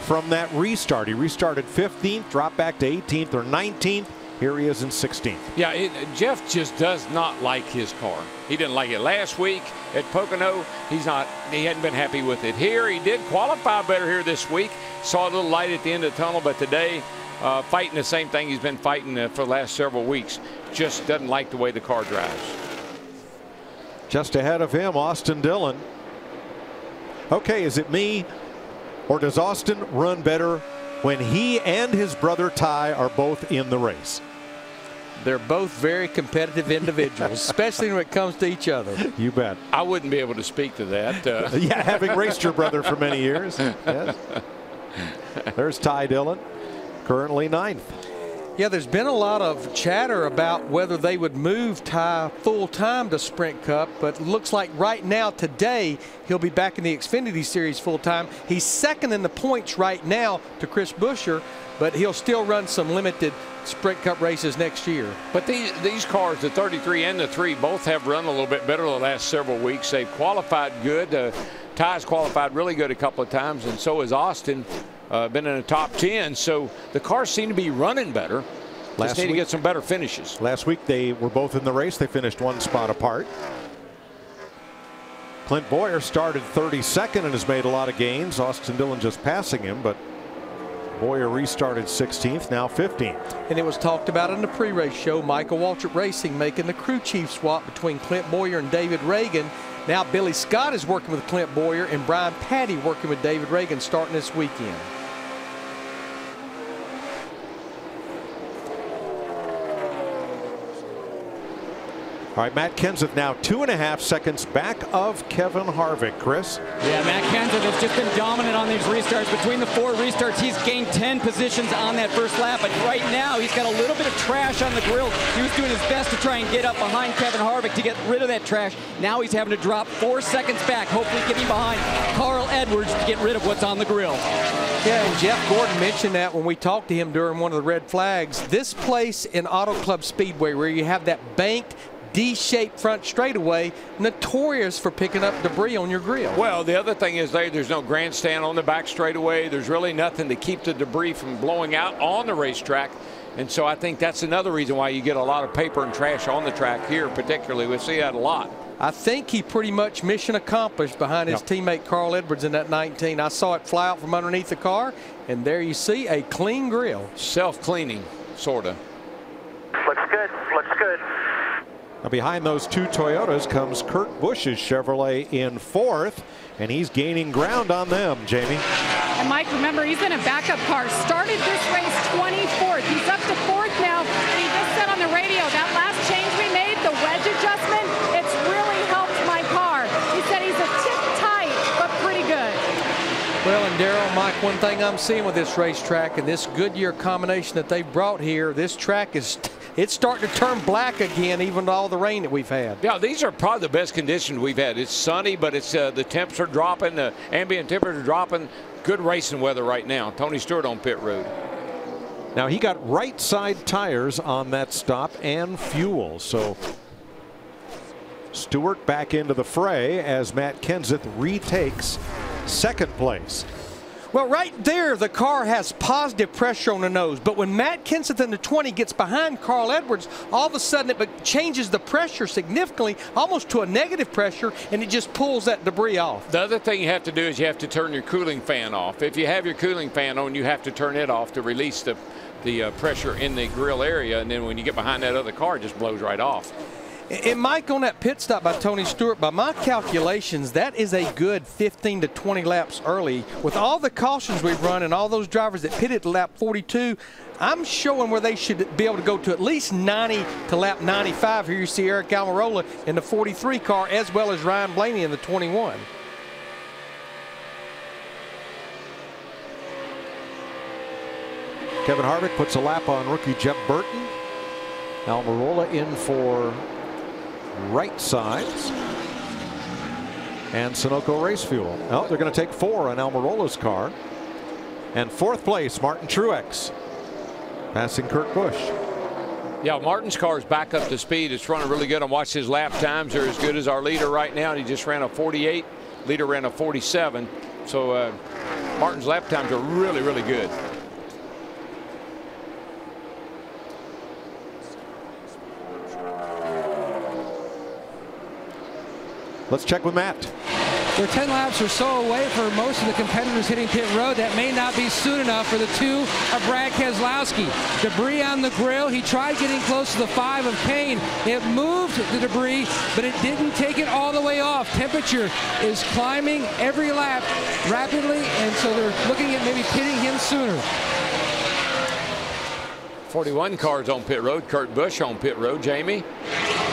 from that restart. He restarted 15th, dropped back to 18th or 19th. Here he is in 16th. Yeah, Jeff just does not like his car. He didn't like it last week at Pocono. He hadn't been happy with it here. He did qualify better here this week. Saw a little light at the end of the tunnel, but today, fighting the same thing he's been fighting for the last several weeks. Just doesn't like the way the car drives. Just ahead of him, Austin Dillon. Okay, is it me, or does Austin run better when he and his brother Ty are both in the race? They're both very competitive individuals, especially when it comes to each other. You bet. I wouldn't be able to speak to that. Yeah, having raced your brother for many years. Yes. There's Ty Dillon, currently 9th. Yeah, there's been a lot of chatter about whether they would move Ty full-time to Sprint Cup, but looks like right now, today, he'll be back in the Xfinity Series full-time. He's 2nd in the points right now to Chris Buescher, but he'll still run some limited Sprint Cup races next year. But these cars, the 33 and the 3, both have run a little bit better the last several weeks. They've qualified good. Ty's qualified really good a couple of times, and so has Austin. Been in the top 10, so the cars seem to be running better. Just need to get some better finishes. Last week they were both in the race. They finished 1 spot apart. Clint Boyer started 32nd and has made a lot of gains. Austin Dillon just passing him, but Boyer restarted 16th, now 15th. And it was talked about in the pre-race show, Michael Waltrip Racing making the crew chief swap between Clint Boyer and David Reagan. Now Billy Scott is working with Clint Boyer and Brian Patty working with David Reagan starting this weekend. All right, Matt Kenseth now 2.5 seconds back of Kevin Harvick. Chris? Yeah, Matt Kenseth has just been dominant on these restarts. Between the 4 restarts, he's gained 10 positions on that first lap. But right now, he's got a little bit of trash on the grill. He was doing his best to try and get up behind Kevin Harvick to get rid of that trash. Now he's having to drop 4 seconds back, hopefully getting behind Carl Edwards to get rid of what's on the grill. Yeah, and Jeff Gordon mentioned that when we talked to him during one of the red flags. This place in Auto Club Speedway where you have that banked D-shaped front straightaway, notorious for picking up debris on your grill. Well, the other thing is there's no grandstand on the back straightaway. There's really nothing to keep the debris from blowing out on the racetrack. And so I think that's another reason why you get a lot of paper and trash on the track here, particularly. We see that a lot. I think he pretty much mission accomplished behind his teammate Carl Edwards in that 19. I saw it fly out from underneath the car, and there you see a clean grill. Self-cleaning, sort of. Looks good. Looks good. Now behind those 2 Toyotas comes Kurt Busch's Chevrolet in 4th, and he's gaining ground on them, Jamie. And Mike, remember, he's in a backup car. Started this race 24th. He's up to 4th now, and he just said on the radio, that last change we made, the wedge adjustment, it's really helped my car. He said he's a tick tight, but pretty good. Well, and Darrell, Mike, one thing I'm seeing with this racetrack and this Goodyear combination that they've brought here, this track is it's starting to turn black again, even with all the rain that we've had. Yeah, these are probably the best conditions we've had. It's sunny, but it's the temps are dropping, the ambient temperatures are dropping. Good racing weather right now. Tony Stewart on pit road. Now he got right side tires on that stop and fuel, so Stewart back into the fray as Matt Kenseth retakes 2nd place. Well, right there, the car has positive pressure on the nose. But when Matt Kenseth in the 20 gets behind Carl Edwards, all of a sudden it changes the pressure significantly, almost to a negative pressure, and it just pulls that debris off. The other thing you have to do is you have to turn your cooling fan off. If you have your cooling fan on, you have to turn it off to release the pressure in the grill area, and then when you get behind that other car, it just blows right off. And Mike, on that pit stop by Tony Stewart, by my calculations, that is a good 15 to 20 laps early. With all the cautions we've run and all those drivers that pitted to lap 42, I'm showing where they should be able to go to at least 90 to lap 95. Here you see Eric Almirola in the 43 car, as well as Ryan Blaney in the 21. Kevin Harvick puts a lap on rookie Jeff Burton. Almirola in for right sides. And Sunoco Race Fuel. Oh, they're going to take 4 on Almirola's car. And 4th place, Martin Truex, passing Kurt Busch. Yeah, Martin's car is back up to speed. It's running really good. I watched his lap times. They're as good as our leader right now. And he just ran a 48. Leader ran a 47. So Martin's lap times are really, really good. Let's check with Matt. They're 10 laps or so away for most of the competitors hitting pit road. That may not be soon enough for the 2 of Brad Keselowski. Debris on the grill. He tried getting close to the 5 of Kane. It moved the debris, but it didn't take it all the way off. Temperature is climbing every lap rapidly, and so they're looking at maybe pitting him sooner. 41 cars on pit road. Kurt Busch on pit road. Jamie?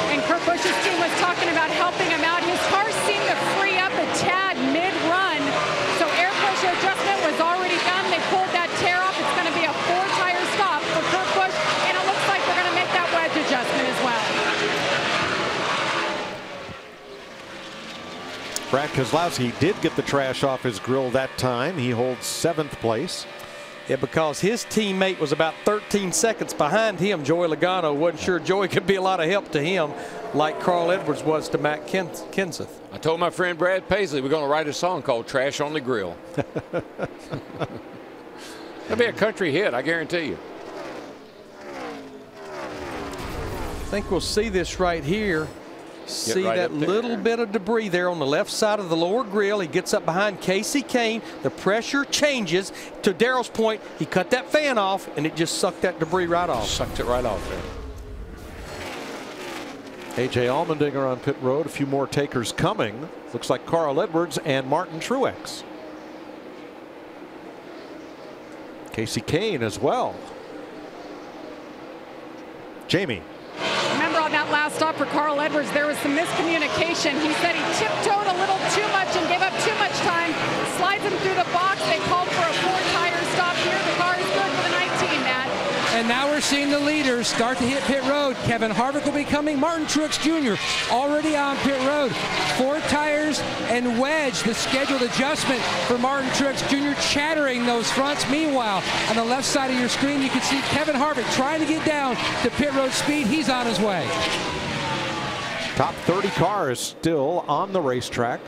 And Kurt Busch's team was talking about helping him out. His car seemed to free up a tad mid-run, so air pressure adjustment was already done. They pulled that tear off. It's going to be a 4-tire stop for Kurt Busch, and it looks like they're going to make that wedge adjustment as well. Brad Keselowski did get the trash off his grill that time. He holds 7th place. Yeah, because his teammate was about 13 seconds behind him. Joey Logano wasn't sure Joey could be a lot of help to him like Carl Edwards was to Matt Kenseth. I told my friend Brad Paisley we're going to write a song called Trash on the Grill. That'll be a country hit, I guarantee you. I think we'll see this right here. See right that little bit of debris there on the left side of the lower grill. He gets up behind Casey Kane. The pressure changes. To Darrell's point, he cut that fan off, and it just sucked that debris right off. Sucked it right off there. A.J. Allmendinger on pit road. A few more takers coming. Looks like Carl Edwards and Martin Truex. Casey Kane as well. Jamie. Remember on that last stop for Carl Edwards, there was some miscommunication. He said he tiptoed a little too much and gave up too much time. Slides him through the box. They called for a 4-tire stop here. The car is good for the 19, Matt. And now we're seeing the leaders start to hit pit road. Kevin Harvick will be coming. Martin Truex Jr. already on pit road. 4 tires and wedge, the scheduled adjustment for Martin Truex Jr. chattering those fronts. Meanwhile, on the left side of your screen, you can see Kevin Harvick trying to get down to pit road speed. He's on his way. Top 30 cars still on the racetrack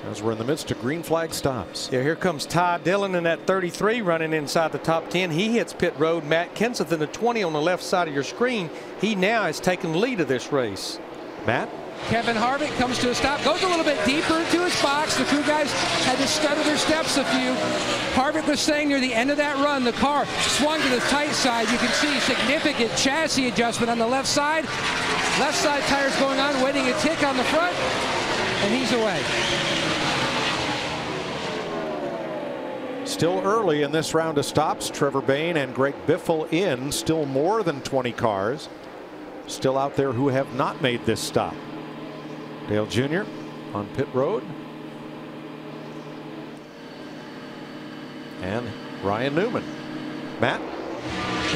as we're in the midst of green flag stops. Yeah, here comes Ty Dillon in that 33 running inside the top 10. He hits pit road. Matt Kenseth in the 20 on the left side of your screen. He now has taken the lead of this race. Matt? Kevin Harvick comes to a stop, goes a little bit deeper into his box. The crew guys had to stutter their steps a few. Harvick was saying near the end of that run, the car swung to the tight side. You can see significant chassis adjustment on the left side. Left side tires going on, waiting a tick on the front, and he's away. Still early in this round of stops. Trevor Bayne and Greg Biffle in. Still more than 20 cars still out there who have not made this stop. Dale Jr. on pit road. And Ryan Newman. Matt?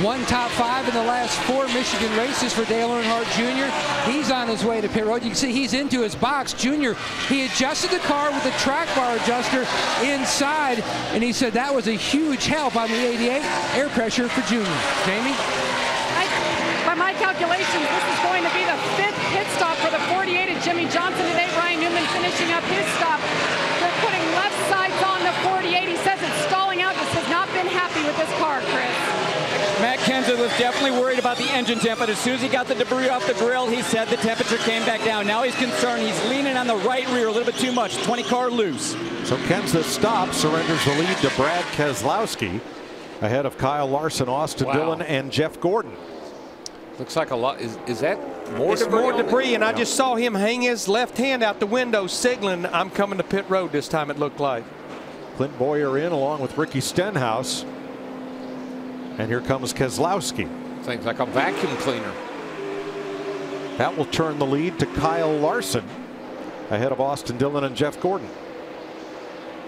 One top 5 in the last 4 Michigan races for Dale Earnhardt Jr. He's on his way to pit road. You can see he's into his box. Jr., he adjusted the car with the track bar adjuster inside, and he said that was a huge help on the 88 air pressure for Jr. Jamie? By my calculations, this is going to be the 5th pit stop for the 48 at Jimmy Johnson today. Ryan Newman finishing up his stop. They're putting left sides on the 48. He says it's stalled definitely worried about the engine temp, but as soon as he got the debris off the grill, he said the temperature came back down. Now he's concerned. He's leaning on the right rear a little bit too much. 20 car loose. So Kenseth stop, surrenders the lead to Brad Keselowski ahead of Kyle Larson, Austin Dillon, and Jeff Gordon. Looks like a lot. Is that more it's debris? More debris, and I just saw him hang his left hand out the window, signaling I'm coming to pit road this time, it looked like. Clint Boyer in along with Ricky Stenhouse. And here comes Keselowski. Seems like a vacuum cleaner. That will turn the lead to Kyle Larson ahead of Austin Dillon and Jeff Gordon.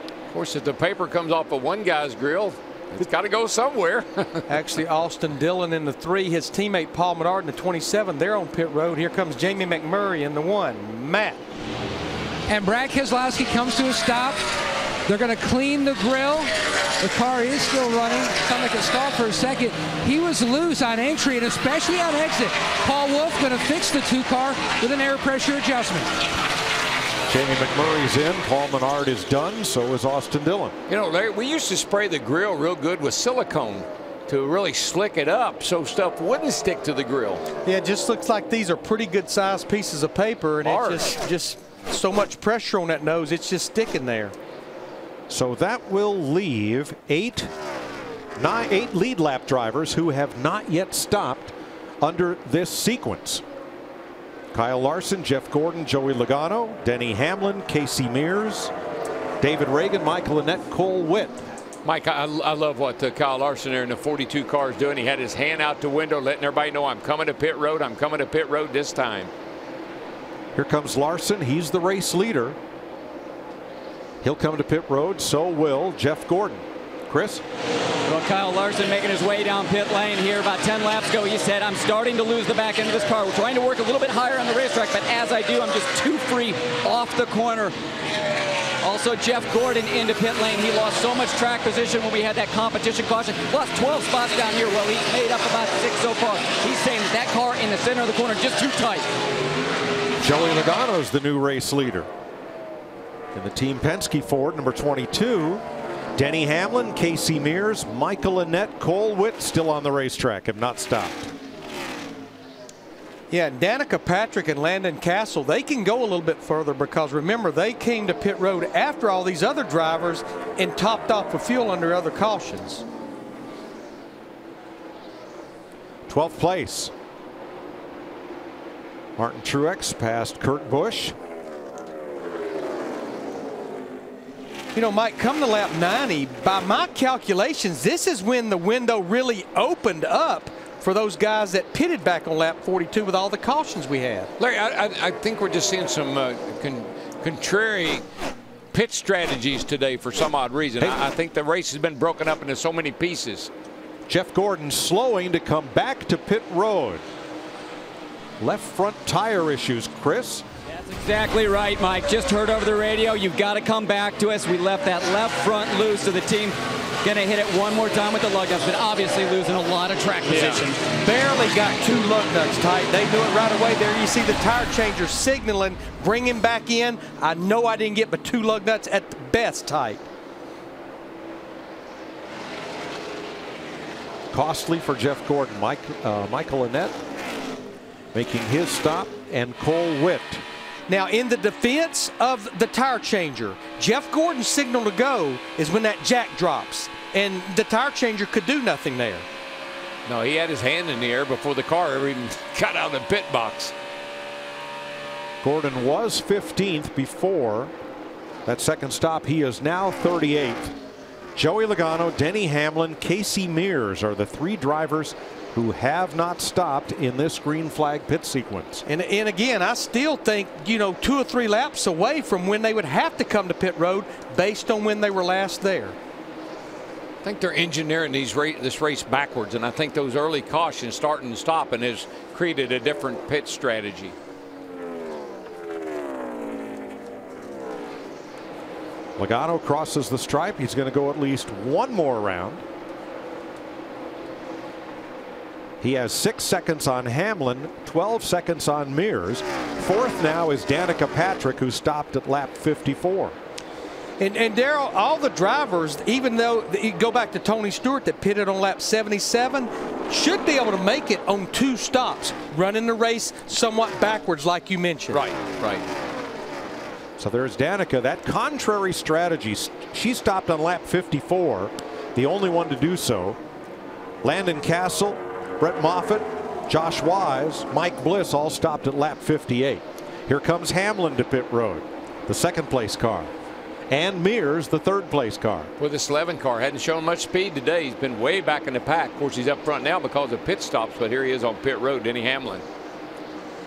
Of course, if the paper comes off of one guy's grill, it's got to go somewhere. Actually, Austin Dillon in the 3, his teammate Paul Menard in the 27. They're on pit road. Here comes Jamie McMurray in the 1. Matt. And Brad Keselowski comes to a stop. They're going to clean the grill. The car is still running. Sounded like it stalled for a second. He was loose on entry and especially on exit. Paul Wolf going to fix the 2-car with an air pressure adjustment. Jamie McMurray's in. Paul Menard is done. So is Austin Dillon. You know, Larry, we used to spray the grill real good with silicone to really slick it up so stuff wouldn't stick to the grill. Yeah, it just looks like these are pretty good sized pieces of paper, and it's just so much pressure on that nose, it's just sticking there. So that will leave 8 lead lap drivers who have not yet stopped under this sequence. Kyle Larson, Jeff Gordon, Joey Logano, Denny Hamlin, Casey Mears, David Reagan, Michael Annett, Cole Witt. Mike, I love what Kyle Larson there in the 42 car is doing. He had his hand out the window letting everybody know I'm coming to pit road. I'm coming to pit road this time. Here comes Larson. He's the race leader. He'll come to pit road. So will Jeff Gordon. Chris? Well, Kyle Larson making his way down pit lane here about 10 laps ago. He said, I'm starting to lose the back end of this car. We're trying to work a little bit higher on the racetrack, but as I do, I'm just too free off the corner. Also, Jeff Gordon into pit lane. He lost so much track position when we had that competition caution. Lost 12 spots down here. Well, he's made up about 6 so far. He's saying that car in the center of the corner just too tight. Joey Logano's the new race leader. In the Team Penske Ford, number 22, Denny Hamlin, Casey Mears, Michael Annett, Cole Witt still on the racetrack, have not stopped. Yeah, Danica Patrick and Landon Castle, they can go a little bit further because remember, they came to pit road after all these other drivers and topped off with fuel under other cautions. 12th place. Martin Truex passed Kurt Busch. You know, Mike, come to lap 90, by my calculations, this is when the window really opened up for those guys that pitted back on lap 42 with all the cautions we had. Larry, I think we're just seeing some contrary pit strategies today for some odd reason. I think the race has been broken up into so many pieces. Jeff Gordon slowing to come back to pit road. Left front tire issues, Chris. That's exactly right, Mike. Just heard over the radio, you've got to come back to us. We left that left front loose, so the team going to hit it one more time with the lug nuts, but obviously losing a lot of track position. Barely got 2 lug nuts tight. They knew it right away. There you see the tire changer signaling, bring him back in. I know I didn't get but 2 lug nuts at the best tight. Costly for Jeff Gordon. Michael Annett making his stop, and Cole Witt. Now, in the defense of the tire changer, Jeff Gordon's signal to go is when that jack drops, and the tire changer could do nothing there. No, he had his hand in the air before the car ever even got out of the pit box. Gordon was 15th before that second stop. He is now 38th. Joey Logano, Denny Hamlin, Casey Mears are the 3 drivers who have not stopped in this green flag pit sequence. And again, I still think, you know, 2 or 3 laps away from when they would have to come to pit road based on when they were last there. I think they're engineering this race backwards, and I think those early cautions starting and stopping has created a different pit strategy. Logano crosses the stripe. He's going to go at least 1 more round. He has 6 seconds on Hamlin, 12 seconds on Mears. 4th now is Danica Patrick, who stopped at lap 54. And Darrell, all the drivers, even though you go back to Tony Stewart that pitted on lap 77, should be able to make it on 2 stops, running the race somewhat backwards like you mentioned. Right. So there's Danica. That contrary strategy, she stopped on lap 54, the only one to do so. Landon Castle, Brett Moffitt, Josh Wise, Mike Bliss all stopped at lap 58. Here comes Hamlin to pit road, the 2nd place car. And Mears, the 3rd place car. Well, this 11 car hadn't shown much speed today. He's been way back in the pack. Of course, he's up front now because of pit stops, but here he is on pit road, Denny Hamlin.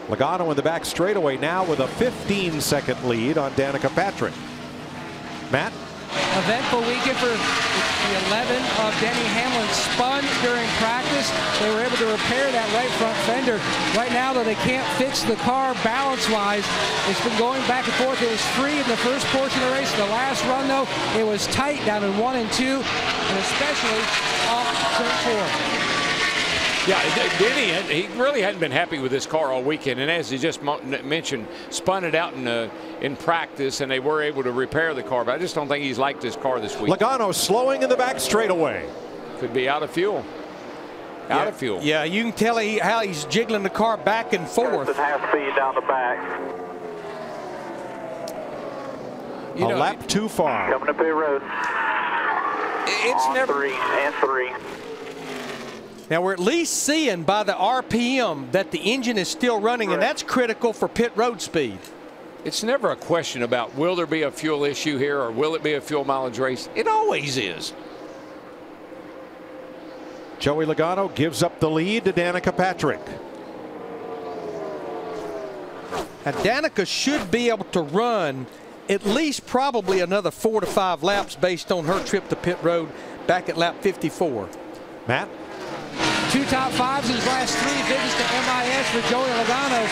Logano in the back straightaway now with a 15-second lead on Danica Patrick. Matt? Eventful weekend for the 11 of Denny Hamlin. Spun during practice. They were able to repair that right front fender. Right now, though, they can't fix the car balance-wise. It's been going back and forth. It was free in the first portion of the race. The last run, though, it was tight down in 1 and 2, and especially off turn 4. Yeah, Denny, he really hadn't been happy with this car all weekend, and as he just mentioned, spun it out in practice, and they were able to repair the car, but I just don't think he's liked this car this week. Logano slowing in the back straightaway. Could be out of fuel. Out of fuel. Yeah, you can tell how he's jiggling the car back and forth. At half speed down the back. A lap too far. Coming to pit road. It's never 3 and 3. Now we're at least seeing by the RPM that the engine is still running, and that's critical for pit road speed. It's never a question about will there be a fuel issue here or will it be a fuel mileage race. It always is. Joey Logano gives up the lead to Danica Patrick. And Danica should be able to run at least probably another 4 to 5 laps based on her trip to pit road back at lap 54. Matt? 2 top 5s in his last 3 visits to MIS for Joey Logano.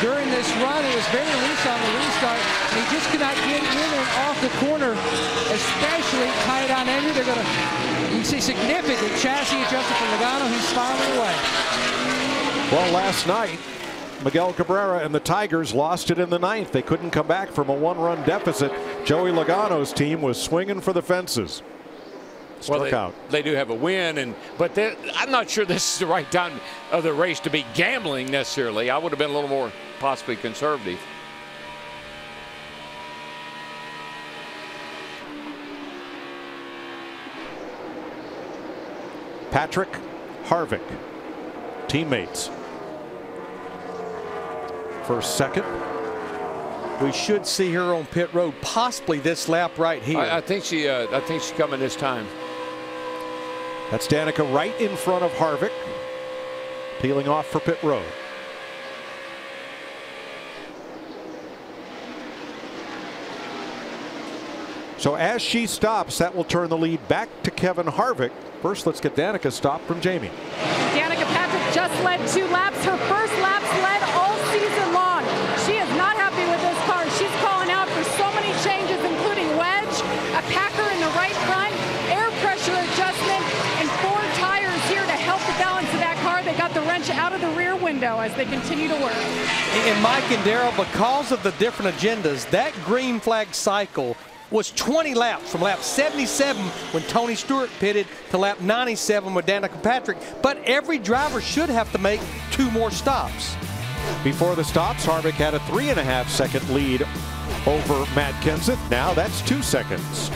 During this run, it was very loose on the restart, and he just could not get in and off the corner, especially tight on entry. They're going to, you see significant chassis adjustment from Logano. He's firing away. Well, last night, Miguel Cabrera and the Tigers lost it in the 9th. They couldn't come back from a 1-run deficit. Joey Logano's team was swinging for the fences. Struck out. They do have a win, but I'm not sure this is the right time of the race to be gambling necessarily. I would have been a little more possibly conservative. Patrick, Harvick, teammates. First, second. We should see her on pit road, possibly this lap right here. I think she's coming this time. That's Danica right in front of Harvick, peeling off for pit road. So as she stops, that will turn the lead back to Kevin Harvick. First, let's get Danica's stop from Jamie. Danica Patrick just led 2 laps. Her first laps led all season long. She is not happy with this car. She's calling out for so many changes, including wedge, a packer in the right front, air pressure adjustment, and 4 tires here to help the balance of that car. They got the wrench out of the rear window as they continue to work. And Mike and Darrell, because of the different agendas, that green flag cycle was 20 laps from lap 77 when Tony Stewart pitted to lap 97 with Danica Patrick. But every driver should have to make 2 more stops. Before the stops, Harvick had a 3.5-second lead over Matt Kenseth. Now that's 2 seconds.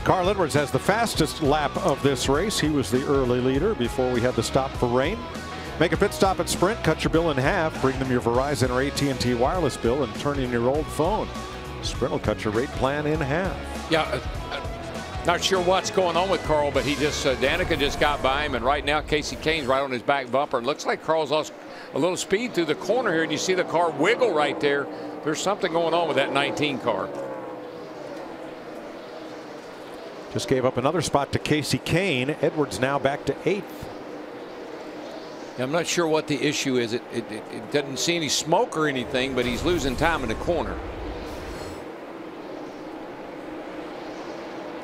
Carl Edwards has the fastest lap of this race. He was the early leader before we had to stop for rain. Make a pit stop at Sprint, cut your bill in half, bring them your Verizon or AT&T wireless bill, and turn in your old phone. Sprint will cut your rate plan in half. Yeah, not sure what's going on with Carl, but he just, Danica just got by him, and right now Casey Kane's right on his back bumper. And looks like Carl's lost a little speed through the corner here, and you see the car wiggle right there. There's something going on with that 19 car. Just gave up another spot to Casey Kane. Edwards now back to 8th. I'm not sure what the issue is. It doesn't see any smoke or anything, but he's losing time in the corner.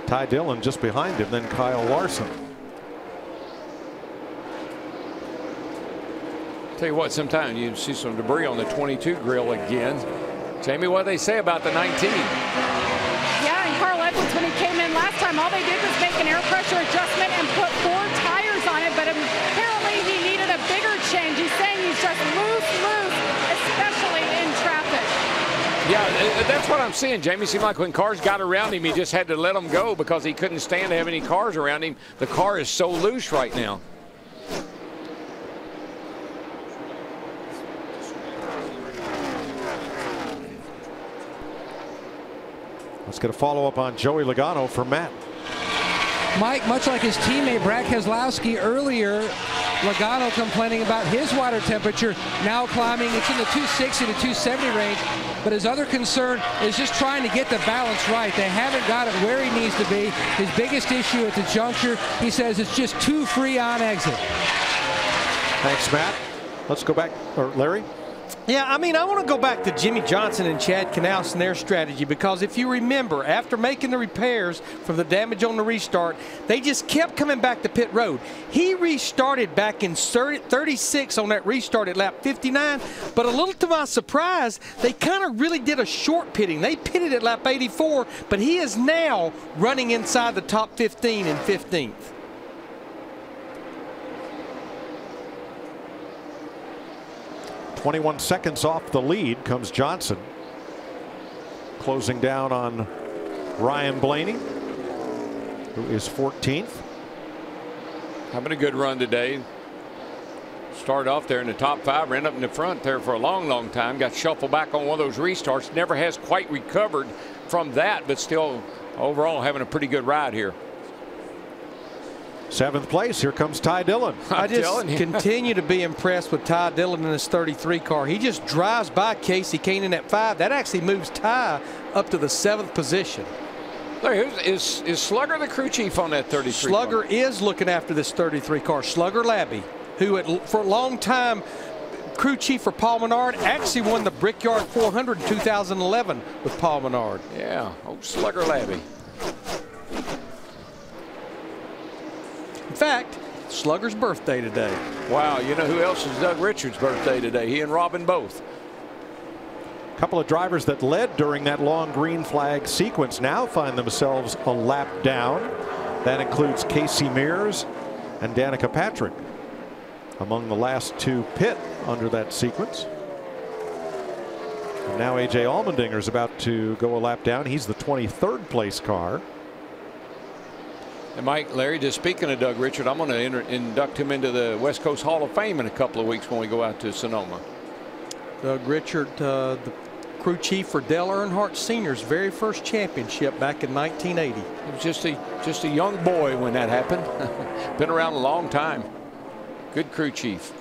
Ty Dillon just behind him, then Kyle Larson. Tell you what, sometimes you see some debris on the 22 grill again. Jamie, what do they say about the 19? Yeah, and Carl Edwards, when he came in last time, all they did was make an air pressure adjustment and put 4 tires on it, but apparently he needed a bigger change. He's saying he's just loose, especially in traffic. Yeah, that's what I'm seeing, Jamie. Seemed like when cars got around him, he just had to let them go because he couldn't stand to have any cars around him. The car is so loose right now. Let's get a follow-up on Joey Logano for Matt. Mike, much like his teammate Brad Keselowski earlier, Logano complaining about his water temperature now climbing. It's in the 260 to 270 range. But his other concern is just trying to get the balance right. They haven't got it where he needs to be. His biggest issue at the juncture, he says, it's just too free on exit. Thanks, Matt. Let's go back, or Larry? Yeah, I mean, I want to go back to Jimmy Johnson and Chad Knaus and their strategy, because if you remember, after making the repairs from the damage on the restart, they just kept coming back to pit road. He restarted back in 36 on that restart at lap 59, but a little to my surprise, they kind of really did a short pitting. They pitted at lap 84, but he is now running inside the top 15 and 15th. .21 seconds off the lead comes Johnson. Closing down on Ryan Blaney, who is 14th. Having a good run today. Started off there in the top 5, ran up in the front there for a long time. Got shuffled back on one of those restarts. Never has quite recovered from that, but still overall having a pretty good ride here. 7th place, here comes Ty Dillon. I just continue to be impressed with Ty Dillon in his 33 car. He just drives by Casey Kane in that 5. That actually moves Ty up to the 7th position. Is Slugger the crew chief on that 33 Slugger car? Is looking after this 33 car. Slugger Labby, who for a long time crew chief for Paul Menard, actually won the Brickyard 400 in 2011 with Paul Menard. Yeah, old Slugger Labby. In fact, Slugger's birthday today. Wow, you know who else is Doug Richards' birthday today? He and Robin both. A couple of drivers that led during that long green flag sequence now find themselves a lap down. That includes Casey Mears and Danica Patrick among the last 2 pit under that sequence. And now A.J. Allmendinger is about to go a lap down. He's the 23rd place car. And Mike, Larry, just speaking of Doug Richard, I'm going to induct him into the West Coast Hall of Fame in a couple of weeks when we go out to Sonoma. Doug Richard, the crew chief for Dale Earnhardt Sr.'s very first championship back in 1980. He was just a young boy when that happened. Been around a long time. Good crew chief.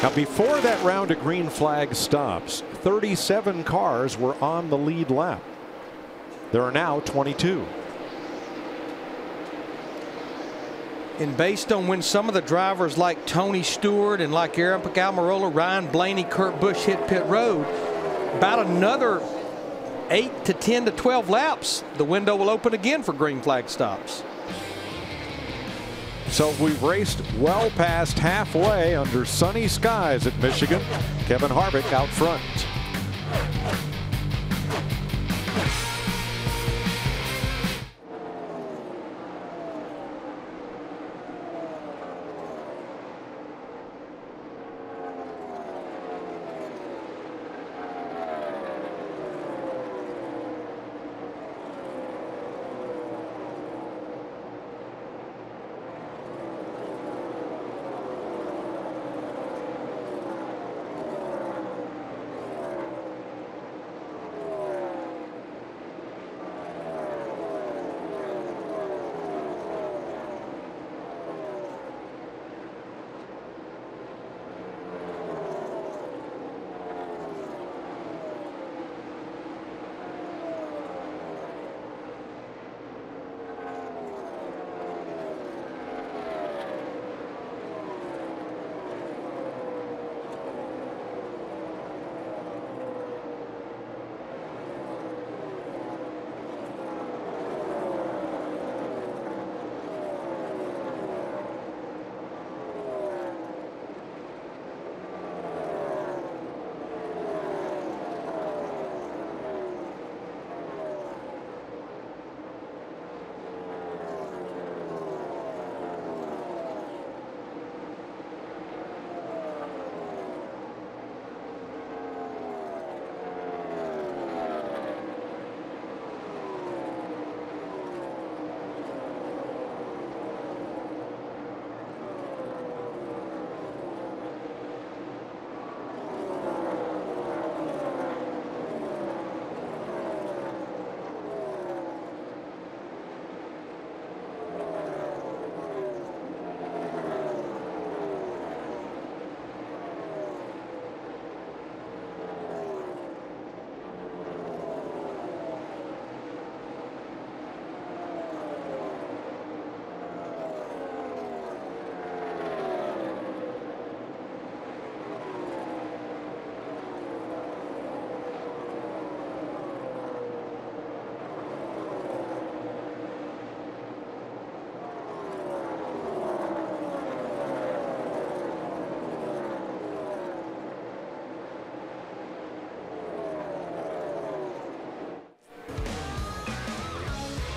Now, before that round of green flag stops, 37 cars were on the lead lap. There are now 22. And based on when some of the drivers like Tony Stewart and like Aaron Almirola, Ryan Blaney, Kurt Busch hit pit road, about another 8 to 10 to 12 laps, the window will open again for green flag stops. So we've raced well past halfway under sunny skies at Michigan. Kevin Harvick out front.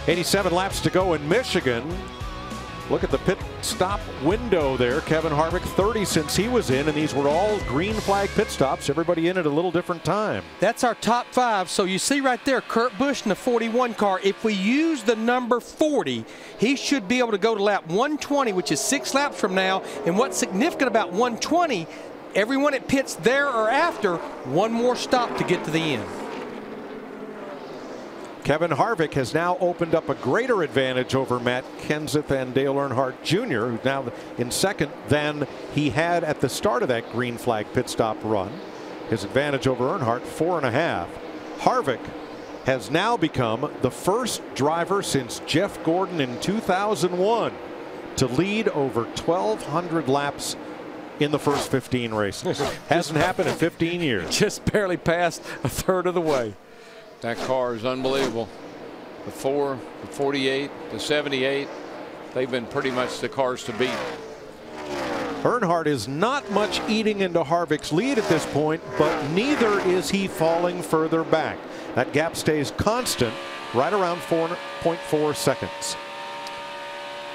87 laps to go in Michigan. Look at the pit stop window there. Kevin Harvick, 30 since he was in, and these were all green flag pit stops. Everybody in at a little different time. That's our top 5. So you see right there, Kurt Busch in the 41 car. If we use the number 40, he should be able to go to lap 120, which is 6 laps from now. And what's significant about 120, everyone that pits there or after, one more stop to get to the end. Kevin Harvick has now opened up a greater advantage over Matt Kenseth and Dale Earnhardt Jr., who's now in second, than he had at the start of that green flag pit stop run. His advantage over Earnhardt, 4.5. Harvick has now become the first driver since Jeff Gordon in 2001 to lead over 1,200 laps in the first 15 races. Hasn't happened in 15 years. Just barely passed a third of the way. That car is unbelievable. The 4, the 48, the 78, they've been pretty much the cars to beat. Earnhardt is not much eating into Harvick's lead at this point, but neither is he falling further back. That gap stays constant right around 4.4 seconds.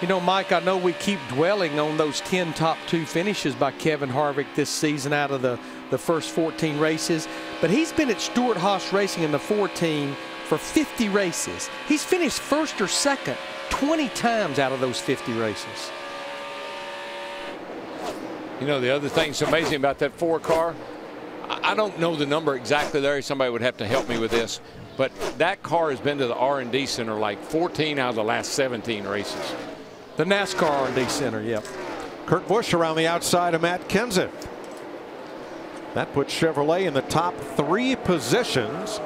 You know, Mike, I know we keep dwelling on those 10 top 2 finishes by Kevin Harvick this season out of the first 14 races, but he's been at Stewart-Haas Racing in the 14 for 50 races. He's finished first or second 20 times out of those 50 races. You know, the other thing that's amazing about that 4 car, I don't know the number exactly there. Somebody would have to help me with this, but that car has been to the R&D Center like 14 out of the last 17 races. The NASCAR R&D Center, yep. Kurt Busch around the outside of Matt Kenseth. That puts Chevrolet in the top 3 positions.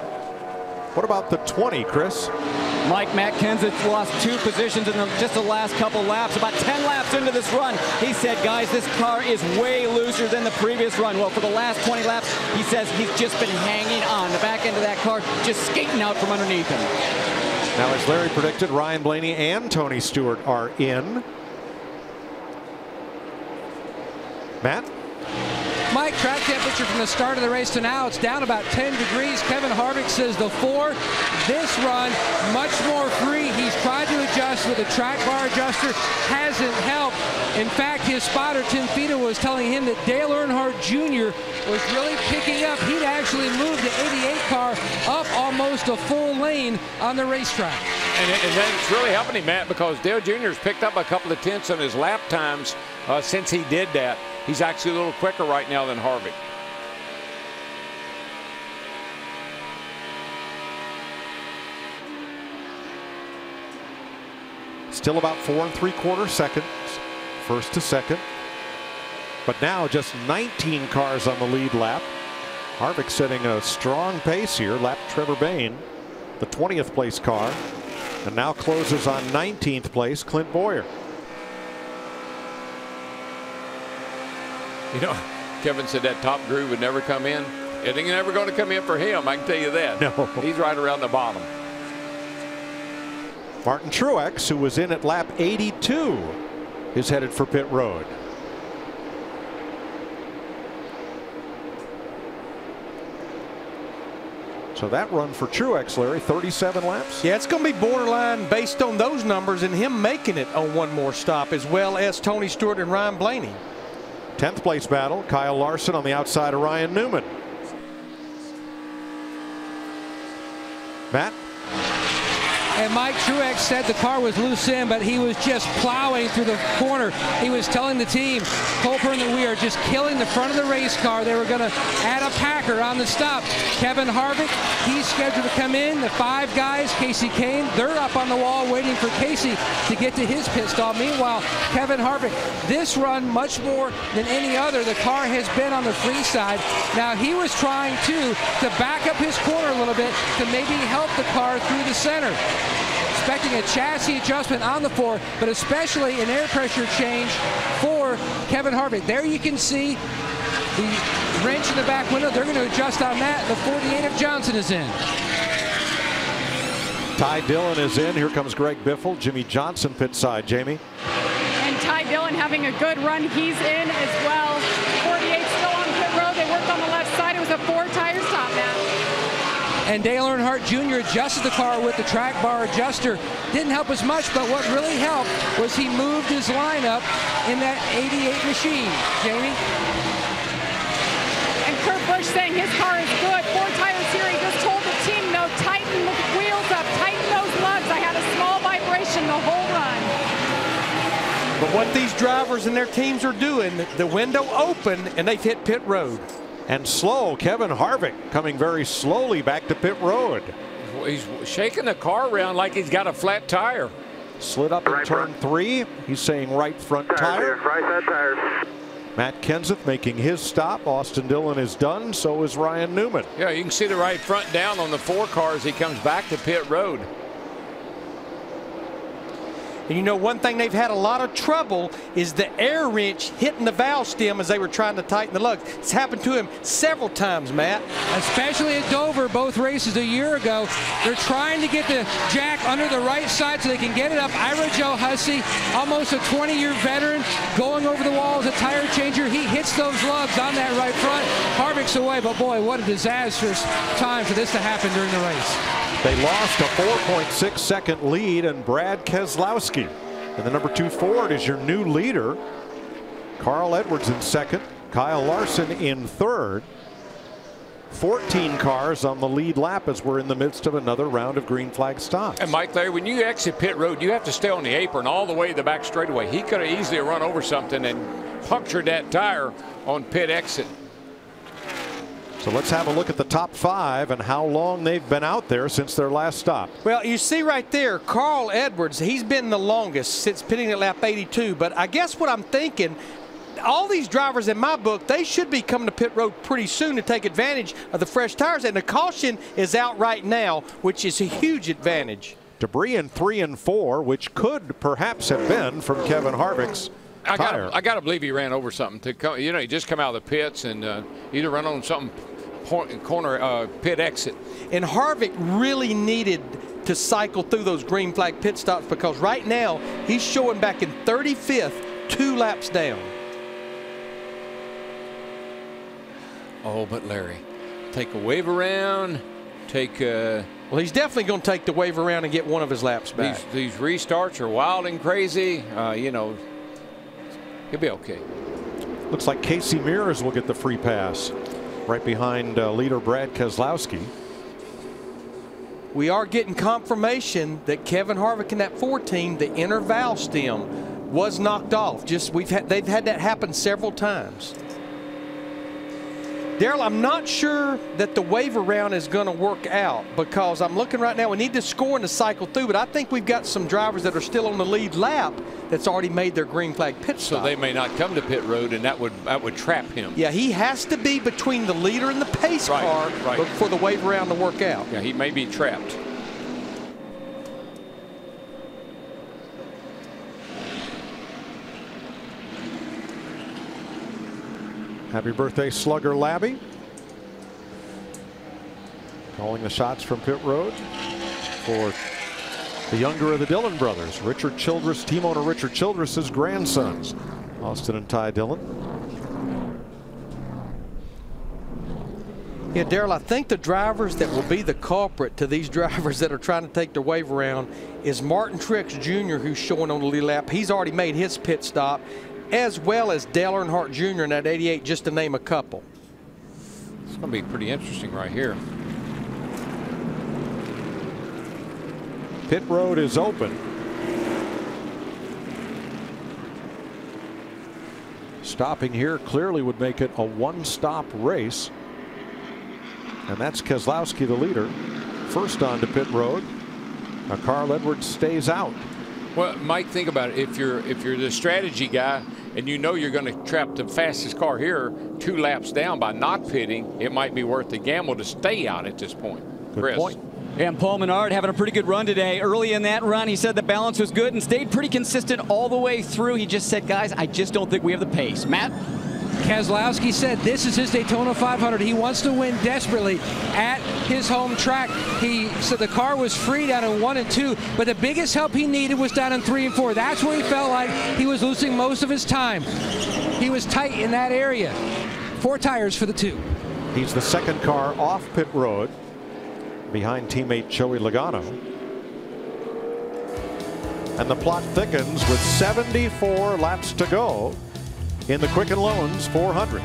What about the 20, Chris? Mike, Matt Kenseth lost 2 positions in just the last couple laps. About 10 laps into this run, he said, guys, this car is way looser than the previous run. Well, for the last 20 laps, he says he's just been hanging on. The back end of that car just skating out from underneath him. Now, as Larry predicted, Ryan Blaney and Tony Stewart are in. Matt? Mike, track temperature from the start of the race to now, it's down about 10 degrees. Kevin Harvick says the 4, this run, much more free. He's tried to adjust with a track bar adjuster, hasn't helped. In fact, his spotter, Tim Fito, was telling him that Dale Earnhardt Jr. was really picking up. He'd actually moved the 88 car up almost a full lane on the racetrack. And that's really helping him, Matt, because Dale Jr. has picked up a couple of tenths on his lap times since he did that. He's actually a little quicker right now than Harvick. Still about 4 3/4 seconds, first to second. But now just 19 cars on the lead lap. Harvick setting a strong pace here. Lapped Trevor Bayne, the 20th place car, and now closes on 19th place Clint Bowyer. You know, Kevin said that top groove would never come in. It ain't never going to come in for him, I can tell you that. No. He's right around the bottom. Martin Truex, who was in at lap 82, is headed for pit road. So that run for Truex, Larry, 37 laps? Yeah, it's going to be borderline based on those numbers and him making it on one more stop, as well as Tony Stewart and Ryan Blaney. 10th place battle, Kyle Larson on the outside of Ryan Newman. Matt? And Mike Truex said the car was loose in, but he was just plowing through the corner. He was telling the team, Colburn, that we are just killing the front of the race car. They were going to add a Packer on the stop. Kevin Harvick, he's scheduled to come in. The 5 guys, Casey Kane, they're up on the wall waiting for Casey to get to his pit stop. Meanwhile, Kevin Harvick, this run much more than any other, the car has been on the free side. Now he was trying to back up his corner a little bit to maybe help the car through the center. Expecting a chassis adjustment on the 4, but especially an air pressure change for Kevin Harvick. There you can see the wrench in the back window. They're going to adjust on that. The 48 of Johnson is in. Ty Dillon is in. Here comes Greg Biffle. Jimmy Johnson pit side. Jamie? And Ty Dillon having a good run. He's in as well. 48 still on pit road. They worked on the left side. It was a 4-tire stop, Matt. and Dale Earnhardt Jr. adjusted the car with the track bar adjuster. Didn't help as much, but what really helped was he moved his lineup in that 88 machine. Jamie? And Kurt Busch saying his car is good. 4 tires here. He just told the team, no, tighten the wheels up, tighten those lugs. I had a small vibration the whole run. But what these drivers and their teams are doing, the window open, and they've hit pit road. And slow, Kevin Harvick coming very slowly back to pit road. He's shaking the car around like he's got a flat tire. Slid up in turn 3. He's saying right front tire. Right side tires. Matt Kenseth making his stop. Austin Dillon is done. So is Ryan Newman. Yeah, you can see the right front down on the 4 cars. He comes back to pit road. And you know, one thing they've had a lot of trouble is the air wrench hitting the valve stem as they were trying to tighten the lugs. It's happened to him several times, Matt. Especially at Dover, both races a year ago. They're trying to get the jack under the right side so they can get it up. Ira Joe Hussey, almost a 20-year veteran, going over the wall as a tire changer. He hits those lugs on that right front. Harvick's away, but boy, what a disastrous time for this to happen during the race. They lost a 4.6 second lead, and Brad Keselowski and the number 2 Ford is your new leader. Carl Edwards in second, Kyle Larson in third. 14 cars on the lead lap as we're in the midst of another round of green flag stops. And Mike, Larry, when you exit pit road, you have to stay on the apron all the way to the back straightaway. He could have easily run over something and punctured that tire on pit exit. So let's have a look at the top 5 and how long they've been out there since their last stop. Well, you see right there, Carl Edwards, he's been the longest since pitting at lap 82. But I guess what I'm thinking, all these drivers in my book, they should be coming to pit road pretty soon to take advantage of the fresh tires. And the caution is out right now, which is a huge advantage. Debris in 3 and 4, which could perhaps have been from Kevin Harvick's tire. I got to believe he ran over something. He just come out of the pits and either run on something corner pit exit. And Harvick really needed to cycle through those green flag pit stops because right now he's showing back in 35th, 2 laps down. Oh, but Larry, take a wave around, well, he's definitely going to take the wave around and get one of his laps back. These restarts are wild and crazy. You know, he'll be okay. Looks like Casey Mears will get the free pass. Right behind leader Brad Keselowski. We are getting confirmation that Kevin Harvick in that 14, the inner valve stem was knocked off. They've had that happen several times. Darrell, I'm not sure that the wave around is going to work out because I'm looking right now. We need to score and to cycle through, but I think we've got some drivers that are still on the lead lap that's already made their green flag pit stop. So they may not come to pit road, and that would trap him. Yeah, he has to be between the leader and the pace car for the wave around to work out. Yeah, he may be trapped. Happy birthday, Slugger Labby. Calling the shots from pit road for the younger of the Dillon brothers, Richard Childress, team owner Richard Childress's grandsons, Austin and Ty Dillon. Yeah, Darrell, I think the drivers that will be the culprit to these drivers that are trying to take their wave around is Martin Truex Jr., who's showing on the lead lap. He's already made his pit stop, as well as Dale Earnhardt Jr. in that 88, just to name a couple. It's going to be pretty interesting right here. Pit road is open. Stopping here clearly would make it a one-stop race. And that's Keselowski, the leader, first onto pit road. Now Carl Edwards stays out. Well, Mike, think about it. If you're the strategy guy and you know you're going to trap the fastest car here 2 laps down by not pitting, it might be worth the gamble to stay out at this point. Good point. And Paul Menard having a pretty good run today. Early in that run, he said the balance was good and stayed pretty consistent all the way through. He just said, guys, I just don't think we have the pace. Matt? Keselowski said this is his Daytona 500. He wants to win desperately at his home track. He said the car was free down in 1 and 2, but the biggest help he needed was down in 3 and 4. That's where he felt like he was losing most of his time. He was tight in that area. 4 tires for the 2. He's the second car off pit road. behind teammate Joey Logano. And the plot thickens with 74 laps to go in the Quicken Loans 400.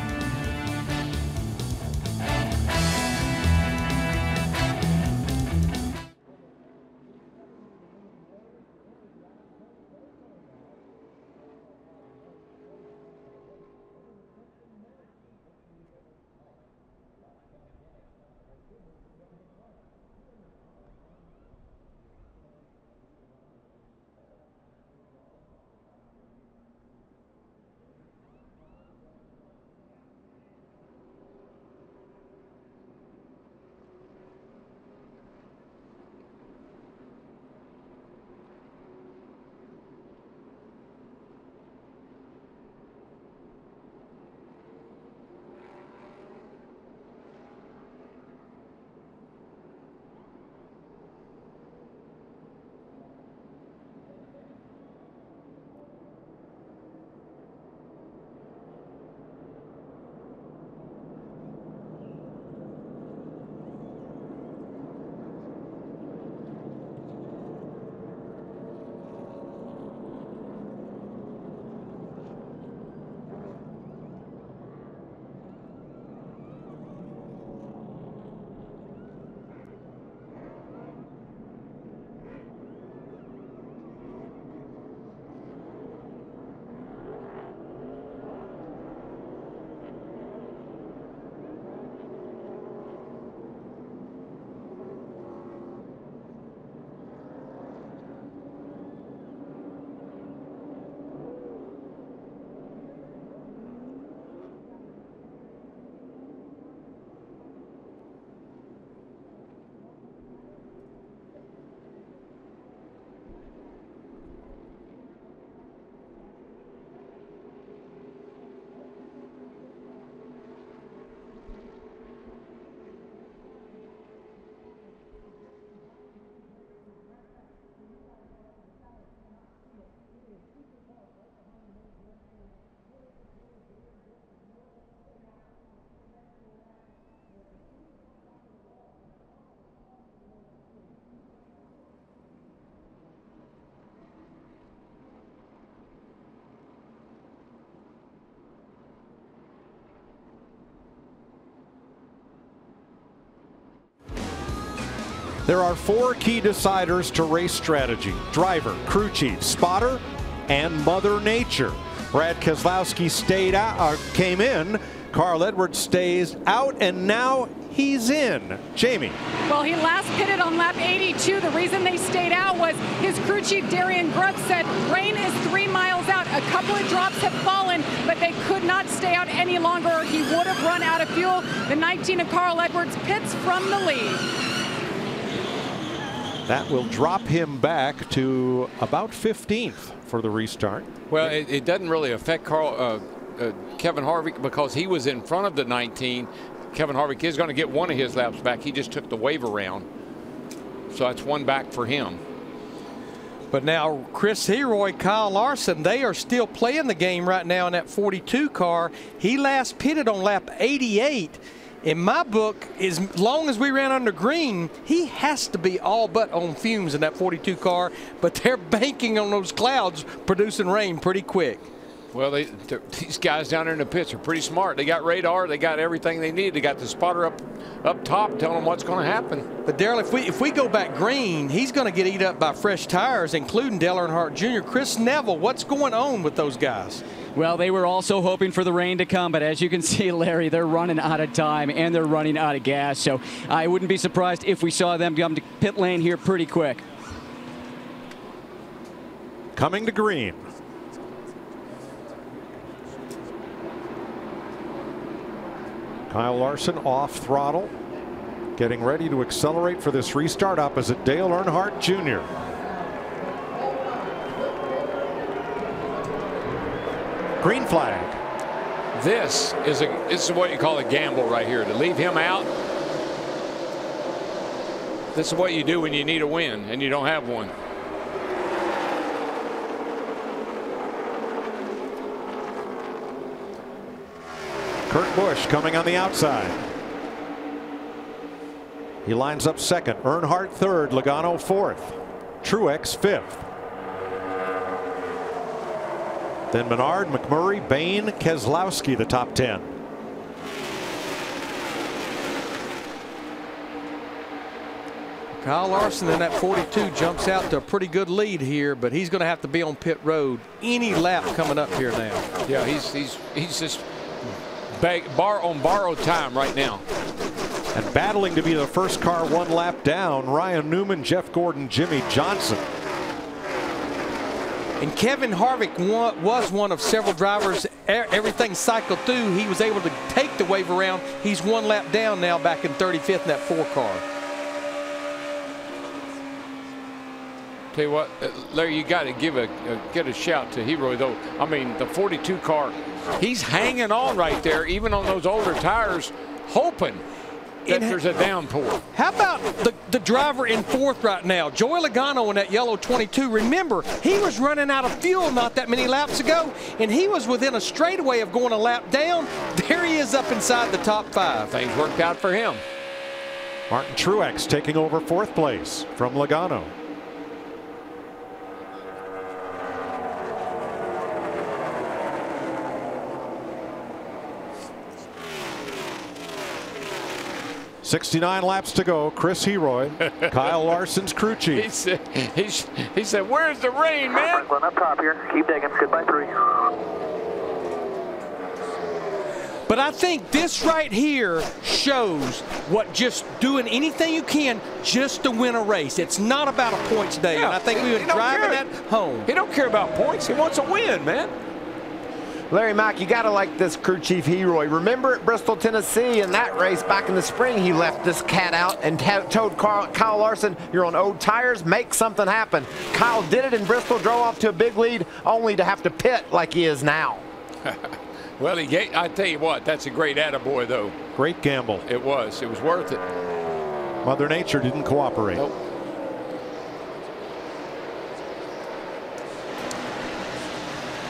There are 4 key deciders to race strategy: driver, crew chief, spotter, and Mother Nature. Brad Keselowski came in. Carl Edwards stays out, and now he's in. Jamie. Well, he last pitted on lap 82. The reason they stayed out was his crew chief, Darian Grubb, said rain is 3 miles out. A couple of drops have fallen, but they could not stay out any longer or he would have run out of fuel. The 19 of Carl Edwards pits from the lead. That will drop him back to about 15th for the restart. Well, it doesn't really affect Kevin Harvick because he was in front of the 19. Kevin Harvick is going to get one of his laps back. He just took the wave around. So that's one back for him. But now Chris Heroy, Kyle Larson, they are still playing the game right now in that 42 car. He last pitted on lap 88. In my book, as long as we ran under green, he has to be all but on fumes in that 42 car, but they're banking on those clouds producing rain pretty quick. Well, these guys down there in the pits are pretty smart. They got radar. They got everything they need. They got the spotter up top telling them what's going to happen. But, Darrell, if we go back green, he's going to get eat up by fresh tires, including Dale Earnhardt Jr. Chris Neville, what's going on with those guys? Well, they were also hoping for the rain to come, but as you can see, Larry, they're running out of time and they're running out of gas. So I wouldn't be surprised if we saw them come to pit lane here pretty quick. Coming to green. Kyle Larson off throttle, getting ready to accelerate for this restart opposite Dale Earnhardt Jr. Green flag. This is what you call a gamble right here. To leave him out, this is what you do when you need a win and you don't have one. Kurt Busch coming on the outside. He lines up second. Earnhardt third. Logano fourth. Truex fifth. Then Menard, McMurray, Bain, Keselowski, the top 10. Kyle Larson in that 42 jumps out to a pretty good lead here, but he's going to have to be on pit road any lap coming up here now. Yeah, he's just on borrowed time right now. And battling to be the first car one lap down, Ryan Newman, Jeff Gordon, Jimmy Johnson. And Kevin Harvick was one of several drivers. Everything cycled through. He was able to take the wave around. He's one lap down now, back in 35th in that 4 car. Tell you what, Larry, you got to get a shout to Hero though. I mean, the 42 car, he's hanging on right there, even on those older tires, hoping that there's a downpour. How about the driver in 4th right now, Joey Logano in that yellow 22? Remember, he was running out of fuel not that many laps ago, and he was within a straightaway of going a lap down. There he is up inside the top 5. Things worked out for him. Martin Truex taking over 4th place from Logano. "69 laps to go." Chris Heroy, Kyle Larson's crew chief. He said, "Where's the rain, man?" Franklin up top here. Keep digging. Goodbye 3. But I think this right here shows what just doing anything you can just to win a race. It's not about a points day. Yeah, and I think we were driving that home. He don't care about points. He wants a win, man. Larry Mack, you got to like this crew chief Heroy. Remember at Bristol, Tennessee, in that race back in the spring, he left this cat out and told Kyle Larson, "You're on old tires, make something happen." Kyle did it in Bristol, drove off to a big lead, only to have to pit like he is now. Well, I tell you what, that's a great attaboy, though. Great gamble. It was worth it. Mother Nature didn't cooperate. Nope.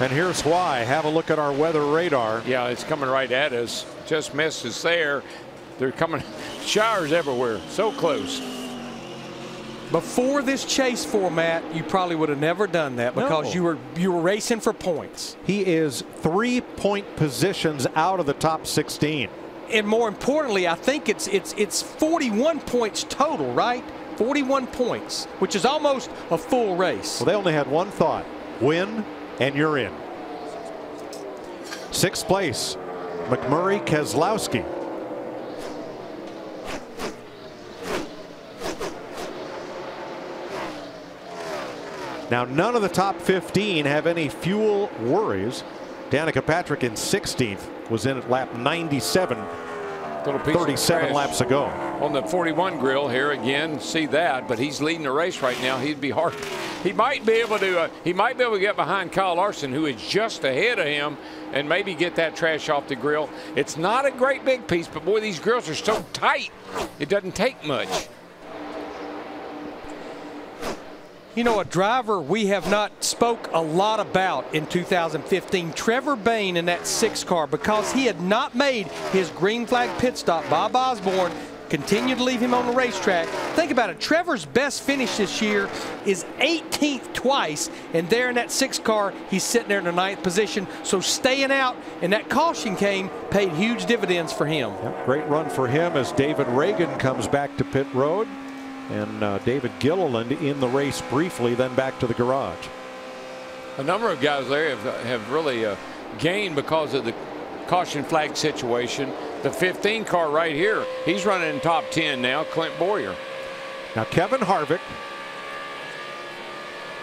And here's why. Have a look at our weather radar. Yeah, it's coming right at us. Just missed us there. They're coming, showers everywhere. So close. Before this chase format, you probably would have never done that because you were racing for points. He is 3-point positions out of the top 16. And more importantly, I think it's 41 points total, right? 41 points, which is almost a full race. Well, they only had one thought: win, and you're in. 6th place, McMurray, Keselowski. Now, none of the top 15 have any fuel worries. Danica Patrick in 16th was in at lap 97. 37 laps ago. On the 41 grill here again, see that, but he's leading the race right now. He'd be hard. He might be able to get behind Kyle Larson, who is just ahead of him, and maybe get that trash off the grill. It's not a great big piece, but boy, these grills are so tight. It doesn't take much. You know, a driver we have not spoke a lot about in 2015, Trevor Bayne in that 6 car, because he had not made his green flag pit stop. Bob Osborne continued to leave him on the racetrack. Think about it. Trevor's best finish this year is 18th twice, and there in that 6 car, he's sitting there in the 9th position. So staying out, and that caution came, paid huge dividends for him. Yep, great run for him as David Reagan comes back to pit road. And David Gilliland in the race briefly, then back to the garage. A number of guys there have really gained because of the caution flag situation. The 15 car right here, he's running in top 10 now, Clint Boyer. Now Kevin Harvick,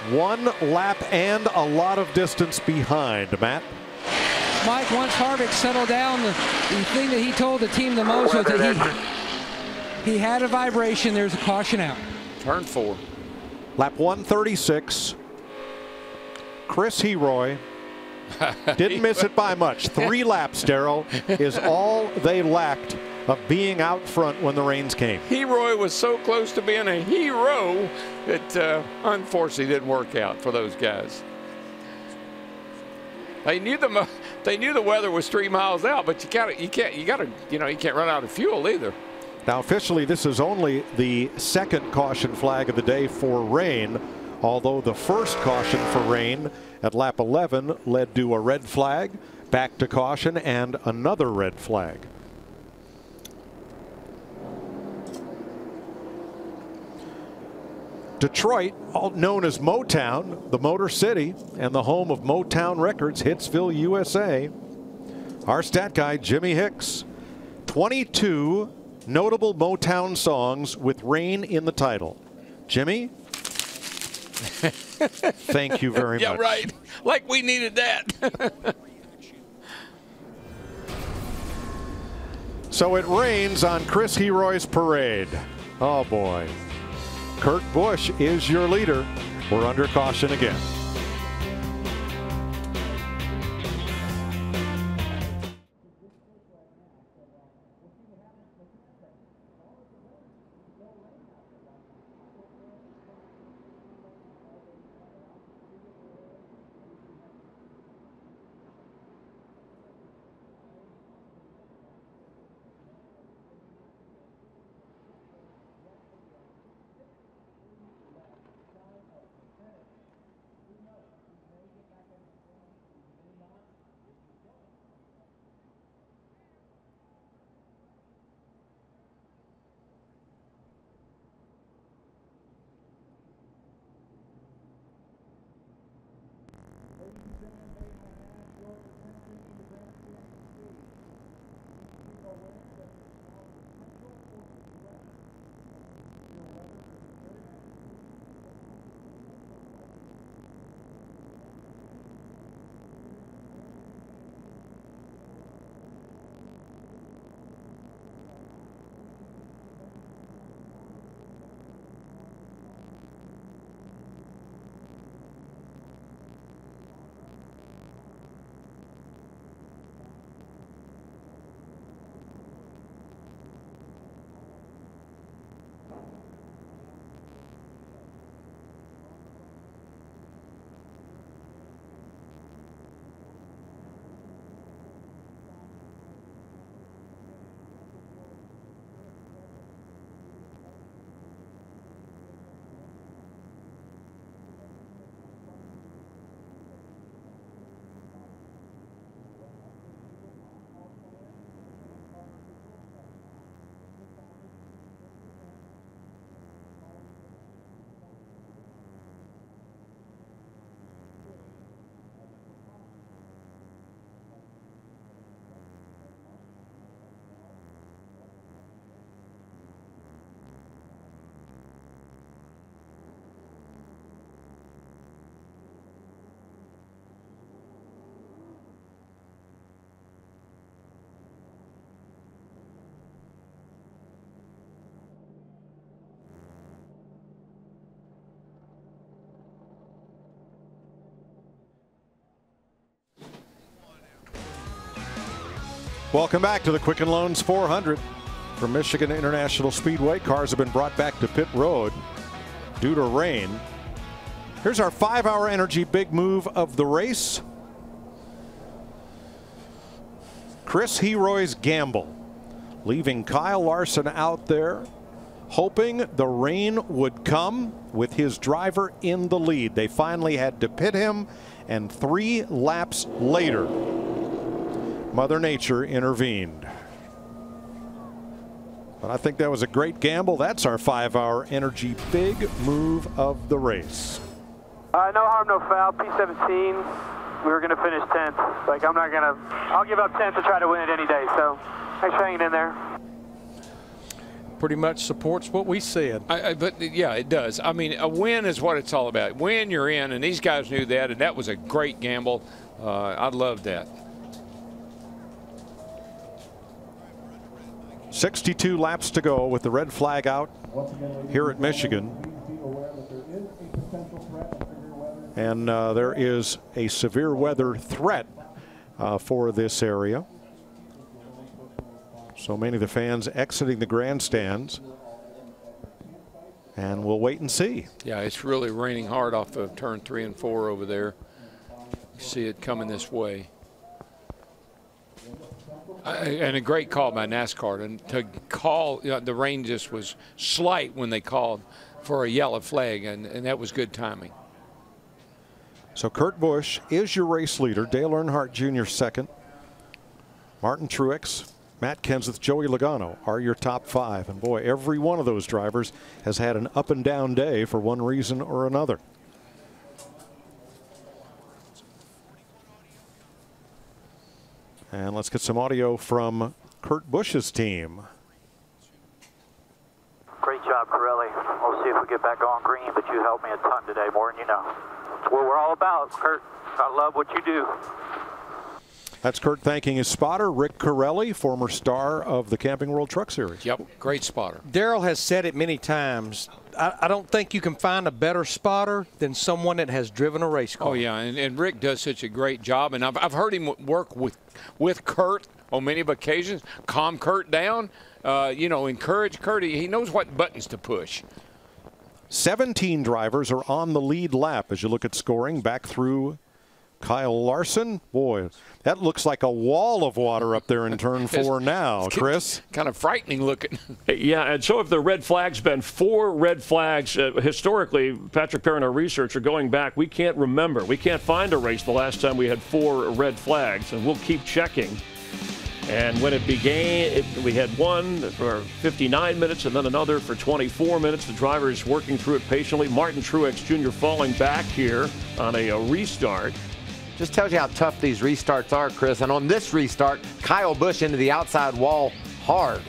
1 lap and a lot of distance behind, Matt. Mike, once Harvick settled down, the thing that he told the team the most was that he had a vibration. There's a caution out. Turn 4. Lap 136. Chris Heroy didn't miss it by much. 3 laps, Darrell, is all they lacked of being out front when the rains came. Heroy was so close to being a hero that unfortunately didn't work out for those guys. They knew the weather was 3 miles out, but you can't run out of fuel either. Now, officially, this is only the second caution flag of the day for rain, although the first caution for rain at lap 11 led to a red flag, back to caution, and another red flag. Detroit, known as Motown, the Motor City, and the home of Motown Records, Hitsville, USA. Our stat guy, Jimmy Hicks, 22 notable Motown songs with rain in the title. Jimmy? Thank you very much. Yeah, right. Like we needed that. So it rains on Chris Heroy's parade. Oh, boy. Kurt Busch is your leader. We're under caution again. Welcome back to the Quicken Loans 400 from Michigan International Speedway. Cars have been brought back to pit road due to rain. Here's our 5-hour energy big move of the race. Chris Heroy's gamble, leaving Kyle Larson out there, hoping the rain would come with his driver in the lead. They finally had to pit him, and 3 laps later, Mother Nature intervened. But I think that was a great gamble. That's our 5-hour energy big move of the race. No harm, no foul. P17. We were going to finish 10th. Like, I'll give up 10th to try to win it any day. So, thanks for hanging in there. Pretty much supports what we said. But yeah, it does. I mean, a win is what it's all about. Win, you're in, and these guys knew that, and that was a great gamble. I love that. 62 laps to go with the red flag out here at Michigan. And there is a severe weather threat for this area. So many of the fans exiting the grandstands. And we'll wait and see. Yeah, it's really raining hard off of turn 3 and 4 over there. You see it coming this way. And a great call by NASCAR. And to call, the rain just was slight when they called for a yellow flag, and that was good timing. So Kurt Busch is your race leader. Dale Earnhardt Jr. second. Martin Truex, Matt Kenseth, Joey Logano are your top 5. And boy, every one of those drivers has had an up and down day for one reason or another. And let's get some audio from Kurt Busch's team. Great job, Corelli. We'll see if we get back on green, but you helped me a ton today, more than you know. That's what we're all about, Kurt. I love what you do. That's Kurt thanking his spotter, Rick Corelli, former star of the Camping World Truck Series. Yep, great spotter. Darrell has said it many times. I don't think you can find a better spotter than someone that has driven a race car. Oh, yeah, and Rick does such a great job. And I've heard him work with Kurt on many occasions, calm Kurt down, encourage Kurt. He knows what buttons to push. 17 drivers are on the lead lap as you look at scoring back through Kyle Larson. Boy, that looks like a wall of water up there in turn 4 now, Chris. Kind of frightening looking. Yeah, and so if the red flag's been 4 red flags, historically, Patrick Perry and our research are going back. We can't remember. We can't find a race the last time we had 4 red flags, and we'll keep checking. And when it began, we had one for 59 minutes and then another for 24 minutes. The drivers working through it patiently. Martin Truex Jr. falling back here on a restart. Just tells you how tough these restarts are, Chris. And on this restart, Kyle Busch into the outside wall hard.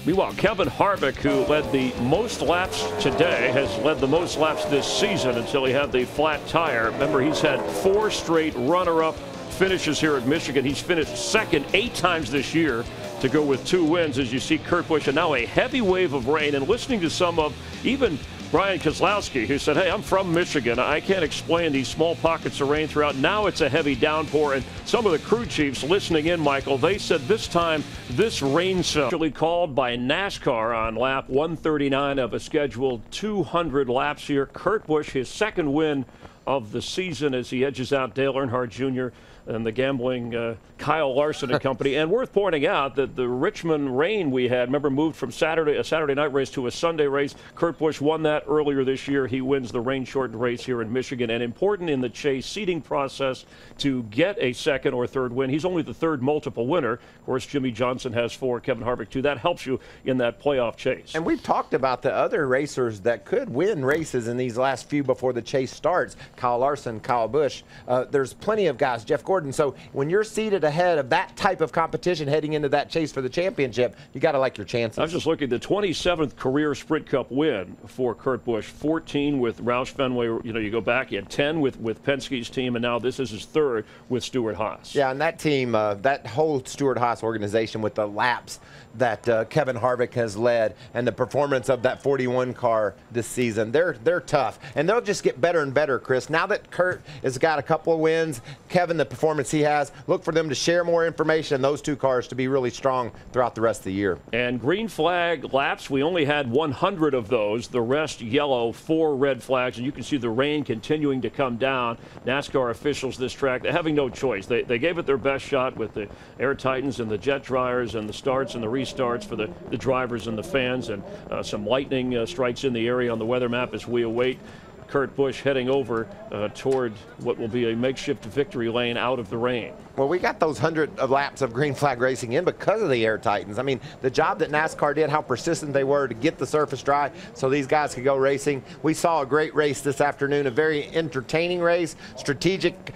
Meanwhile, Kevin Harvick, who led the most laps today, has led the most laps this season until he had the flat tire. Remember, he's had 4 straight runner-up finishes here at Michigan. He's finished second 8 times this year to go with 2 wins, as you see Kurt Busch. And now a heavy wave of rain. And listening to some of even Brian Kozlowski, who said, hey, I'm from Michigan. I can't explain these small pockets of rain throughout. Now it's a heavy downpour. And some of the crew chiefs listening in, Michael, they said this time this rain cell actually called by NASCAR on lap 139 of a scheduled 200 laps here. Kurt Busch, his second win of the season as he edges out Dale Earnhardt Jr. and the gambling Kyle Larson and company. And worth pointing out that the Richmond rain we had, remember, moved from a Saturday night race to a Sunday race. Kurt Busch won that earlier this year. He wins the rain-shortened race here in Michigan. And important in the Chase seeding process to get a second or third win. He's only the third multiple winner. Of course, Jimmy Johnson has 4, Kevin Harvick 2. That helps you in that playoff chase. And we've talked about the other racers that could win races in these last few before the chase starts. Kyle Larson, Kyle Busch. There's plenty of guys, Jeff Gordon. So when you're seated ahead of that type of competition heading into that chase for the championship, you got to like your chances. I was just looking at the 27th career Sprint Cup win for Kurt Busch, 14 with Roush Fenway. You go back, he had 10 with Penske's team, and now this is his third with Stewart-Haas. Yeah, and that team, that whole Stewart-Haas organization with the laps that Kevin Harvick has led and the performance of that 41 car this season, they're tough. And they'll just get better and better, Chris. Now that Kurt has got a couple of wins, Kevin, the performance he has, look for them to share more information and those 2 cars to be really strong throughout the rest of the year. And green flag laps, we only had 100 of those. The rest yellow, 4 red flags. And you can see the rain continuing to come down. NASCAR officials this track, they're having no choice. They gave it their best shot with the Air Titans and the jet dryers and the starts and the restarts for the drivers and the fans. And some lightning strikes in the area on the weather map as we await Kurt Busch heading over toward what will be a makeshift victory lane out of the rain. Well, we got those 100 laps of green flag racing in because of the Air Titans. I mean, the job that NASCAR did, how persistent they were to get the surface dry so these guys could go racing. We saw a great race this afternoon, a very entertaining race, strategic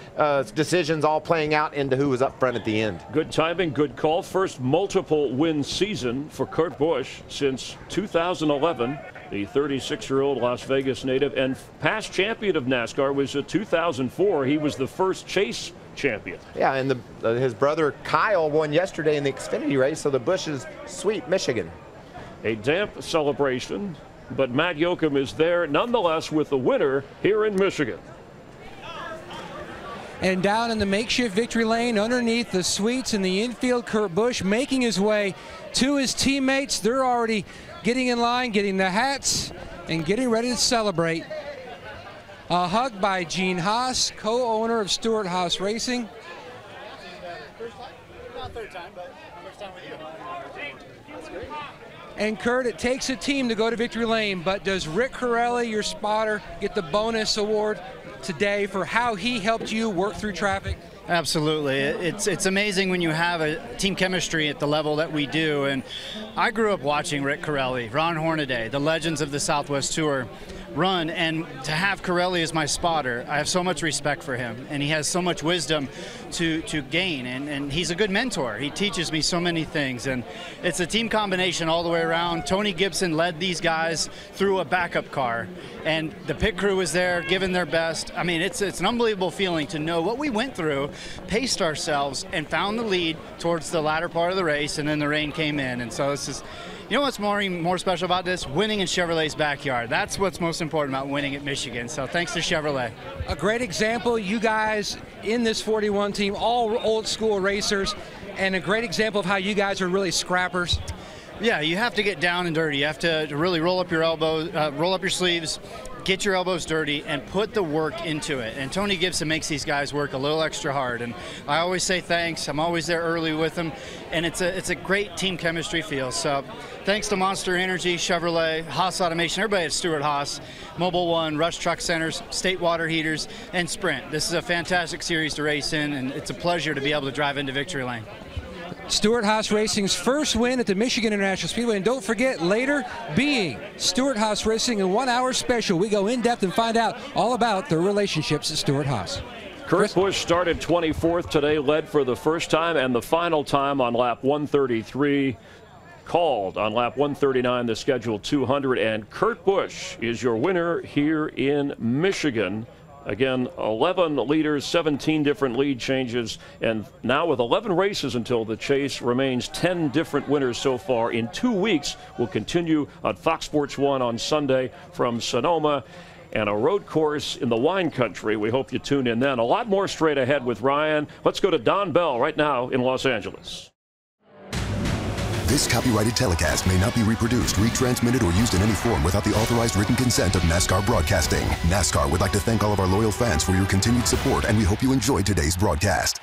decisions all playing out into who was up front at the end. Good timing, good call. First multiple win season for Kurt Busch since 2011. The 36-year-old Las Vegas native and past champion of NASCAR was 2004. He was the first chase champion. Yeah, and his brother Kyle won yesterday in the Xfinity race, so the Bushes sweep Michigan. A damp celebration, but Matt Yoakum is there nonetheless with the winner here in Michigan. And down in the makeshift victory lane underneath the suites in the infield, Kurt Busch making his way to his teammates. They're already getting in line, getting the hats, and getting ready to celebrate. A hug by Gene Haas, co-owner of Stewart-Haas Racing. Third time. time, but how much time with you? That's great. And Kurt, it takes a team to go to victory lane, but does Rick Corelli, your spotter, get the bonus award today for how he helped you work through traffic? Absolutely. It's amazing when you have a team chemistry at the level that we do. And I grew up watching Rick Corelli, Ron Hornaday, the legends of the Southwest Tour run, and to have Corelli as my spotter, I have so much respect for him, and he has so much wisdom to gain, and he's a good mentor. He teaches me so many things, and it's a team combination all the way around. Tony Gibson led these guys through a backup car, and the pit crew was there giving their best. I mean, it's an unbelievable feeling to know what we went through, paced ourselves, and found the lead towards the latter part of the race, and then the rain came in. And so this is, you know what's more special about this? Winning in Chevrolet's backyard. That's what's most important about winning at Michigan. So thanks to Chevrolet. A great example, you guys in this 41 team, all old school racers, and a great example of how you guys are really scrappers. Yeah, you have to get down and dirty. You have to really roll up your elbows, roll up your sleeves, get your elbows dirty, and put the work into it. And Tony Gibson makes these guys work a little extra hard. And I always say thanks. I'm always there early with them. And it's a great team chemistry feel. So thanks to Monster Energy, Chevrolet, Haas Automation, everybody at Stewart Haas, Mobile One, Rush Truck Centers, State Water Heaters, and Sprint. This is a fantastic series to race in, and it's a pleasure to be able to drive into victory lane. Stewart Haas Racing's first win at the Michigan International Speedway. And don't forget, later being Stewart Haas Racing in 1 hour special. We go in depth and find out all about their relationships at Stewart Haas. Kurt Busch started 24th today, led for the first time and the final time on lap 133. Called on lap 139, the scheduled 200. And Kurt Busch is your winner here in Michigan. Again, 11 leaders, 17 different lead changes, and now with 11 races until the chase remains 10 different winners so far. In 2 weeks, we'll continue on Fox Sports 1 on Sunday from Sonoma and a road course in the wine country. We hope you tune in then. A lot more straight ahead with Ryan. Let's go to Don Bell right now in Los Angeles. This copyrighted telecast may not be reproduced, retransmitted, or used in any form without the authorized written consent of NASCAR Broadcasting. NASCAR would like to thank all of our loyal fans for your continued support, and we hope you enjoyed today's broadcast.